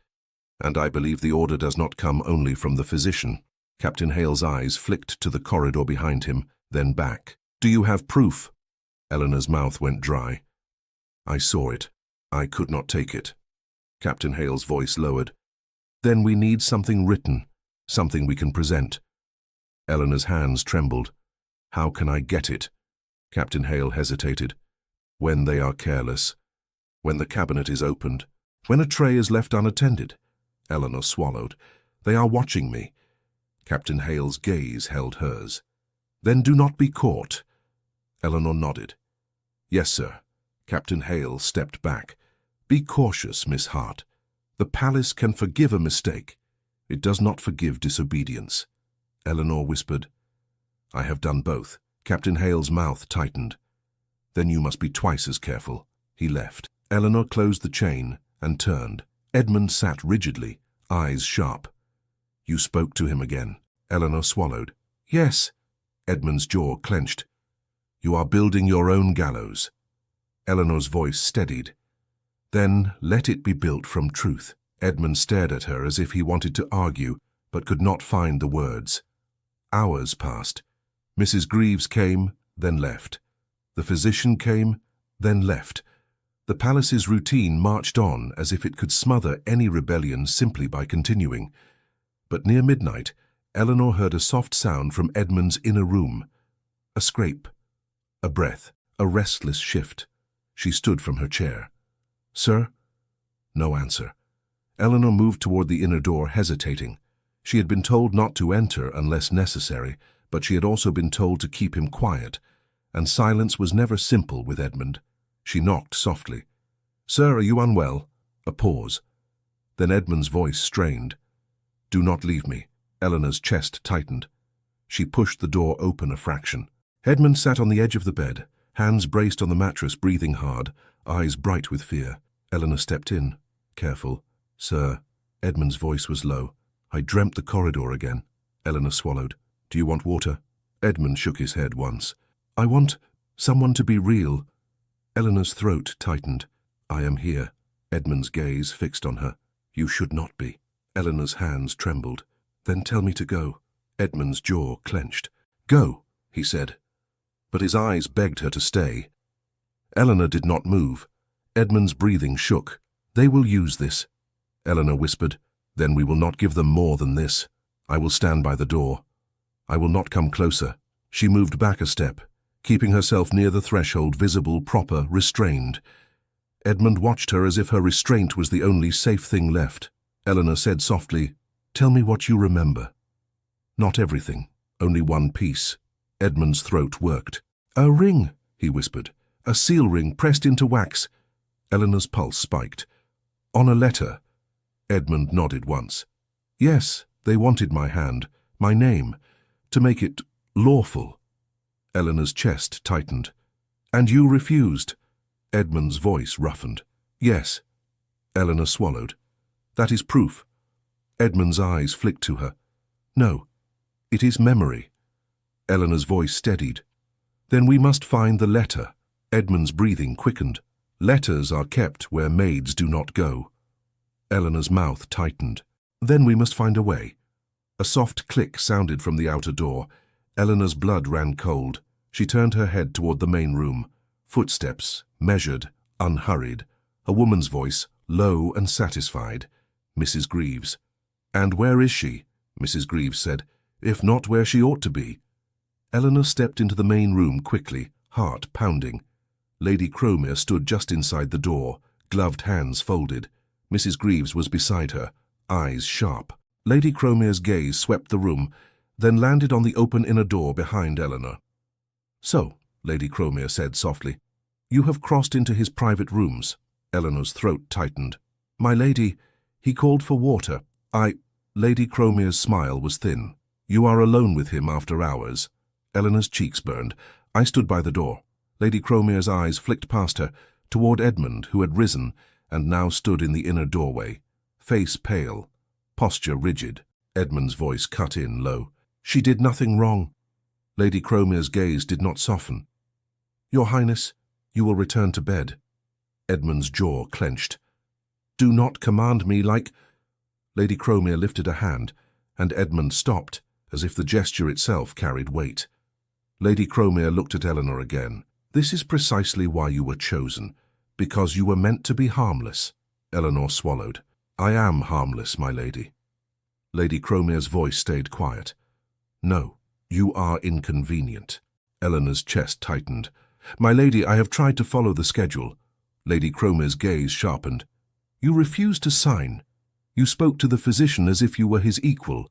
"And I believe the order does not come only from the physician." Captain Hale's eyes flicked to the corridor behind him, then back. "Do you have proof?" Eleanor's mouth went dry. "I saw it. I could not take it." Captain Hale's voice lowered. "Then we need something written, something we can present." Eleanor's hands trembled. "How can I get it?" Captain Hale hesitated. "When they are careless. When the cabinet is opened. When a tray is left unattended." Eleanor swallowed. "They are watching me." Captain Hale's gaze held hers. "Then do not be caught." Eleanor nodded. "Yes, sir." Captain Hale stepped back. "Be cautious, Miss Hart. The palace can forgive a mistake. It does not forgive disobedience." Eleanor whispered. "I have done both." Captain Hale's mouth tightened. "Then you must be twice as careful." He left. Eleanor closed the chain and turned. Edmund sat rigidly, eyes sharp. "You spoke to him again." Eleanor swallowed. "Yes." Edmund's jaw clenched. "You are building your own gallows." Eleanor's voice steadied. "Then let it be built from truth." Edmund stared at her as if he wanted to argue, but could not find the words. Hours passed. Mrs. Greaves came, then left. The physician came, then left. The palace's routine marched on as if it could smother any rebellion simply by continuing. But near midnight, Eleanor heard a soft sound from Edmund's inner room. A scrape, a breath, a restless shift. She stood from her chair. "Sir?" No answer. Eleanor moved toward the inner door, hesitating. She had been told not to enter unless necessary, but she had also been told to keep him quiet, and silence was never simple with Edmund. She knocked softly. "Sir, are you unwell?" A pause. Then Edmund's voice strained. "Do not leave me." Eleanor's chest tightened. She pushed the door open a fraction. Edmund sat on the edge of the bed, hands braced on the mattress, breathing hard, eyes bright with fear. Eleanor stepped in. "Careful." "Sir." Edmund's voice was low. "I dreamt the corridor again." Eleanor swallowed. "Do you want water?" Edmund shook his head once. "I want someone to be real." Eleanor's throat tightened. "I am here." Edmund's gaze fixed on her. "You should not be." Eleanor's hands trembled. "Then tell me to go." Edmund's jaw clenched. "Go," he said. But his eyes begged her to stay. Eleanor did not move. Edmund's breathing shook. "They will use this," Eleanor whispered. "Then we will not give them more than this. I will stand by the door. I will not come closer." She moved back a step, keeping herself near the threshold, visible, proper, restrained. Edmund watched her as if her restraint was the only safe thing left. Eleanor said softly, "Tell me what you remember." "Not everything, only one piece." Edmund's throat worked. "A ring," he whispered. "A seal ring pressed into wax." Eleanor's pulse spiked. "On a letter." Edmund nodded once. "Yes, they wanted my hand, my name, to make it lawful." Eleanor's chest tightened. "And you refused?" Edmund's voice roughened. "Yes." Eleanor swallowed. "That is proof." Edmund's eyes flicked to her. "No, it is memory." Eleanor's voice steadied. "Then we must find the letter." Edmund's breathing quickened. "Letters are kept where maids do not go." Eleanor's mouth tightened. "Then we must find a way." A soft click sounded from the outer door. Eleanor's blood ran cold. She turned her head toward the main room. Footsteps, measured, unhurried. A woman's voice, low and satisfied. "Mrs. Greaves." "And where is she?" Mrs. Greaves said. "If not where she ought to be." Eleanor stepped into the main room quickly, heart pounding. Lady Cromere stood just inside the door, gloved hands folded. Mrs. Greaves was beside her, eyes sharp. Lady Cromere's gaze swept the room, then landed on the open inner door behind Eleanor. "So," Lady Cromere said softly, "you have crossed into his private rooms." Eleanor's throat tightened. "My lady, he called for water. Lady Cromere's smile was thin. "You are alone with him after hours." Eleanor's cheeks burned. "I stood by the door." Lady Cromere's eyes flicked past her, toward Edmund, who had risen, and now stood in the inner doorway. Face pale, posture rigid. Edmund's voice cut in low. "She did nothing wrong." Lady Cromere's gaze did not soften. "Your Highness, you will return to bed." Edmund's jaw clenched. "Do not command me like—" Lady Cromere lifted a hand, and Edmund stopped, as if the gesture itself carried weight. Lady Cromere looked at Eleanor again. "This is precisely why you were chosen, because you were meant to be harmless." Eleanor swallowed. "I am harmless, my lady." Lady Cromere's voice stayed quiet. "No, you are inconvenient." Eleanor's chest tightened. "My lady, I have tried to follow the schedule." Lady Cromere's gaze sharpened. "You refused to sign. You spoke to the physician as if you were his equal.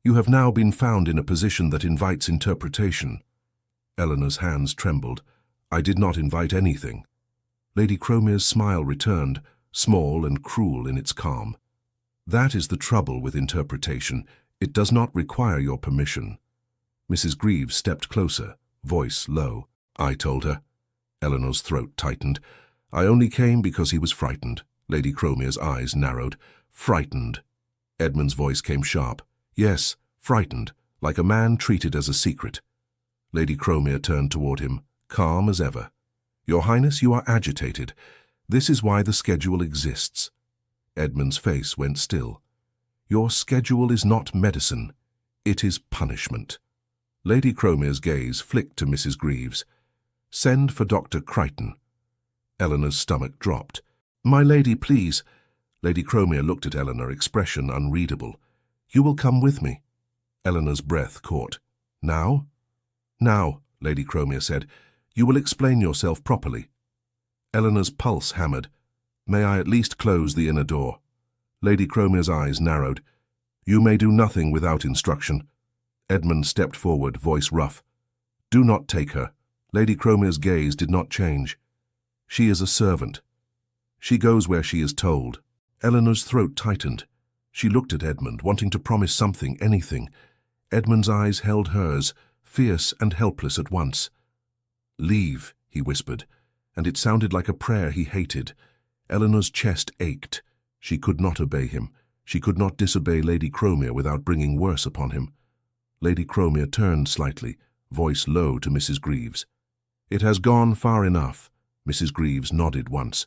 You have now been found in a position that invites interpretation." Eleanor's hands trembled. "I did not invite anything." Lady Cromere's smile returned, small and cruel in its calm. "That is the trouble with interpretation. It does not require your permission." Mrs. Greaves stepped closer, voice low. "I told her." Eleanor's throat tightened. "I only came because he was frightened." Lady Cromere's eyes narrowed. "Frightened." Edmund's voice came sharp. "Yes, frightened, like a man treated as a secret." Lady Cromere turned toward him, calm as ever. "Your Highness, you are agitated. This is why the schedule exists." Edmund's face went still. "Your schedule is not medicine. It is punishment." Lady Cromere's gaze flicked to Mrs. Greaves. "Send for Dr. Crichton." Eleanor's stomach dropped. "My lady, please." Lady Cromere looked at Eleanor, expression unreadable. "You will come with me." Eleanor's breath caught. "Now?" "Now," Lady Cromere said. "You will explain yourself properly." Eleanor's pulse hammered. "May I at least close the inner door?" Lady Cromere's eyes narrowed. You may do nothing without instruction. Edmund stepped forward, voice rough. Do not take her. Lady Cromer's gaze did not change. She is a servant. She goes where she is told. Eleanor's throat tightened. She looked at Edmund, wanting to promise something, anything. Edmund's eyes held hers, fierce and helpless at once. Leave, he whispered, and it sounded like a prayer he hated. Eleanor's chest ached. She could not obey him. She could not disobey Lady Cromer without bringing worse upon him. Lady Cromer turned slightly, voice low to Mrs. Greaves. It has gone far enough. Mrs. Greaves nodded once.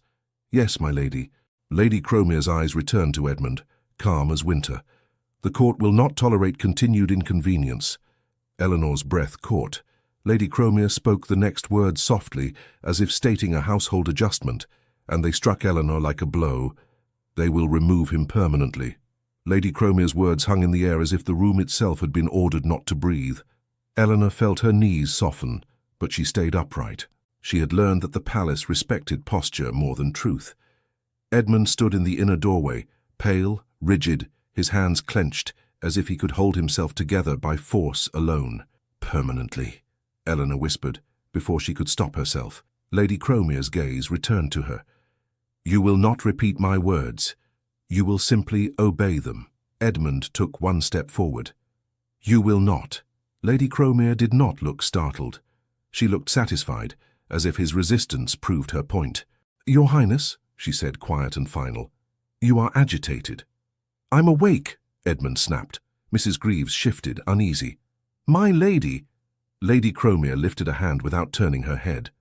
Yes, my lady. Lady Cromer's eyes returned to Edmund, calm as winter. The court will not tolerate continued inconvenience. Eleanor's breath caught. Lady Cromer spoke the next word softly, as if stating a household adjustment, and they struck Eleanor like a blow. They will remove him permanently. Lady Cromer's words hung in the air as if the room itself had been ordered not to breathe. Eleanor felt her knees soften, but she stayed upright. She had learned that the palace respected posture more than truth. Edmund stood in the inner doorway, pale, rigid, his hands clenched, as if he could hold himself together by force alone. Permanently, Eleanor whispered, before she could stop herself. Lady Cromer's gaze returned to her. You will not repeat my words. You will simply obey them. Edmund took one step forward. You will not. Lady Cromer did not look startled. She looked satisfied, as if his resistance proved her point. Your Highness, she said, quiet and final, you are agitated. I'm awake, Edmund snapped. Mrs. Greaves shifted, uneasy. My lady! Lady Cromer lifted a hand without turning her head.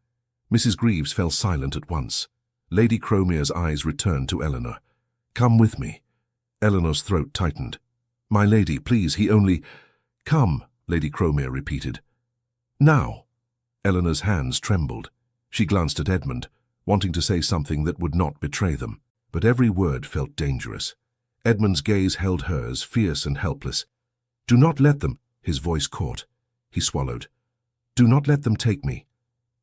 Mrs. Greaves fell silent at once. Lady Cromer's eyes returned to Eleanor. Come with me. Eleanor's throat tightened. My lady, please, he only... Come, Lady Cromer repeated. Now. Eleanor's hands trembled. She glanced at Edmund, wanting to say something that would not betray them, but every word felt dangerous. Edmund's gaze held hers, fierce and helpless. Do not let them, his voice caught. He swallowed. Do not let them take me.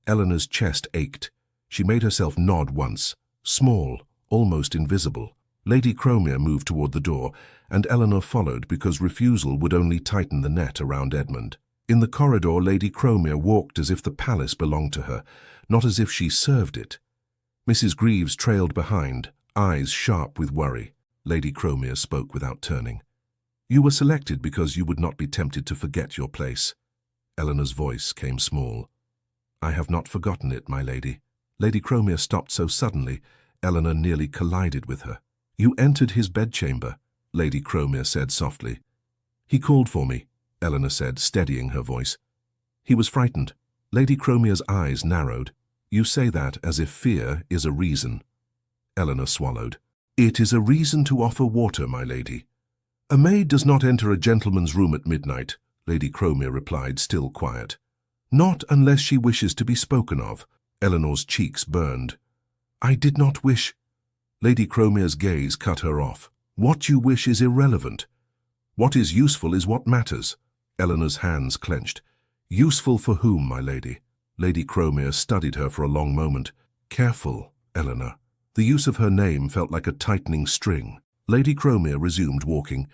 Eleanor's chest ached. She made herself nod once, small, almost invisible. Lady Cromer moved toward the door, and Eleanor followed because refusal would only tighten the net around Edmund. In the corridor, Lady Cromer walked as if the palace belonged to her, not as if she served it. Mrs. Greaves trailed behind, eyes sharp with worry. Lady Cromer spoke without turning. You were selected because you would not be tempted to forget your place. Eleanor's voice came small. I have not forgotten it, my lady. Lady Cromer stopped so suddenly, Eleanor nearly collided with her. You entered his bedchamber, Lady Cromer said softly. He called for me, Eleanor said, steadying her voice. He was frightened. Lady Cromer's eyes narrowed. You say that as if fear is a reason. Eleanor swallowed. It is a reason to offer water, my lady. A maid does not enter a gentleman's room at midnight, Lady Cromer replied, still quiet. Not unless she wishes to be spoken of. Eleanor's cheeks burned. I did not wish. Lady Cromer's gaze cut her off. What you wish is irrelevant. What is useful is what matters. Eleanor's hands clenched. Useful for whom, my lady? Lady Cromer studied her for a long moment. Careful, Eleanor. The use of her name felt like a tightening string. Lady Cromer resumed walking.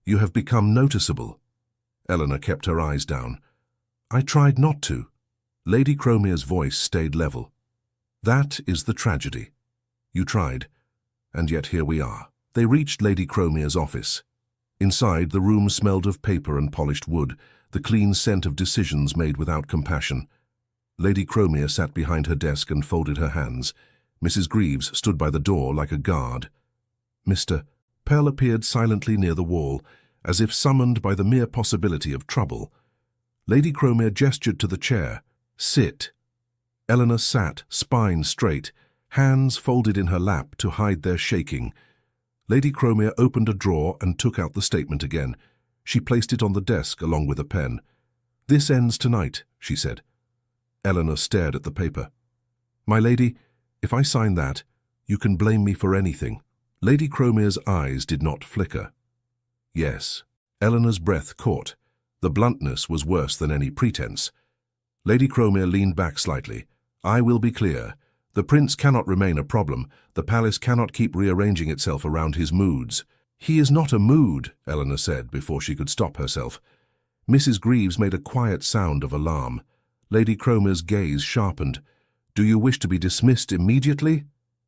You have become noticeable. Eleanor kept her eyes down. I tried not to. Lady Cromer's voice stayed level. That is the tragedy. You tried, and yet here we are. They reached Lady Cromer's office. Inside, the room smelled of paper and polished wood, the clean scent of decisions made without compassion. Lady Cromer sat behind her desk and folded her hands. Mrs. Greaves stood by the door like a guard. Mr. Pearl appeared silently near the wall, as if summoned by the mere possibility of trouble. Lady Cromer gestured to the chair. Sit. Eleanor sat, spine straight, hands folded in her lap to hide their shaking. Lady Cromer opened a drawer and took out the statement again. She placed it on the desk along with a pen. This ends tonight, she said. Eleanor stared at the paper. My lady, if I sign that, you can blame me for anything. Lady Cromer's eyes did not flicker. Yes. Eleanor's breath caught. The bluntness was worse than any pretense. Lady Cromer leaned back slightly. I will be clear. The prince cannot remain a problem. The palace cannot keep rearranging itself around his moods. "He is not a mood," Eleanor said before she could stop herself. Mrs. Greaves made a quiet sound of alarm. Lady Cromer's gaze sharpened. "Do you wish to be dismissed immediately?"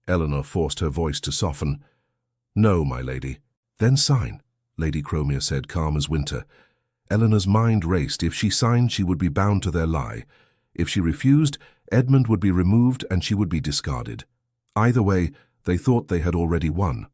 Eleanor forced her voice to soften. "No, my lady." "Then sign," Lady Cromer said, calm as winter. Eleanor's mind raced. If she signed, she would be bound to their lie. If she refused, Edmund would be removed and she would be discarded. Either way, they thought they had already won.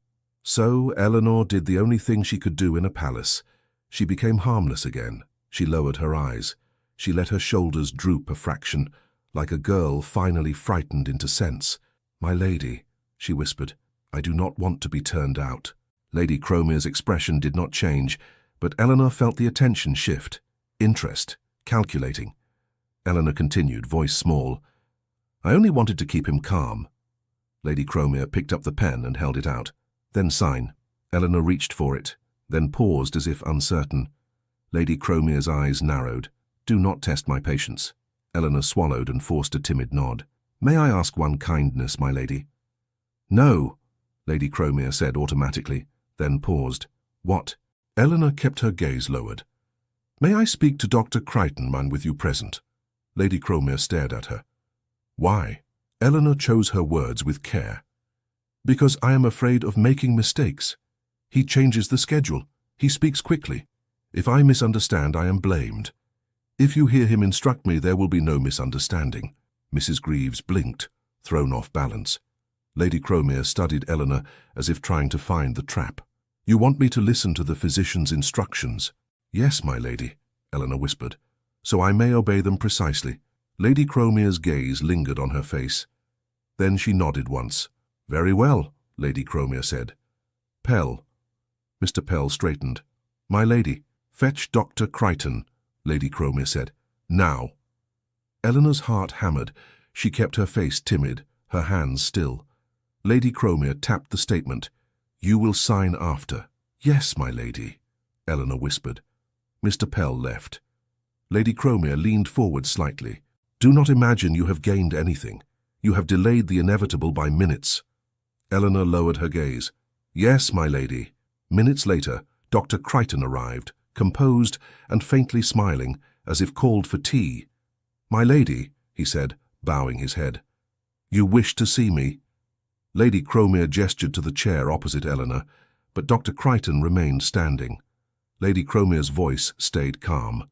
So Eleanor did the only thing she could do in a palace. She became harmless again. She lowered her eyes. She let her shoulders droop a fraction, like a girl finally frightened into sense. "My lady," she whispered, "I do not want to be turned out." Lady Cromer's expression did not change, but Eleanor felt the attention shift. Interest. Calculating. Eleanor continued, voice small. "I only wanted to keep him calm." Lady Cromer picked up the pen and held it out. "Then sign." Eleanor reached for it, then paused as if uncertain. Lady Cromer's eyes narrowed. "Do not test my patience." Eleanor swallowed and forced a timid nod. "May I ask one kindness, my lady?" "No," Lady Cromer said automatically, then paused. "What?" Eleanor kept her gaze lowered. "May I speak to Dr. Crichton, man, with you present?" Lady Cromer stared at her. "Why?" Eleanor chose her words with care. "Because I am afraid of making mistakes. He changes the schedule. He speaks quickly. If I misunderstand, I am blamed. If you hear him instruct me, there will be no misunderstanding." Mrs. Greaves blinked, thrown off balance. Lady Cromer studied Eleanor as if trying to find the trap. "You want me to listen to the physician's instructions?" "Yes, my lady," Eleanor whispered. "So I may obey them precisely." Lady Cromer's gaze lingered on her face. Then she nodded once. "Very well," Lady Cromer said. "Pell." Mr. Pell straightened. "My lady." "Fetch Dr. Crichton," Lady Cromer said. "Now." Eleanor's heart hammered. She kept her face timid, her hands still. Lady Cromer tapped the statement. "You will sign after." "Yes, my lady," Eleanor whispered. Mr. Pell left. Lady Cromer leaned forward slightly. "Do not imagine you have gained anything. You have delayed the inevitable by minutes." Eleanor lowered her gaze. "Yes, my lady." Minutes later, Dr. Crichton arrived, composed and faintly smiling, as if called for tea. "My lady," he said, bowing his head. "You wish to see me?" Lady Cromer gestured to the chair opposite Eleanor, but Dr. Crichton remained standing. Lady Cromer's voice stayed calm.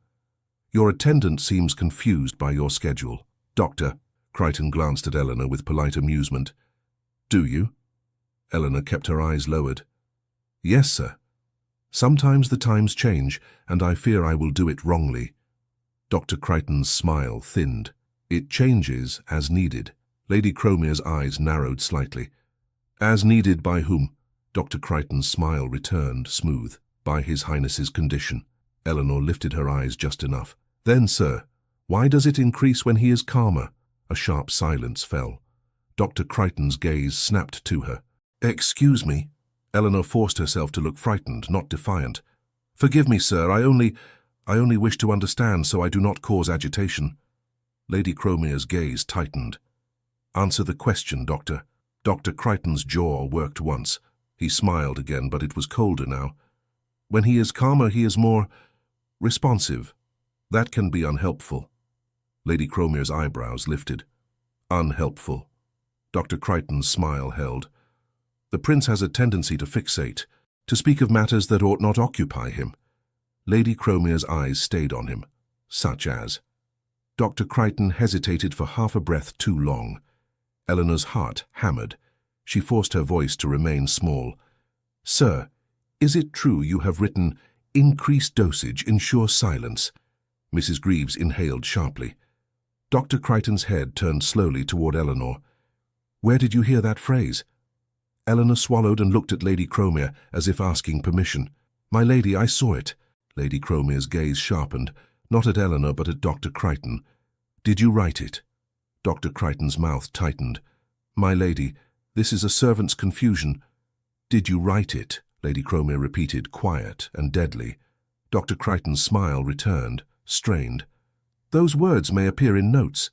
"Your attendant seems confused by your schedule." "Doctor," Crichton glanced at Eleanor with polite amusement. "Do you?" Eleanor kept her eyes lowered. "Yes, sir. Sometimes the times change, and I fear I will do it wrongly." Dr. Crichton's smile thinned. "It changes as needed." Lady Cromer's eyes narrowed slightly. "As needed by whom?" Dr. Crichton's smile returned, smooth. "By His Highness's condition." Eleanor lifted her eyes just enough. "Then, sir, why does it increase when he is calmer?" A sharp silence fell. Dr. Crichton's gaze snapped to her. "Excuse me." Eleanor forced herself to look frightened, not defiant. "Forgive me, sir, I only wish to understand so I do not cause agitation." Lady Cromer's gaze tightened. "Answer the question, Doctor." Dr. Crichton's jaw worked once. He smiled again, but it was colder now. "When he is calmer, he is more responsive. That can be unhelpful." Lady Cromer's eyebrows lifted. "Unhelpful." Dr. Crichton's smile held. "The prince has a tendency to fixate, to speak of matters that ought not occupy him." Lady Cromer's eyes stayed on him. "Such as?" Dr. Crichton hesitated for half a breath too long. Eleanor's heart hammered. She forced her voice to remain small. "Sir, is it true you have written, 'Increased dosage, ensure silence'?" Mrs. Greaves inhaled sharply. Dr. Crichton's head turned slowly toward Eleanor. "Where did you hear that phrase?" Eleanor swallowed and looked at Lady Cromer as if asking permission. "My lady, I saw it." Lady Cromer's gaze sharpened, not at Eleanor but at Dr. Crichton. "Did you write it?" Dr. Crichton's mouth tightened. "My lady, this is a servant's confusion." "Did you write it?" Lady Cromer repeated, quiet and deadly. Dr. Crichton's smile returned, strained. "Those words may appear in notes."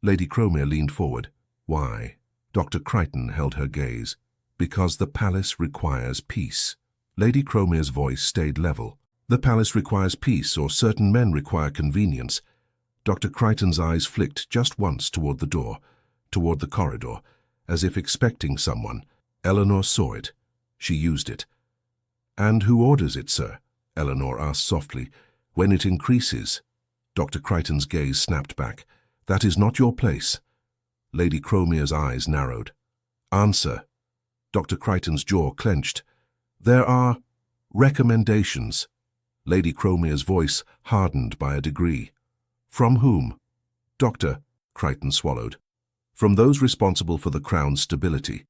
Lady Cromer leaned forward. "Why?" Dr. Crichton held her gaze. "Because the palace requires peace." Lady Cromer's voice stayed level. The palace requires peace, or certain men require convenience. Dr. Crichton's eyes flicked just once toward the door, toward the corridor, as if expecting someone. Eleanor saw it. She used it. "And who orders it, sir?" Eleanor asked softly. "When it increases." Dr. Crichton's gaze snapped back. "That is not your place." Lady Cromer's eyes narrowed. "Answer." Dr. Crichton's jaw clenched. "There are recommendations." Lady Cromer's voice hardened by a degree. "From whom?" "Doctor," Crichton swallowed. "From those responsible for the Crown's stability."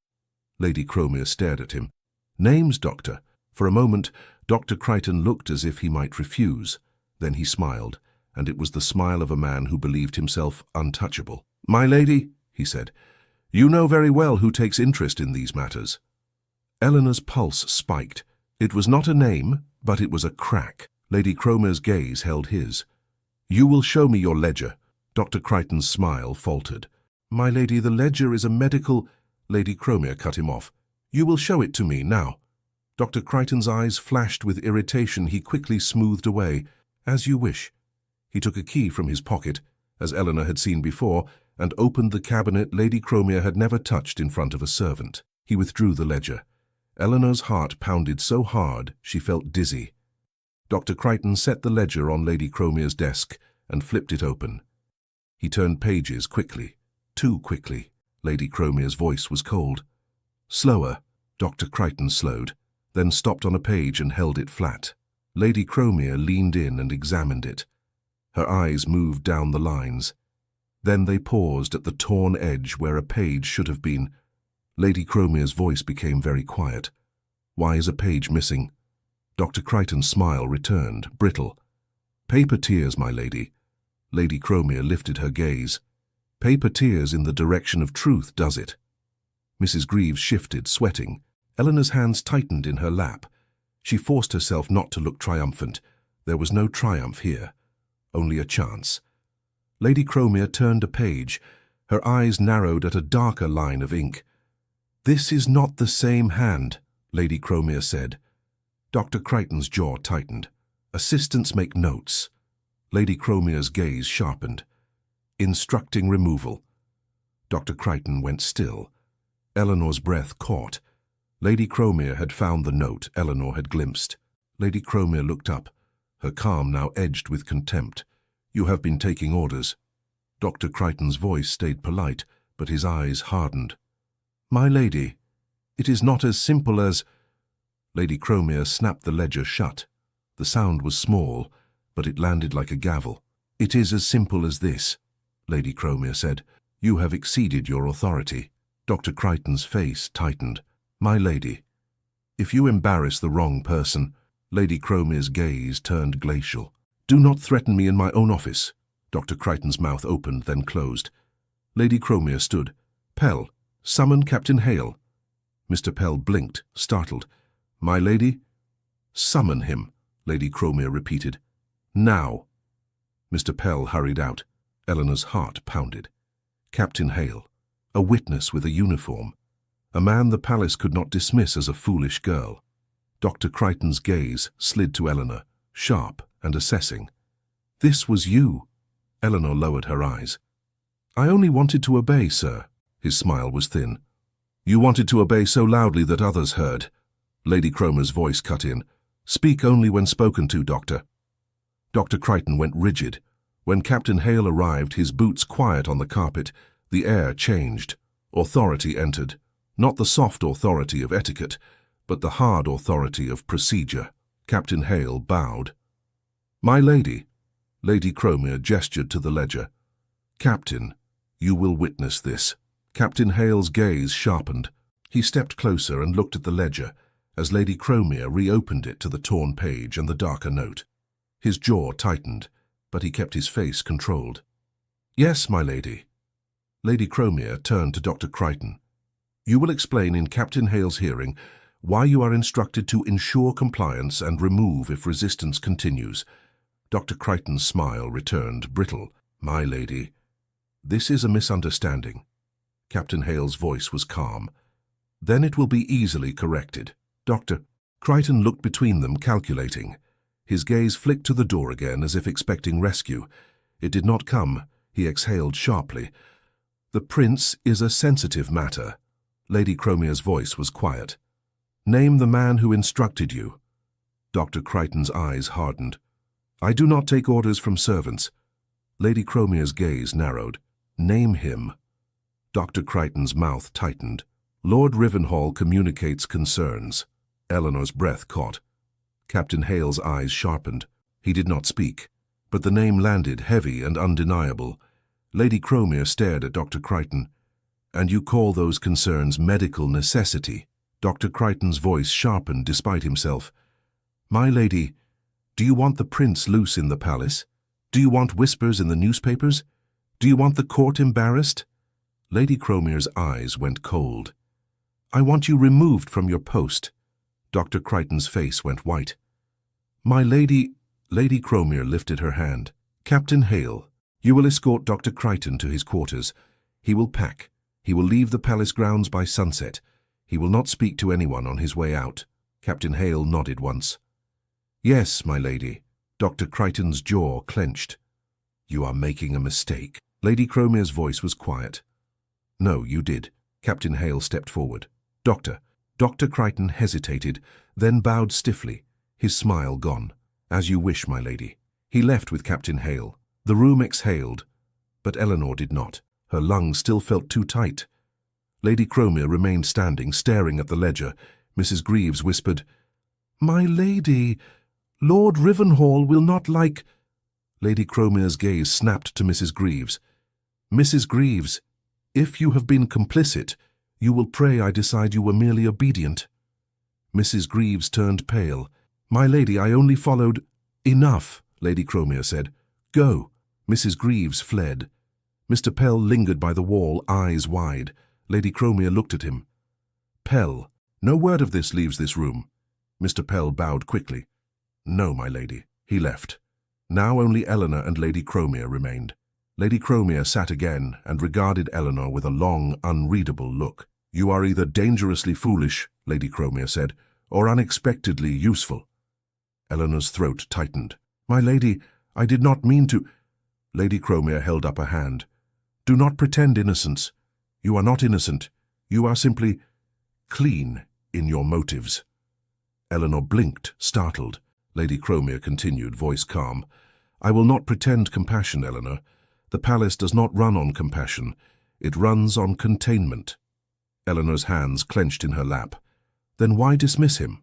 Lady Cromer stared at him. "Names, Doctor." For a moment, Dr. Crichton looked as if he might refuse. Then he smiled, and it was the smile of a man who believed himself untouchable. "My lady," he said, "you know very well who takes interest in these matters." Eleanor's pulse spiked. It was not a name, but it was a crack. Lady Cromer's gaze held his. "You will show me your ledger." Dr. Crichton's smile faltered. "My lady, the ledger is a medical—" Lady Cromer cut him off. "You will show it to me now." Dr. Crichton's eyes flashed with irritation. He quickly smoothed away. "As you wish." He took a key from his pocket, as Eleanor had seen before, and opened the cabinet Lady Cromer had never touched in front of a servant. He withdrew the ledger. Eleanor's heart pounded so hard she felt dizzy. Dr. Crichton set the ledger on Lady Cromer's desk and flipped it open. He turned pages quickly, too quickly. Lady Cromer's voice was cold. "Slower." Dr. Crichton slowed, then stopped on a page and held it flat. Lady Cromer leaned in and examined it. Her eyes moved down the lines. Then they paused at the torn edge where a page should have been. Lady Cromer's voice became very quiet. "Why is a page missing?" Dr. Crichton's smile returned, brittle. "Paper tears, my lady." Lady Cromer lifted her gaze. "Paper tears in the direction of truth, does it?" Mrs. Greaves shifted, sweating. Eleanor's hands tightened in her lap. She forced herself not to look triumphant. There was no triumph here, only a chance. Lady Cromer turned a page. Her eyes narrowed at a darker line of ink. "This is not the same hand," Lady Cromer said. Dr. Crichton's jaw tightened. "Assistants make notes." Lady Cromer's gaze sharpened. "Instructing removal." Dr. Crichton went still. Eleanor's breath caught. Lady Cromer had found the note Eleanor had glimpsed. Lady Cromer looked up, her calm now edged with contempt. "You have been taking orders." Dr. Crichton's voice stayed polite, but his eyes hardened. "My lady, it is not as simple as—" Lady Cromer snapped the ledger shut. The sound was small, but it landed like a gavel. "It is as simple as this," Lady Cromer said. "You have exceeded your authority." Dr. Crichton's face tightened. "My lady, if you embarrass the wrong person—" Lady Cromer's gaze turned glacial. "Do not threaten me in my own office." Dr. Crichton's mouth opened, then closed. Lady Cromer stood. "Pell, summon Captain Hale." Mr. Pell blinked, startled. "My lady?" "Summon him," Lady Cromer repeated. "Now." Mr. Pell hurried out. Eleanor's heart pounded. Captain Hale, a witness with a uniform. A man the palace could not dismiss as a foolish girl. Dr. Crichton's gaze slid to Eleanor, sharp and assessing. "This was you." Eleanor lowered her eyes. "I only wanted to obey, sir." His smile was thin. "You wanted to obey so loudly that others heard." Lady Cromer's voice cut in. "Speak only when spoken to, Doctor." Dr. Crichton went rigid. When Captain Hale arrived, his boots quiet on the carpet, the air changed. Authority entered. Not the soft authority of etiquette, but the hard authority of procedure. Captain Hale bowed. "My lady." Lady Cromer gestured to the ledger. "Captain, you will witness this." Captain Hale's gaze sharpened. He stepped closer and looked at the ledger as Lady Cromer reopened it to the torn page and the darker note. His jaw tightened, but he kept his face controlled. "Yes, my lady." Lady Cromer turned to Dr. Crichton. "You will explain in Captain Hale's hearing why you are instructed to ensure compliance and remove if resistance continues." Dr. Crichton's smile returned, brittle. "My lady, this is a misunderstanding." Captain Hale's voice was calm. "Then it will be easily corrected." Dr. Crichton looked between them, calculating. His gaze flicked to the door again, as if expecting rescue. It did not come. He exhaled sharply. "The prince is a sensitive matter." Lady Cromer's voice was quiet. "Name the man who instructed you." Dr. Crichton's eyes hardened. "I do not take orders from servants." Lady Cromer's gaze narrowed. "Name him." Dr. Crichton's mouth tightened. "Lord Rivenhall communicates concerns." Eleanor's breath caught. Captain Hale's eyes sharpened. He did not speak, but the name landed heavy and undeniable. Lady Cromer stared at Dr. Crichton. "And you call those concerns medical necessity?" Dr. Crichton's voice sharpened despite himself. "My lady, do you want the prince loose in the palace? Do you want whispers in the newspapers? Do you want the court embarrassed?" Lady Cromer's eyes went cold. "I want you removed from your post." Dr. Crichton's face went white. "My lady—" Lady Cromer lifted her hand. "Captain Hale, you will escort Dr. Crichton to his quarters. He will pack. He will leave the palace grounds by sunset. He will not speak to anyone on his way out." Captain Hale nodded once. "Yes, my lady." Dr. Crichton's jaw clenched. "You are making a mistake." Lady Cromer's voice was quiet. "No, you did." Captain Hale stepped forward. Dr. Crichton hesitated, then bowed stiffly, his smile gone. "As you wish, my lady." He left with Captain Hale. The room exhaled, but Eleanor did not. Her lungs still felt too tight. Lady Cromer remained standing, staring at the ledger. Mrs. Greaves whispered, "My lady, Lord Rivenhall will not like—" Lady Cromer's gaze snapped to Mrs. Greaves. "Mrs. Greaves, if you have been complicit, you will pray I decide you were merely obedient." Mrs. Greaves turned pale. "My lady, I only followed—" "Enough," Lady Cromer said. "Go." Mrs. Greaves fled. Mr. Pell lingered by the wall, eyes wide. Lady Cromer looked at him. "Pell, no word of this leaves this room." Mr. Pell bowed quickly. "No, my lady." He left. Now only Eleanor and Lady Cromer remained. Lady Cromer sat again and regarded Eleanor with a long, unreadable look. "You are either dangerously foolish," Lady Cromer said, "or unexpectedly useful." Eleanor's throat tightened. "My lady, I did not mean to—" Lady Cromer held up a hand. "Do not pretend innocence. You are not innocent. You are simply clean in your motives." Eleanor blinked, startled. Lady Cromer continued, voice calm. "I will not pretend compassion, Eleanor. The palace does not run on compassion. It runs on containment." Eleanor's hands clenched in her lap. "Then why dismiss him?"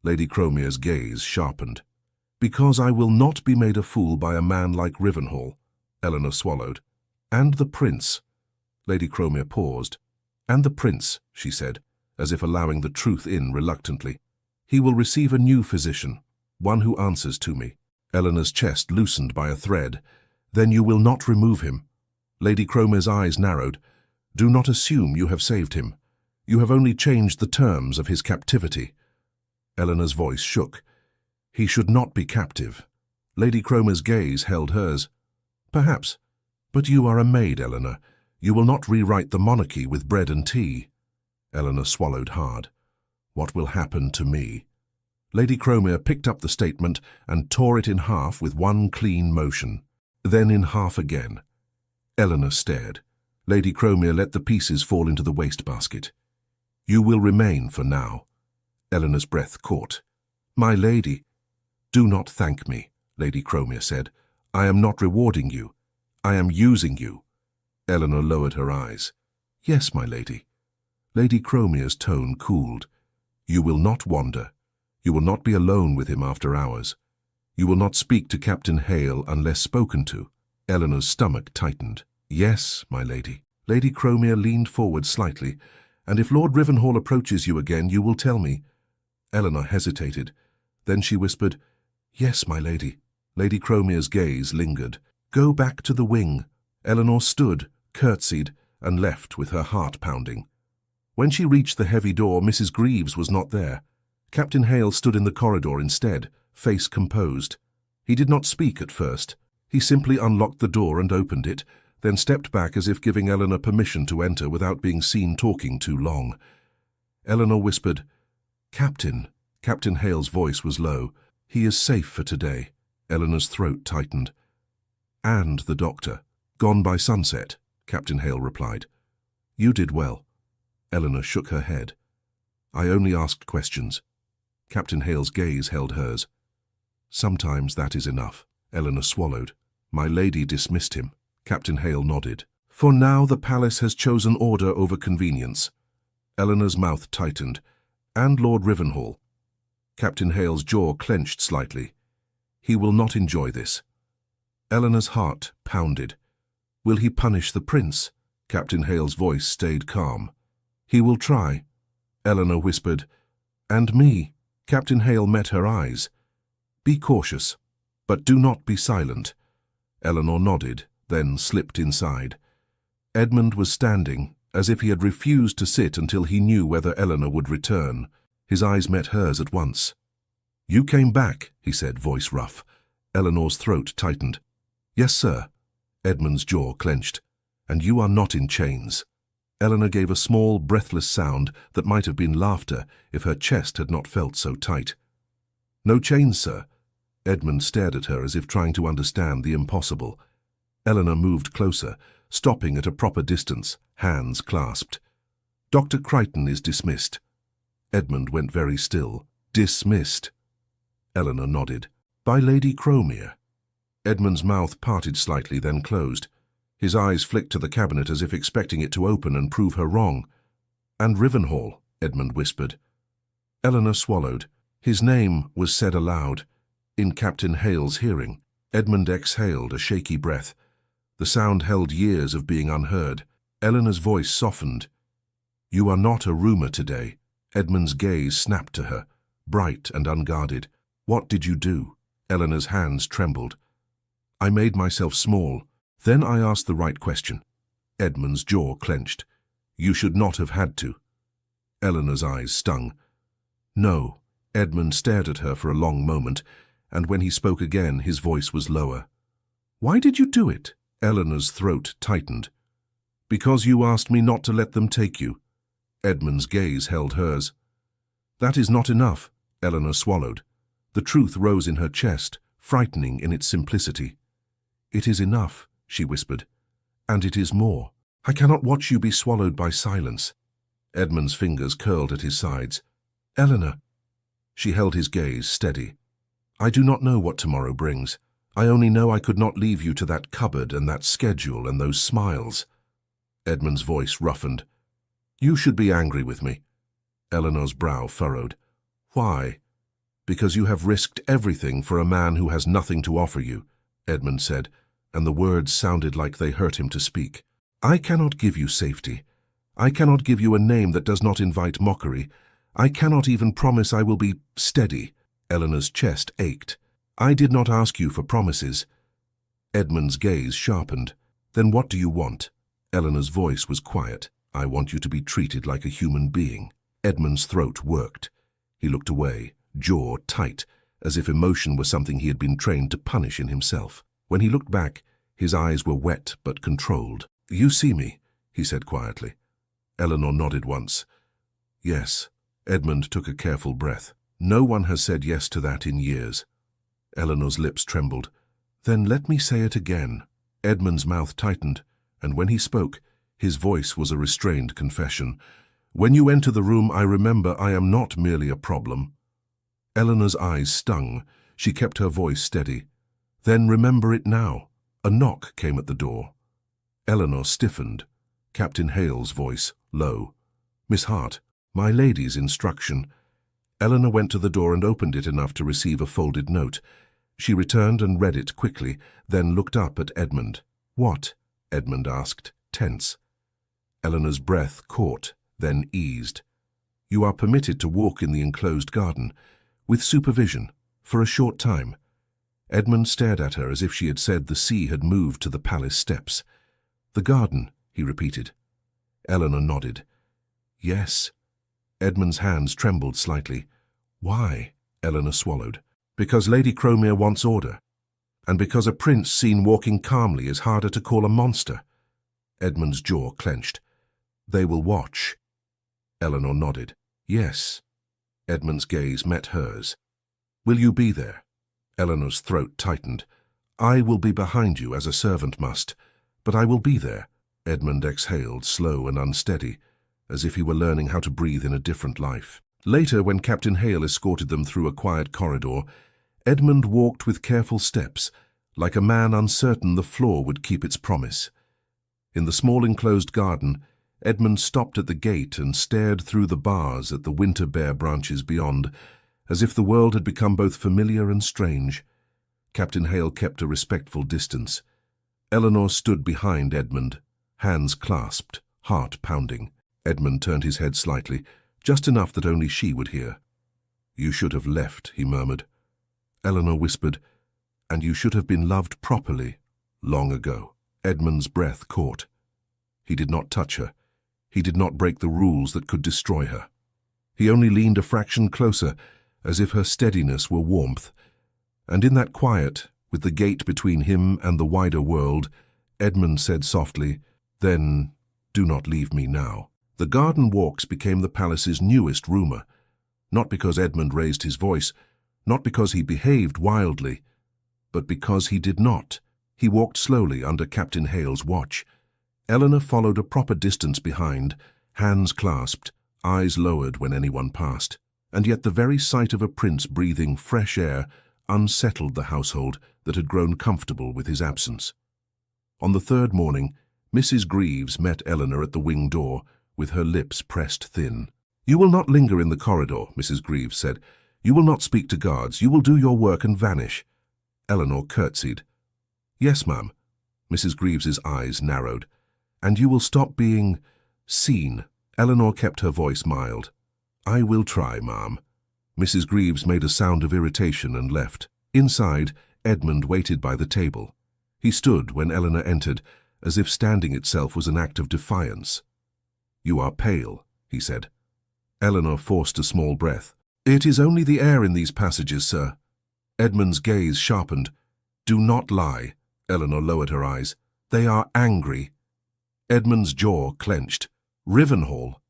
Lady Cromer's gaze sharpened. "Because I will not be made a fool by a man like Rivenhall." Eleanor swallowed. "And the prince." Lady Cromer paused. "And the prince," she said, as if allowing the truth in reluctantly. "He will receive a new physician, one who answers to me." Eleanor's chest loosened by a thread. "Then you will not remove him." Lady Cromer's eyes narrowed. "Do not assume you have saved him. You have only changed the terms of his captivity." Eleanor's voice shook. "He should not be captive." Lady Cromer's gaze held hers. "Perhaps. But you are a maid, Eleanor. You will not rewrite the monarchy with bread and tea." Eleanor swallowed hard. "What will happen to me?" Lady Cromer picked up the statement and tore it in half with one clean motion. Then in half again. Eleanor stared. Lady Cromer let the pieces fall into the wastebasket. "You will remain for now." Eleanor's breath caught. "My lady—" "Do not thank me," Lady Cromer said. "I am not rewarding you. I am using you." Eleanor lowered her eyes. "Yes, my lady." Lady Cromer's tone cooled. "You will not wander. You will not be alone with him after hours. You will not speak to Captain Hale unless spoken to." Eleanor's stomach tightened. "Yes, my lady." Lady Cromer leaned forward slightly. "And if Lord Rivenhall approaches you again, you will tell me." Eleanor hesitated. Then she whispered, "Yes, my lady." Lady Cromer's gaze lingered. "Go back to the wing." Eleanor stood, curtsied, and left with her heart pounding. When she reached the heavy door, Mrs. Greaves was not there. Captain Hale stood in the corridor instead, face composed. He did not speak at first. He simply unlocked the door and opened it, then stepped back as if giving Eleanor permission to enter without being seen talking too long. Eleanor whispered, "Captain." Captain Hale's voice was low. He is safe for today. Eleanor's throat tightened. And the doctor. Gone by sunset, Captain Hale replied. You did well. Eleanor shook her head. I only asked questions. Captain Hale's gaze held hers. Sometimes that is enough. Eleanor swallowed. My lady dismissed him. Captain Hale nodded. For now the palace has chosen order over convenience. Eleanor's mouth tightened. And Lord Rivenhall. Captain Hale's jaw clenched slightly. He will not enjoy this. Eleanor's heart pounded. Will he punish the prince? Captain Hale's voice stayed calm. He will try. Eleanor whispered. And me. Captain Hale met her eyes. Be cautious, but do not be silent. Eleanor nodded, then slipped inside. Edmund was standing, as if he had refused to sit until he knew whether Eleanor would return. His eyes met hers at once. You came back, he said, voice rough. Eleanor's throat tightened. Yes, sir. Edmund's jaw clenched. And you are not in chains. Eleanor gave a small, breathless sound that might have been laughter if her chest had not felt so tight. No chains, sir. Edmund stared at her as if trying to understand the impossible. Eleanor moved closer, stopping at a proper distance, hands clasped. Dr. Crichton is dismissed. Edmund went very still. Dismissed. Eleanor nodded. By Lady Cromere. Edmund's mouth parted slightly, then closed. His eyes flicked to the cabinet as if expecting it to open and prove her wrong. And Rivenhall, Edmund whispered. Eleanor swallowed. His name was said aloud. In Captain Hale's hearing, Edmund exhaled a shaky breath. The sound held years of being unheard. Eleanor's voice softened. You are not a rumour today. Edmund's gaze snapped to her, bright and unguarded. What did you do? Eleanor's hands trembled. I made myself small. Then I asked the right question. Edmund's jaw clenched. You should not have had to. Eleanor's eyes stung. No. Edmund stared at her for a long moment, and when he spoke again, his voice was lower. Why did you do it? Eleanor's throat tightened. Because you asked me not to let them take you. Edmund's gaze held hers. That is not enough, Eleanor swallowed. The truth rose in her chest, frightening in its simplicity. It is enough, she whispered. And it is more. I cannot watch you be swallowed by silence. Edmund's fingers curled at his sides. Eleanor. She held his gaze steady. I do not know what tomorrow brings. I only know I could not leave you to that cupboard and that schedule and those smiles. Edmund's voice roughened. You should be angry with me. Eleanor's brow furrowed. Why? Because you have risked everything for a man who has nothing to offer you, Edmund said, and the words sounded like they hurt him to speak. I cannot give you safety. I cannot give you a name that does not invite mockery. I cannot even promise I will be steady. Eleanor's chest ached. I did not ask you for promises. Edmund's gaze sharpened. Then what do you want? Eleanor's voice was quiet. I want you to be treated like a human being. Edmund's throat worked. He looked away, jaw tight, as if emotion was something he had been trained to punish in himself. When he looked back, his eyes were wet but controlled. You see me, he said quietly. Eleanor nodded once. Yes. Edmund took a careful breath. No one has said yes to that in years. Eleanor's lips trembled. Then let me say it again. Edmund's mouth tightened, and when he spoke, his voice was a restrained confession. When you enter the room, I remember I am not merely a problem. Eleanor's eyes stung. She kept her voice steady. Then remember it now. A knock came at the door. Eleanor stiffened. Captain Hale's voice, low. Miss Hart, my lady's instruction. Eleanor went to the door and opened it enough to receive a folded note. She returned and read it quickly, then looked up at Edmund. What? Edmund asked, tense. Eleanor's breath caught, then eased. You are permitted to walk in the enclosed garden, with supervision, for a short time. Edmund stared at her as if she had said the sea had moved to the palace steps. The garden, he repeated. Eleanor nodded. Yes. Edmund's hands trembled slightly. Why? Eleanor swallowed. Because Lady Cromere wants order, and because a prince seen walking calmly is harder to call a monster. Edmund's jaw clenched. They will watch. Eleanor nodded. Yes. Edmund's gaze met hers. "Will you be there?" Eleanor's throat tightened. "I will be behind you as a servant must, but I will be there." Edmund exhaled, slow and unsteady, as if he were learning how to breathe in a different life. Later, when Captain Hale escorted them through a quiet corridor, Edmund walked with careful steps, like a man uncertain the floor would keep its promise. In the small enclosed garden, Edmund stopped at the gate and stared through the bars at the winter bare branches beyond, as if the world had become both familiar and strange. Captain Hale kept a respectful distance. Eleanor stood behind Edmund, hands clasped, heart pounding. Edmund turned his head slightly, just enough that only she would hear. "You should have left," he murmured. Eleanor whispered, "And you should have been loved properly, long ago." Edmund's breath caught. He did not touch her. He did not break the rules that could destroy her. He only leaned a fraction closer, as if her steadiness were warmth. And in that quiet, with the gate between him and the wider world, Edmund said softly, "Then do not leave me now." The garden walks became the palace's newest rumour, not because Edmund raised his voice, not because he behaved wildly, but because he did not. He walked slowly under Captain Hale's watch. Eleanor followed a proper distance behind, hands clasped, eyes lowered when anyone passed. And yet the very sight of a prince breathing fresh air unsettled the household that had grown comfortable with his absence. On the third morning, Mrs. Greaves met Eleanor at the wing door, with her lips pressed thin. "You will not linger in the corridor," Mrs. Greaves said. "You will not speak to guards. You will do your work and vanish." Eleanor curtsied. "Yes, ma'am." Mrs. Greaves's eyes narrowed. "And you will stop being seen." Eleanor kept her voice mild. "I will try, ma'am." Mrs. Greaves made a sound of irritation and left. Inside, Edmund waited by the table. He stood when Eleanor entered, as if standing itself was an act of defiance. "You are pale," he said. Eleanor forced a small breath. "It is only the air in these passages, sir." Edmund's gaze sharpened. "Do not lie." Eleanor lowered her eyes. "They are angry." Edmund's jaw clenched. "Rivenhall."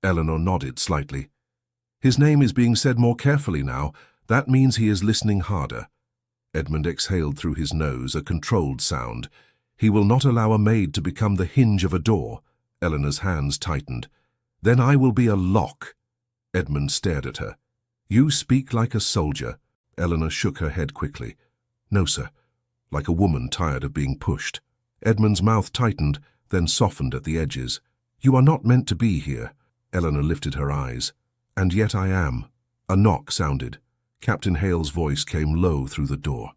Eleanor nodded slightly. "His name is being said more carefully now. That means he is listening harder." Edmund exhaled through his nose, a controlled sound. "He will not allow a maid to become the hinge of a door." Eleanor's hands tightened. "Then I will be a lock." Edmund stared at her. "You speak like a soldier." Eleanor shook her head quickly. "No, sir." Like a woman tired of being pushed. Edmund's mouth tightened, then softened at the edges. "You are not meant to be here." Eleanor lifted her eyes. "And yet I am." A knock sounded. Captain Hale's voice came low through the door.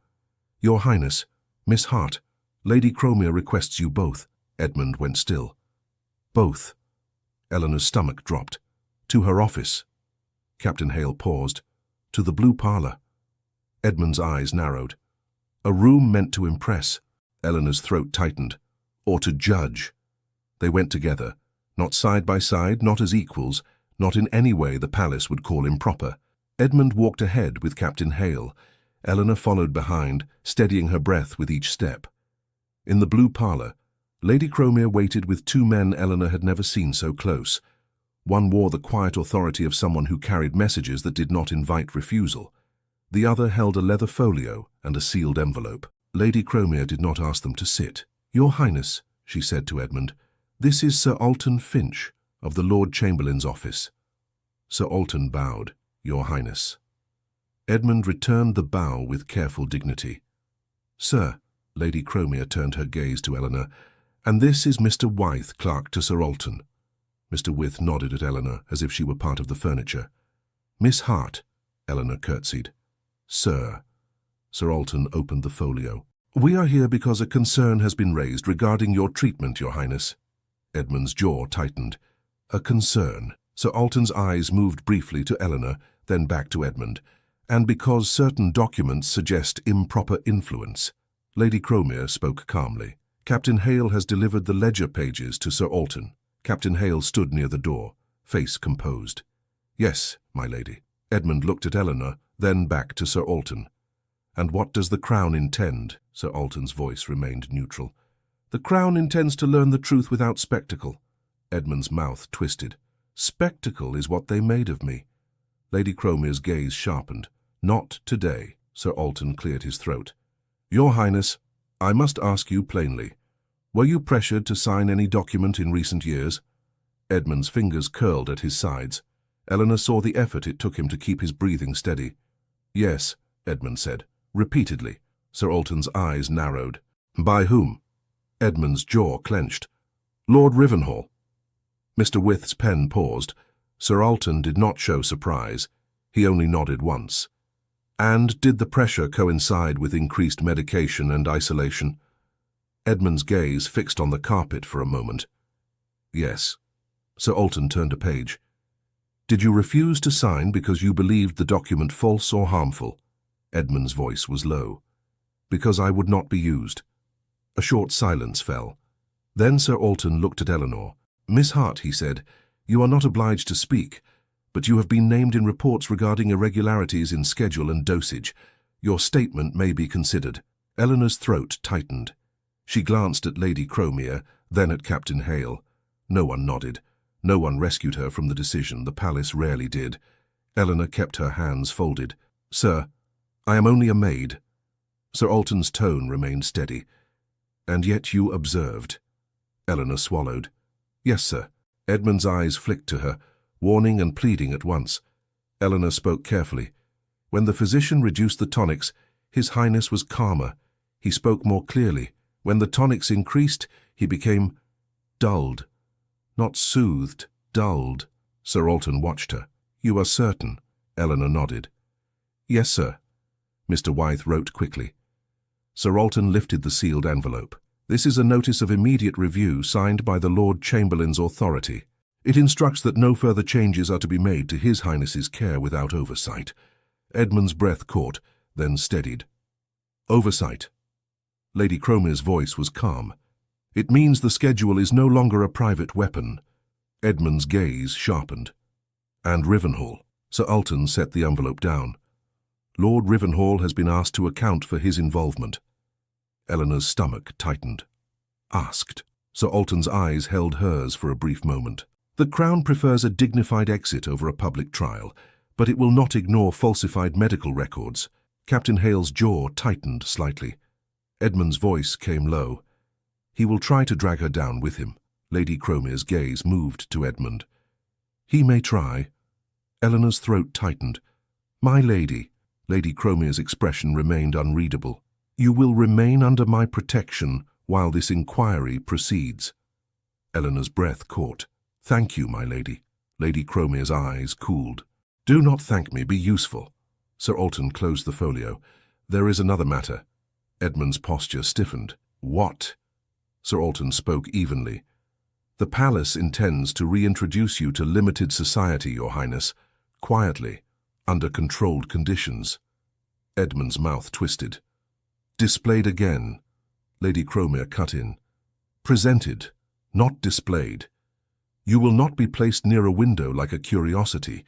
"Your Highness, Miss Hart, Lady Cromia requests you both." Edmund went still. "Both." Eleanor's stomach dropped. "To her office." Captain Hale paused. "To the blue parlour." Edmund's eyes narrowed. "A room meant to impress." Eleanor's throat tightened. "Or to judge." They went together, not side by side, not as equals, not in any way the palace would call improper. Edmund walked ahead with Captain Hale. Eleanor followed behind, steadying her breath with each step. In the blue parlour, Lady Cromia waited with two men Eleanor had never seen so close. One wore the quiet authority of someone who carried messages that did not invite refusal. The other held a leather folio and a sealed envelope. Lady Cromia did not ask them to sit. "Your Highness," she said to Edmund, "this is Sir Alton Finch, of the Lord Chamberlain's office." Sir Alton bowed. "Your Highness." Edmund returned the bow with careful dignity. "Sir," Lady Cromia turned her gaze to Eleanor, "and this is Mr. Wythe, clerk to Sir Alton." Mr. Wythe nodded at Eleanor as if she were part of the furniture. "Miss Hart," Eleanor curtsied. "Sir." Sir Alton opened the folio. "We are here because a concern has been raised regarding your treatment, Your Highness." Edmund's jaw tightened. "A concern." Sir Alton's eyes moved briefly to Eleanor, then back to Edmund. "And because certain documents suggest improper influence." Lady Cromia spoke calmly. "Captain Hale has delivered the ledger pages to Sir Alton." Captain Hale stood near the door, face composed. "Yes, my lady." Edmund looked at Eleanor, then back to Sir Alton. "And what does the Crown intend?" Sir Alton's voice remained neutral. "The Crown intends to learn the truth without spectacle." Edmund's mouth twisted. "Spectacle is what they made of me." Lady Cromer's gaze sharpened. Not today. Sir Alton cleared his throat. Your Highness, I must ask you plainly. Were you pressured to sign any document in recent years? Edmund's fingers curled at his sides. Eleanor saw the effort it took him to keep his breathing steady. Yes, Edmund said, repeatedly. Sir Alton's eyes narrowed. By whom? Edmund's jaw clenched. Lord Rivenhall. Mr. Wyth's pen paused. Sir Alton did not show surprise. He only nodded once. And did the pressure coincide with increased medication and isolation? Edmund's gaze fixed on the carpet for a moment. Yes. Sir Alton turned a page. Did you refuse to sign because you believed the document false or harmful? Edmund's voice was low. Because I would not be used. A short silence fell. Then Sir Alton looked at Eleanor. Miss Hart, he said, you are not obliged to speak, but you have been named in reports regarding irregularities in schedule and dosage. Your statement may be considered. Eleanor's throat tightened. She glanced at Lady Cromer, then at Captain Hale. No one nodded. No one rescued her from the decision. The palace rarely did. Eleanor kept her hands folded. Sir, I am only a maid. Sir Alton's tone remained steady. And yet you observed. Eleanor swallowed. Yes, sir. Edmund's eyes flicked to her, warning and pleading at once. Eleanor spoke carefully. When the physician reduced the tonics, His Highness was calmer. He spoke more clearly. When the tonics increased, he became dulled. Not soothed, dulled. Sir Alton watched her. You are certain? Eleanor nodded. Yes, sir. Mr. Wythe wrote quickly. Sir Alton lifted the sealed envelope. This is a notice of immediate review signed by the Lord Chamberlain's authority. It instructs that no further changes are to be made to His Highness's care without oversight. Edmund's breath caught, then steadied. Oversight. Lady Cromer's voice was calm. It means the schedule is no longer a private weapon. Edmund's gaze sharpened. And Rivenhall. Sir Alton set the envelope down. Lord Rivenhall has been asked to account for his involvement. Eleanor's stomach tightened. Asked. Sir Alton's eyes held hers for a brief moment. The Crown prefers a dignified exit over a public trial, but it will not ignore falsified medical records. Captain Hale's jaw tightened slightly. Edmund's voice came low. He will try to drag her down with him. Lady Cromer's gaze moved to Edmund. He may try. Eleanor's throat tightened. My lady. Lady Cromer's expression remained unreadable. You will remain under my protection while this inquiry proceeds. Eleanor's breath caught. Thank you, my lady. Lady Cromer's eyes cooled. Do not thank me, be useful. Sir Alton closed the folio. There is another matter. Edmund's posture stiffened. What? Sir Alton spoke evenly. The palace intends to reintroduce you to limited society, Your Highness, quietly, under controlled conditions. Edmund's mouth twisted. Displayed again. Lady Cromer cut in. Presented, not displayed. You will not be placed near a window like a curiosity.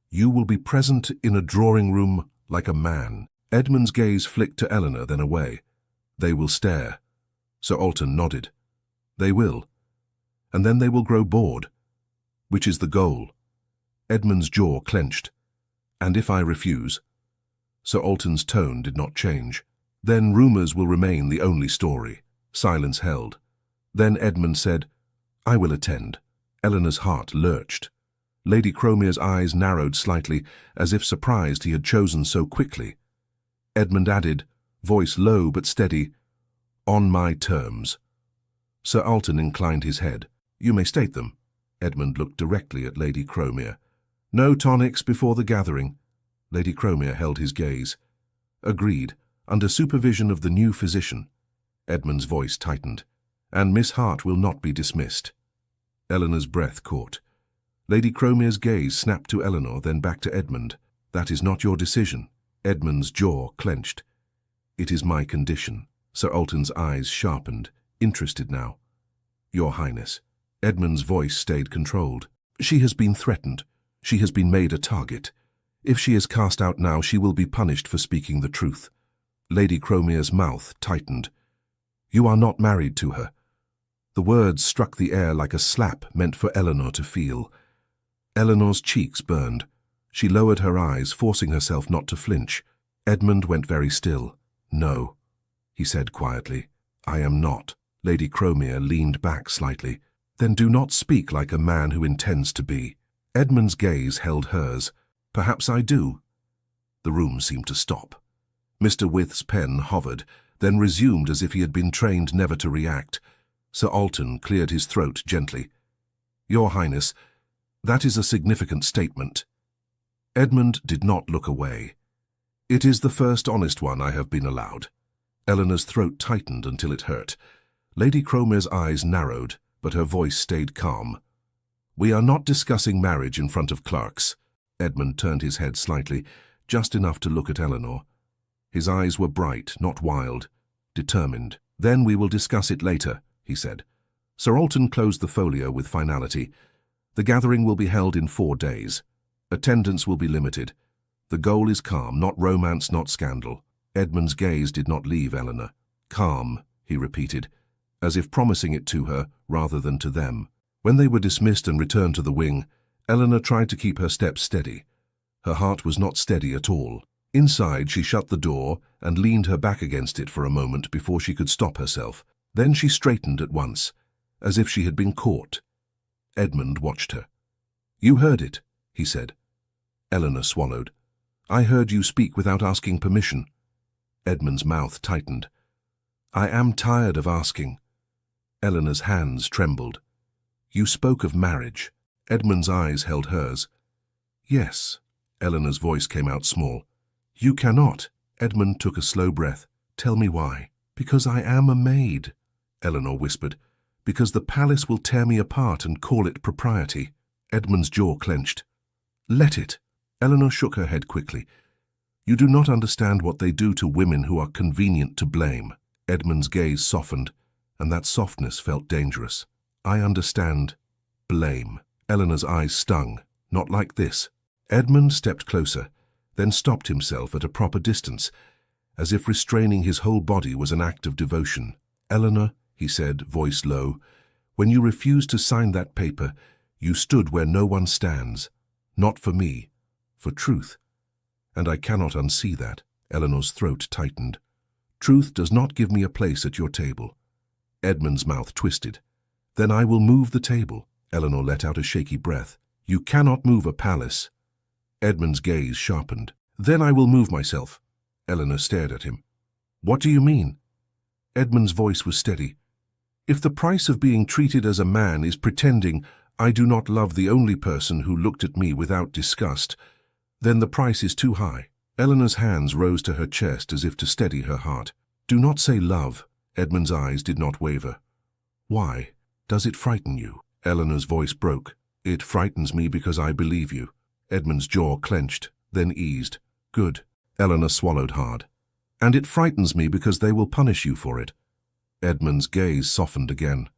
You will be present in a drawing room like a man. Edmund's gaze flicked to Eleanor, then away. They will stare. Sir Alton nodded. They will. And then they will grow bored. Which is the goal. Edmund's jaw clenched. And if I refuse? Sir Alton's tone did not change. Then rumours will remain the only story. Silence held. Then Edmund said, I will attend. Eleanor's heart lurched. Lady Cromer's eyes narrowed slightly, as if surprised he had chosen so quickly. Edmund added, voice low but steady, on my terms. Sir Alton inclined his head. You may state them. Edmund looked directly at Lady Cromer. No tonics before the gathering. Lady Cromer held his gaze. Agreed, under supervision of the new physician. Edmund's voice tightened. And Miss Hart will not be dismissed. Eleanor's breath caught. Lady Cromer's gaze snapped to Eleanor, then back to Edmund. That is not your decision. Edmund's jaw clenched. It is my condition. Sir Alton's eyes sharpened, interested now. Your Highness. Edmund's voice stayed controlled. She has been threatened. She has been made a target. If she is cast out now, she will be punished for speaking the truth. Lady Cromer's mouth tightened. You are not married to her. The words struck the air like a slap meant for Eleanor to feel. Eleanor's cheeks burned. She lowered her eyes, forcing herself not to flinch. Edmund went very still. "No," he said quietly. "I am not." Lady Cromere leaned back slightly. "Then do not speak like a man who intends to be." Edmund's gaze held hers. "Perhaps I do." The room seemed to stop. Mr. With's pen hovered, then resumed as if he had been trained never to react. Sir Alton cleared his throat gently. "Your Highness, that is a significant statement." Edmund did not look away. "It is the first honest one I have been allowed." Eleanor's throat tightened until it hurt. Lady Cromere's eyes narrowed, but her voice stayed calm. "We are not discussing marriage in front of clerks." Edmund turned his head slightly, just enough to look at Eleanor. His eyes were bright, not wild, determined. "Then we will discuss it later," he said. Sir Alton closed the folio with finality. "The gathering will be held in 4 days. Attendance will be limited. The goal is calm, not romance, not scandal." Edmund's gaze did not leave Eleanor. "Calm," he repeated, as if promising it to her rather than to them. When they were dismissed and returned to the wing, Eleanor tried to keep her steps steady. Her heart was not steady at all. Inside, she shut the door and leaned her back against it for a moment before she could stop herself. Then she straightened at once, as if she had been caught. Edmund watched her. "You heard it," he said. Eleanor swallowed. "I heard you speak without asking permission." Edmund's mouth tightened. "I am tired of asking." Eleanor's hands trembled. "You spoke of marriage." Edmund's eyes held hers. "Yes." Eleanor's voice came out small. "You cannot." Edmund took a slow breath. "Tell me why." "Because I am a maid," Eleanor whispered. "Because the palace will tear me apart and call it propriety." Edmund's jaw clenched. "Let it." Eleanor shook her head quickly. "You do not understand what they do to women who are convenient to blame." Edmund's gaze softened, and that softness felt dangerous. "I understand. Blame." Eleanor's eyes stung. "Not like this." Edmund stepped closer, then stopped himself at a proper distance, as if restraining his whole body was an act of devotion. "Eleanor," he said, voice low, "when you refused to sign that paper, you stood where no one stands. Not for me, for truth. And I cannot unsee that." Eleanor's throat tightened. "Truth does not give me a place at your table." Edmund's mouth twisted. "Then I will move the table." Eleanor let out a shaky breath. "You cannot move a palace." Edmund's gaze sharpened. "Then I will move myself." Eleanor stared at him. "What do you mean?" Edmund's voice was steady. "If the price of being treated as a man is pretending I do not love the only person who looked at me without disgust, then the price is too high." Eleanor's hands rose to her chest as if to steady her heart. "Do not say love." Edmund's eyes did not waver. "Why? Does it frighten you?" Eleanor's voice broke. "It frightens me because I believe you." Edmund's jaw clenched, then eased. "Good." Eleanor swallowed hard. "And it frightens me because they will punish you for it." Edmund's gaze softened again.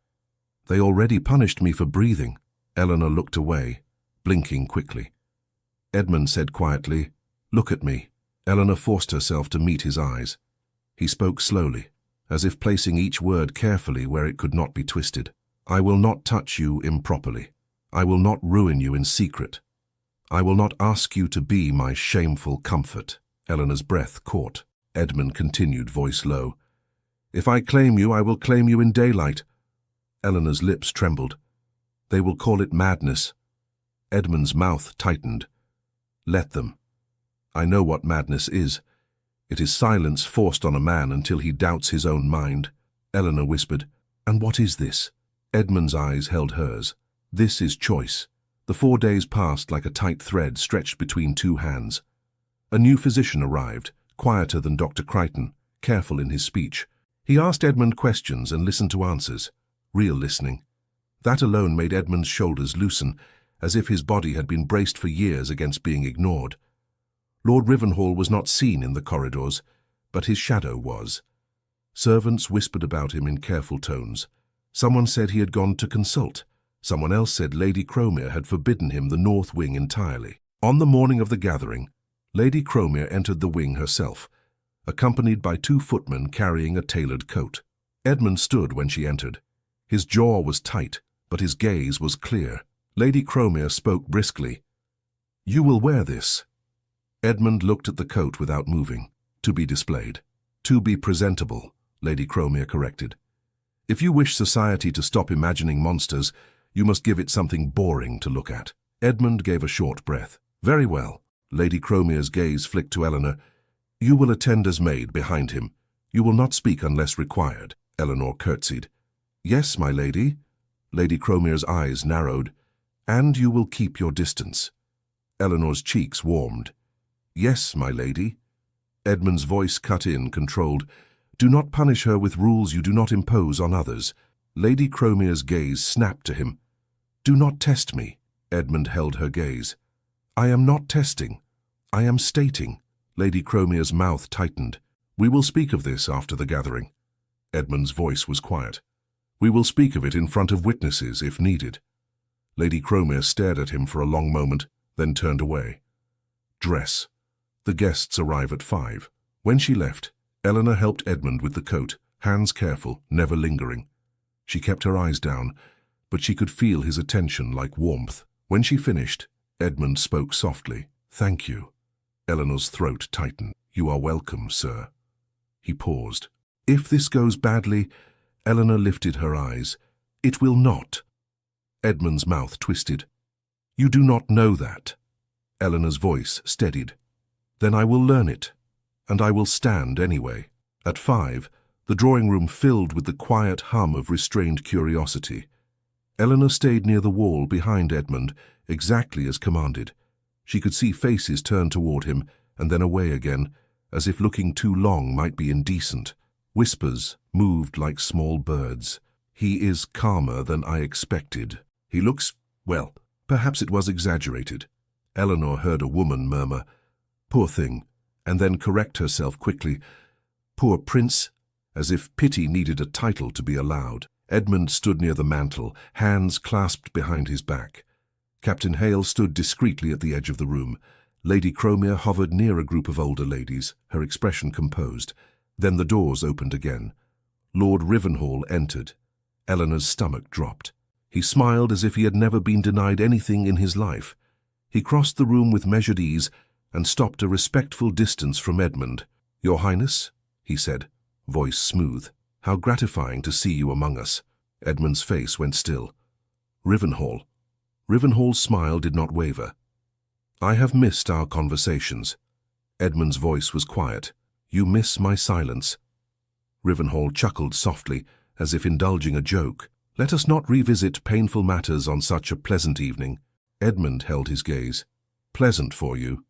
"They already punished me for breathing." Eleanor looked away, blinking quickly. Edmund said quietly, "Look at me." Eleanor forced herself to meet his eyes. He spoke slowly, as if placing each word carefully where it could not be twisted. "I will not touch you improperly. I will not ruin you in secret. I will not ask you to be my shameful comfort." Eleanor's breath caught. Edmund continued, voice low. "If I claim you, I will claim you in daylight." Eleanor's lips trembled. "They will call it madness." Edmund's mouth tightened. "Let them. I know what madness is. It is silence forced on a man until he doubts his own mind." Eleanor whispered, "And what is this?" Edmund's eyes held hers. "This is choice." The 4 days passed like a tight thread stretched between 2 hands. A new physician arrived, quieter than Dr. Crichton, careful in his speech. He asked Edmund questions and listened to answers. Real listening. That alone made Edmund's shoulders loosen, as if his body had been braced for years against being ignored. Lord Rivenhall was not seen in the corridors, but his shadow was. Servants whispered about him in careful tones. Someone said he had gone to consult. Someone else said Lady Cromere had forbidden him the north wing entirely. On the morning of the gathering, Lady Cromere entered the wing herself, accompanied by 2 footmen carrying a tailored coat. Edmund stood when she entered. His jaw was tight, but his gaze was clear. Lady Cromere spoke briskly. You will wear this. Edmund looked at the coat without moving. To be displayed. To be presentable, Lady Cromere corrected. If you wish society to stop imagining monsters, you must give it something boring to look at. Edmund gave a short breath. Very well. Lady Cromere's gaze flicked to Eleanor. You will attend as maid behind him. You will not speak unless required. Eleanor curtsied. Yes, my lady. Lady Cromere's eyes narrowed. And you will keep your distance. Eleanor's cheeks warmed. Yes, my lady. Edmund's voice cut in, controlled. Do not punish her with rules you do not impose on others. Lady Cromere's gaze snapped to him. Do not test me. Edmund held her gaze. I am not testing. I am stating. Lady Cromere's mouth tightened. We will speak of this after the gathering. Edmund's voice was quiet. We will speak of it in front of witnesses, if needed. Lady Cromere stared at him for a long moment, then turned away. Dress. The guests arrive at 5. When she left, Eleanor helped Edmund with the coat, hands careful, never lingering. She kept her eyes down, but she could feel his attention like warmth. When she finished, Edmund spoke softly. Thank you. Eleanor's throat tightened. You are welcome, sir. He paused. If this goes badly, Eleanor lifted her eyes. It will not. Edmund's mouth twisted. You do not know that. Eleanor's voice steadied. Then I will learn it, and I will stand anyway. At 5, the drawing room filled with the quiet hum of restrained curiosity. Eleanor stayed near the wall behind Edmund, exactly as commanded. She could see faces turn toward him, and then away again, as if looking too long might be indecent. Whispers moved like small birds. He is calmer than I expected. He looks, well, perhaps it was exaggerated. Eleanor heard a woman murmur, Poor thing, and then correct herself quickly. Poor prince, as if pity needed a title to be allowed. Edmund stood near the mantel, hands clasped behind his back. Captain Hale stood discreetly at the edge of the room. Lady Cromere hovered near a group of older ladies, her expression composed. Then the doors opened again. Lord Rivenhall entered. Eleanor's stomach dropped. He smiled as if he had never been denied anything in his life. He crossed the room with measured ease and stopped a respectful distance from Edmund. Your Highness, he said, voice smooth. How gratifying to see you among us. Edmund's face went still. Rivenhall. Rivenhall's smile did not waver. I have missed our conversations. Edmund's voice was quiet. You miss my silence. Rivenhall chuckled softly, as if indulging a joke. Let us not revisit painful matters on such a pleasant evening. Edmund held his gaze. Pleasant for you.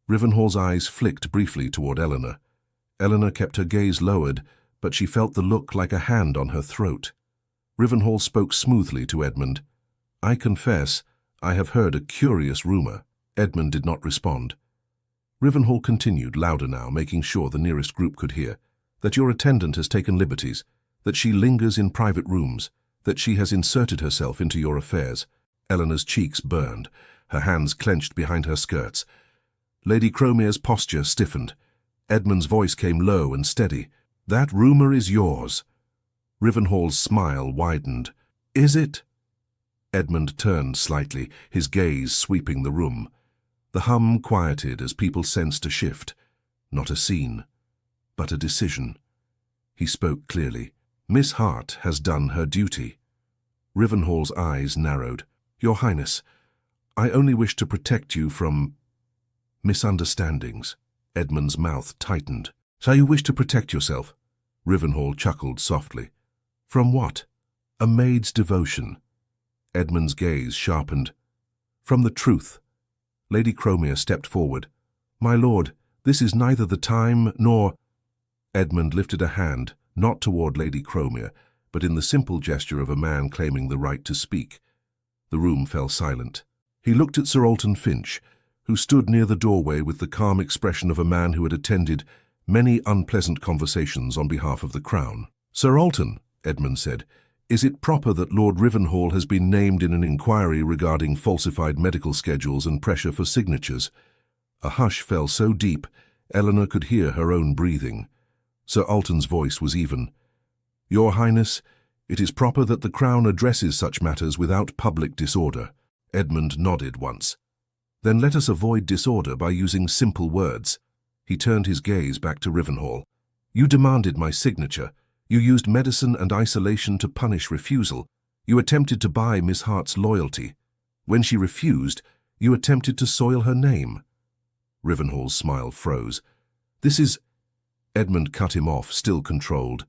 Rivenhall's eyes flicked briefly toward Eleanor. Eleanor kept her gaze lowered, but she felt the look like a hand on her throat. Rivenhall spoke smoothly to Edmund. I confess, I have heard a curious rumor. Edmund did not respond. Rivenhall continued, louder now, making sure the nearest group could hear, that your attendant has taken liberties, that she lingers in private rooms, that she has inserted herself into your affairs. Eleanor's cheeks burned, her hands clenched behind her skirts. Lady Cromere's posture stiffened. Edmund's voice came low and steady. That rumor is yours. Rivenhall's smile widened. Is it? Edmund turned slightly, his gaze sweeping the room. The hum quieted as people sensed a shift. Not a scene, but a decision. He spoke clearly. Miss Hart has done her duty. Rivenhall's eyes narrowed. Your Highness, I only wish to protect you from misunderstandings. Edmund's mouth tightened. So you wish to protect yourself? Rivenhall chuckled softly. From what? A maid's devotion. Edmund's gaze sharpened. From the truth. Lady Cromere stepped forward. My lord, this is neither the time nor... Edmund lifted a hand, not toward Lady Cromere, but in the simple gesture of a man claiming the right to speak. The room fell silent. He looked at Sir Alton Finch, who stood near the doorway with the calm expression of a man who had attended many unpleasant conversations on behalf of the Crown. Sir Alton, Edmund said, is it proper that Lord Rivenhall has been named in an inquiry regarding falsified medical schedules and pressure for signatures? A hush fell so deep, Eleanor could hear her own breathing. Sir Alton's voice was even. Your Highness, it is proper that the Crown addresses such matters without public disorder. Edmund nodded once. Then let us avoid disorder by using simple words. He turned his gaze back to Rivenhall. You demanded my signature. You used medicine and isolation to punish refusal. You attempted to buy Miss Hart's loyalty. When she refused, you attempted to soil her name. Rivenhall's smile froze. This is... Edmund cut him off, still controlled.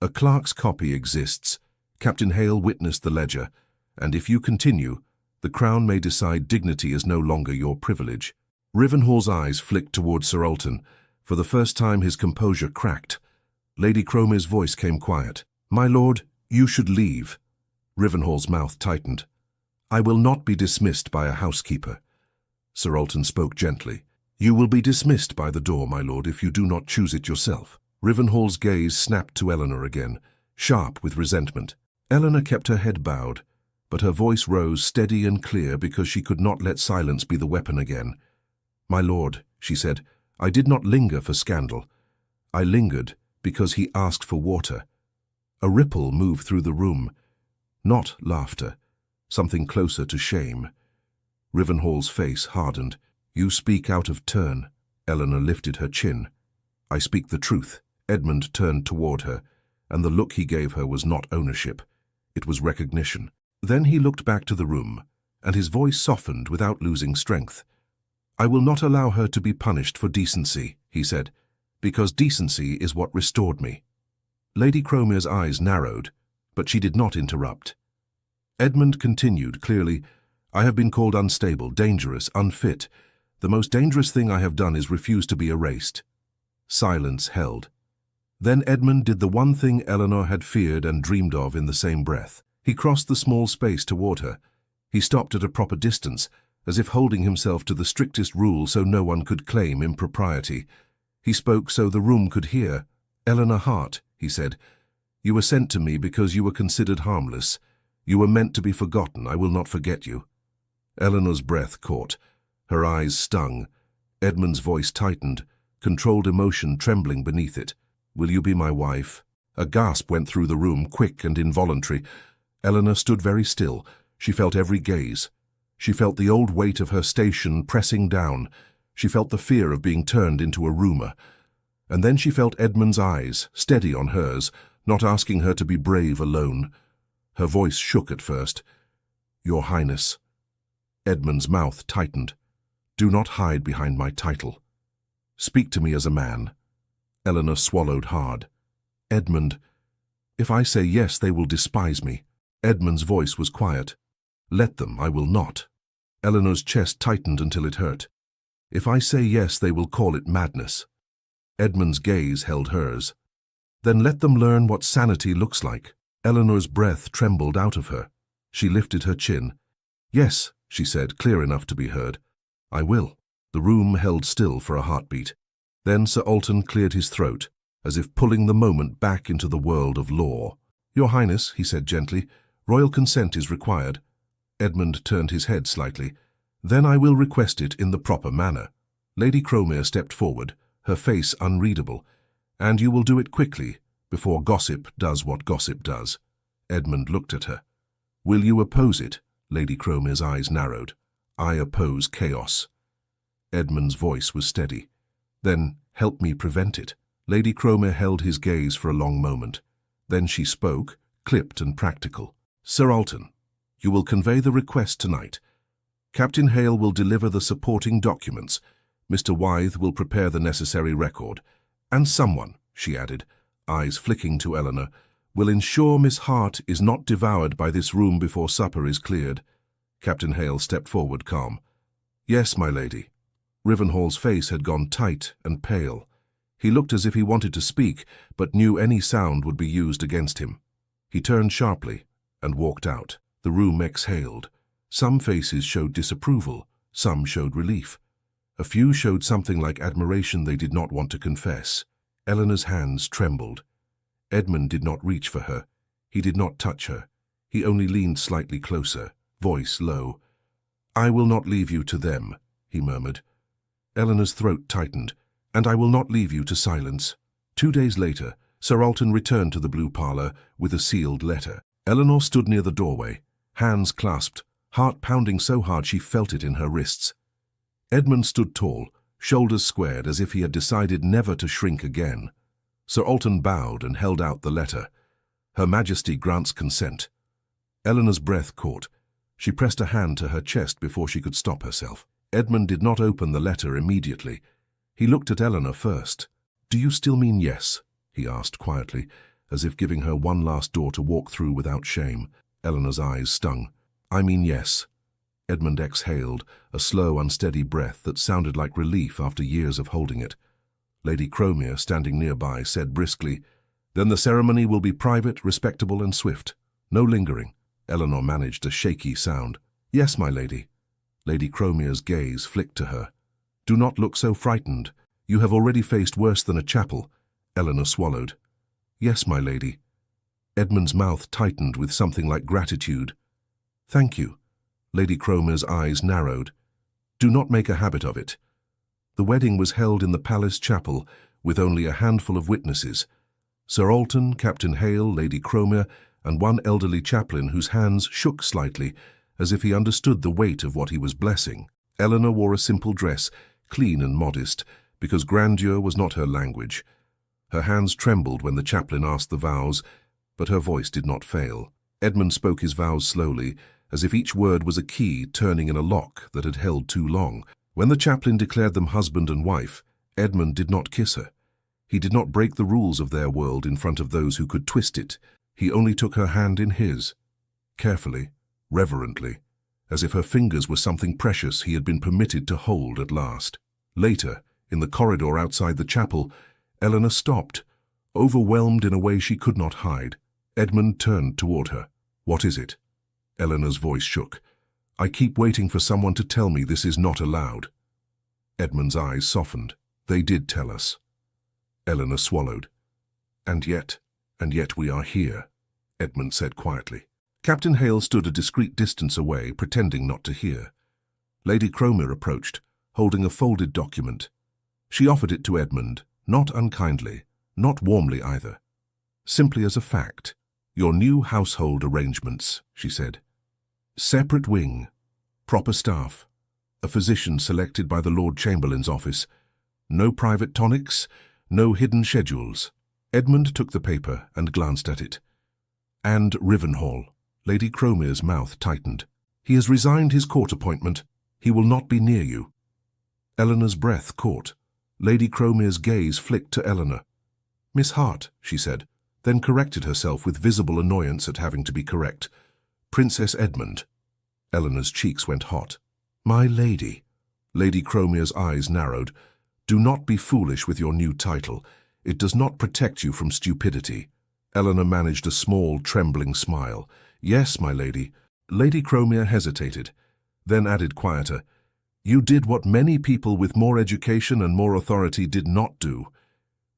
A clerk's copy exists. Captain Hale witnessed the ledger, and if you continue, the Crown may decide dignity is no longer your privilege. Rivenhall's eyes flicked toward Sir Alton. For the first time his composure cracked. Lady Cromer's voice came quiet. My lord, you should leave. Rivenhall's mouth tightened. I will not be dismissed by a housekeeper. Sir Alton spoke gently. You will be dismissed by the door, my lord, if you do not choose it yourself. Rivenhall's gaze snapped to Eleanor again, sharp with resentment. Eleanor kept her head bowed, but her voice rose steady and clear because she could not let silence be the weapon again. My lord, she said, I did not linger for scandal. I lingered because he asked for water. A ripple moved through the room. Not laughter, something closer to shame. Rivenhall's face hardened. You speak out of turn. Eleanor lifted her chin. I speak the truth. Edmund turned toward her, and the look he gave her was not ownership. It was recognition. Then he looked back to the room, and his voice softened without losing strength. I will not allow her to be punished for decency, he said, because decency is what restored me. Lady Cromer's eyes narrowed, but she did not interrupt. Edmund continued clearly, I have been called unstable, dangerous, unfit. The most dangerous thing I have done is refuse to be erased. Silence held. Then Edmund did the one thing Eleanor had feared and dreamed of in the same breath. He crossed the small space toward her. He stopped at a proper distance, as if holding himself to the strictest rule so no one could claim impropriety. He spoke so the room could hear. Eleanor Hart, he said, you were sent to me because you were considered harmless. You were meant to be forgotten. I will not forget you. Eleanor's breath caught. Her eyes stung. Edmund's voice tightened, controlled emotion trembling beneath it. Will you be my wife? A gasp went through the room, quick and involuntary. Eleanor stood very still. She felt every gaze. She felt the old weight of her station pressing down. She felt the fear of being turned into a rumor. And then she felt Edmund's eyes, steady on hers, not asking her to be brave alone. Her voice shook at first. Your Highness. Edmund's mouth tightened. Do not hide behind my title. Speak to me as a man. Eleanor swallowed hard. Edmund, if I say yes, they will despise me. Edmund's voice was quiet. Let them, I will not. Eleanor's chest tightened until it hurt. If I say yes, they will call it madness. Edmund's gaze held hers. Then let them learn what sanity looks like. Eleanor's breath trembled out of her. She lifted her chin. Yes, she said, clear enough to be heard. I will. The room held still for a heartbeat. Then Sir Alton cleared his throat, as if pulling the moment back into the world of law. Your Highness, he said gently, royal consent is required. Edmund turned his head slightly. Then I will request it in the proper manner. Lady Cromer stepped forward, her face unreadable. And you will do it quickly, before gossip does what gossip does. Edmund looked at her. Will you oppose it? Lady Cromer's eyes narrowed. I oppose chaos. Edmund's voice was steady. Then help me prevent it. Lady Cromer held his gaze for a long moment. Then she spoke, clipped and practical. Sir Alton, you will convey the request tonight. Captain Hale will deliver the supporting documents. Mr. Wythe will prepare the necessary record. And someone, she added, eyes flicking to Eleanor, will ensure Miss Hart is not devoured by this room before supper is cleared. Captain Hale stepped forward, calm. Yes, my lady. Rivenhall's face had gone tight and pale. He looked as if he wanted to speak, but knew any sound would be used against him. He turned sharply and walked out. The room exhaled. Some faces showed disapproval, some showed relief. A few showed something like admiration they did not want to confess. Eleanor's hands trembled. Edmund did not reach for her. He did not touch her. He only leaned slightly closer, voice low. I will not leave you to them, he murmured. Eleanor's throat tightened. And I will not leave you to silence. 2 days later, Sir Alton returned to the blue parlour with a sealed letter. Eleanor stood near the doorway, hands clasped, heart pounding so hard she felt it in her wrists. Edmund stood tall, shoulders squared as if he had decided never to shrink again. Sir Alton bowed and held out the letter. Her Majesty grants consent. Eleanor's breath caught. She pressed a hand to her chest before she could stop herself. Edmund did not open the letter immediately. He looked at Eleanor first. "Do you still mean yes?" he asked quietly, as if giving her one last door to walk through without shame. Eleanor's eyes stung. "I mean yes." Edmund exhaled, a slow, unsteady breath that sounded like relief after years of holding it. Lady Cromere, standing nearby, said briskly, "Then the ceremony will be private, respectable, and swift. No lingering." Eleanor managed a shaky sound. "Yes, my lady." Lady Cromere's gaze flicked to her. "Do not look so frightened. You have already faced worse than a chapel." Eleanor swallowed. "Yes, my lady." Edmund's mouth tightened with something like gratitude. "Thank you." Lady Cromere's eyes narrowed. "Do not make a habit of it." The wedding was held in the palace chapel with only a handful of witnesses. Sir Alton, Captain Hale, Lady Cromere, and one elderly chaplain whose hands shook slightly as if he understood the weight of what he was blessing. Eleanor wore a simple dress, clean and modest, because grandeur was not her language. Her hands trembled when the chaplain asked the vows, but her voice did not fail. Edmund spoke his vows slowly, as if each word was a key turning in a lock that had held too long. When the chaplain declared them husband and wife, Edmund did not kiss her. He did not break the rules of their world in front of those who could twist it. He only took her hand in his, carefully, reverently, as if her fingers were something precious he had been permitted to hold at last. Later, in the corridor outside the chapel, Eleanor stopped, overwhelmed in a way she could not hide. Edmund turned toward her. "What is it?" Eleanor's voice shook. "I keep waiting for someone to tell me this is not allowed." Edmund's eyes softened. "They did tell us." Eleanor swallowed. And yet we are here," Edmund said quietly. Captain Hale stood a discreet distance away, pretending not to hear. Lady Cromere approached, holding a folded document. She offered it to Edmund, not unkindly, not warmly either. "Simply as a fact. Your new household arrangements," she said. "Separate wing, proper staff, a physician selected by the Lord Chamberlain's office. No private tonics, no hidden schedules." Edmund took the paper and glanced at it. "And Rivenhall." Lady Cromere's mouth tightened. "He has resigned his court appointment. He will not be near you." Eleanor's breath caught. Lady Cromere's gaze flicked to Eleanor. "Miss Hart," she said, then corrected herself with visible annoyance at having to be correct. "Princess Edmund." Eleanor's cheeks went hot. "My lady." Lady Cromere's eyes narrowed. "Do not be foolish with your new title. It does not protect you from stupidity." Eleanor managed a small, trembling smile. "Yes, my lady." Lady Cromere hesitated, then added quieter, "You did what many people with more education and more authority did not do.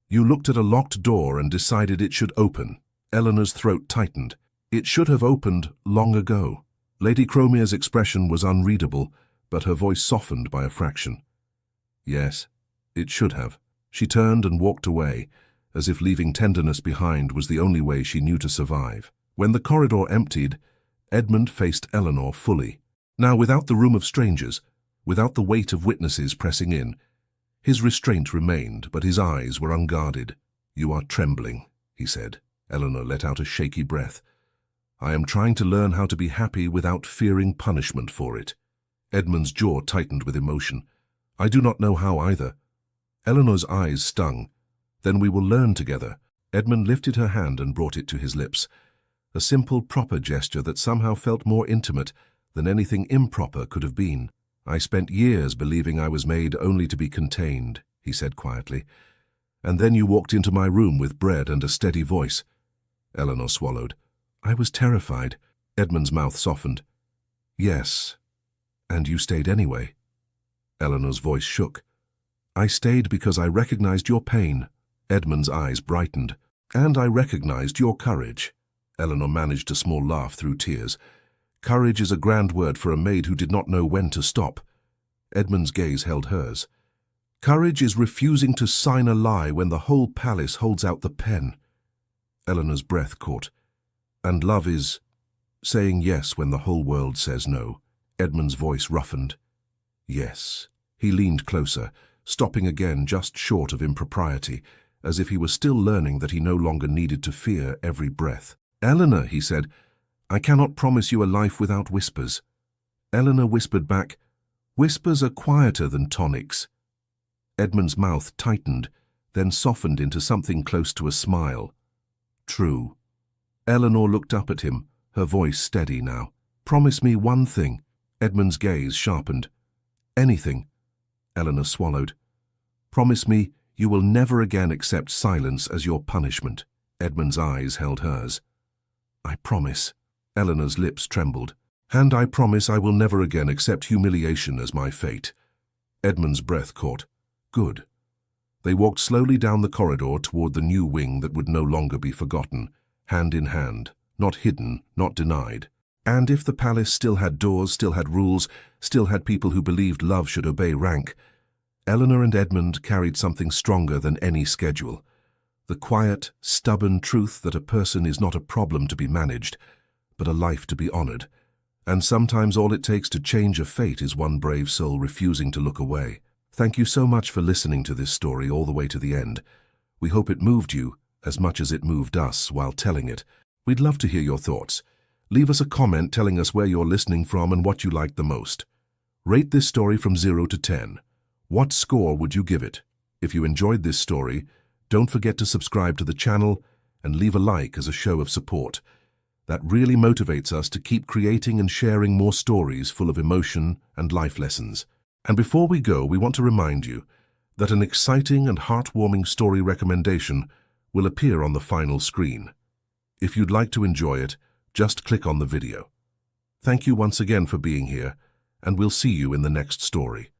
You looked at a locked door and decided it should open." Eleanor's throat tightened. "It should have opened long ago." Lady Cromere's expression was unreadable, but her voice softened by a fraction. "Yes, it should have." She turned and walked away, as if leaving tenderness behind was the only way she knew to survive. When the corridor emptied, Edmund faced Eleanor fully. Now, without the room of strangers, without the weight of witnesses pressing in, his restraint remained, but his eyes were unguarded. "You are trembling," he said. Eleanor let out a shaky breath. "I am trying to learn how to be happy without fearing punishment for it." Edmund's jaw tightened with emotion. "I do not know how either." Eleanor's eyes stung. "Then we will learn together." Edmund lifted her hand and brought it to his lips. A simple, proper gesture that somehow felt more intimate than anything improper could have been. "I spent years believing I was made only to be contained," he said quietly. "And then you walked into my room with bread and a steady voice." Eleanor swallowed. "I was terrified." Edmund's mouth softened. "Yes, and you stayed anyway." Eleanor's voice shook. "I stayed because I recognized your pain." Edmund's eyes brightened. "And I recognized your courage." Eleanor managed a small laugh through tears. "Courage is a grand word for a maid who did not know when to stop." Edmund's gaze held hers. "Courage is refusing to sign a lie when the whole palace holds out the pen." Eleanor's breath caught. "And love is saying yes when the whole world says no." Edmund's voice roughened. "Yes, He leaned closer, stopping again just short of impropriety, as if he was still learning that he no longer needed to fear every breath. "Eleanor," he said, "I cannot promise you a life without whispers." Eleanor whispered back, "Whispers are quieter than tonics." Edmund's mouth tightened, then softened into something close to a smile. "True." Eleanor looked up at him, her voice steady now. "Promise me one thing." Edmund's gaze sharpened. "Anything." Eleanor swallowed. "Promise me you will never again accept silence as your punishment." Edmund's eyes held hers. "I promise." Eleanor's lips trembled. "And I promise I will never again accept humiliation as my fate." Edmund's breath caught. "Good." They walked slowly down the corridor toward the new wing that would no longer be forgotten, hand in hand, not hidden, not denied. And if the palace still had doors, still had rules, still had people who believed love should obey rank, Eleanor and Edmund carried something stronger than any schedule. The quiet, stubborn truth that a person is not a problem to be managed, but a life to be honored. And sometimes all it takes to change a fate is one brave soul refusing to look away. Thank you so much for listening to this story all the way to the end. We hope it moved you as much as it moved us while telling it. We'd love to hear your thoughts. Leave us a comment telling us where you're listening from and what you liked the most. Rate this story from 0 to 10. What score would you give it? If you enjoyed this story, don't forget to subscribe to the channel and leave a like as a show of support. That really motivates us to keep creating and sharing more stories full of emotion and life lessons. And before we go, we want to remind you that an exciting and heartwarming story recommendation will appear on the final screen. If you'd like to enjoy it, just click on the video. Thank you once again for being here, and we'll see you in the next story.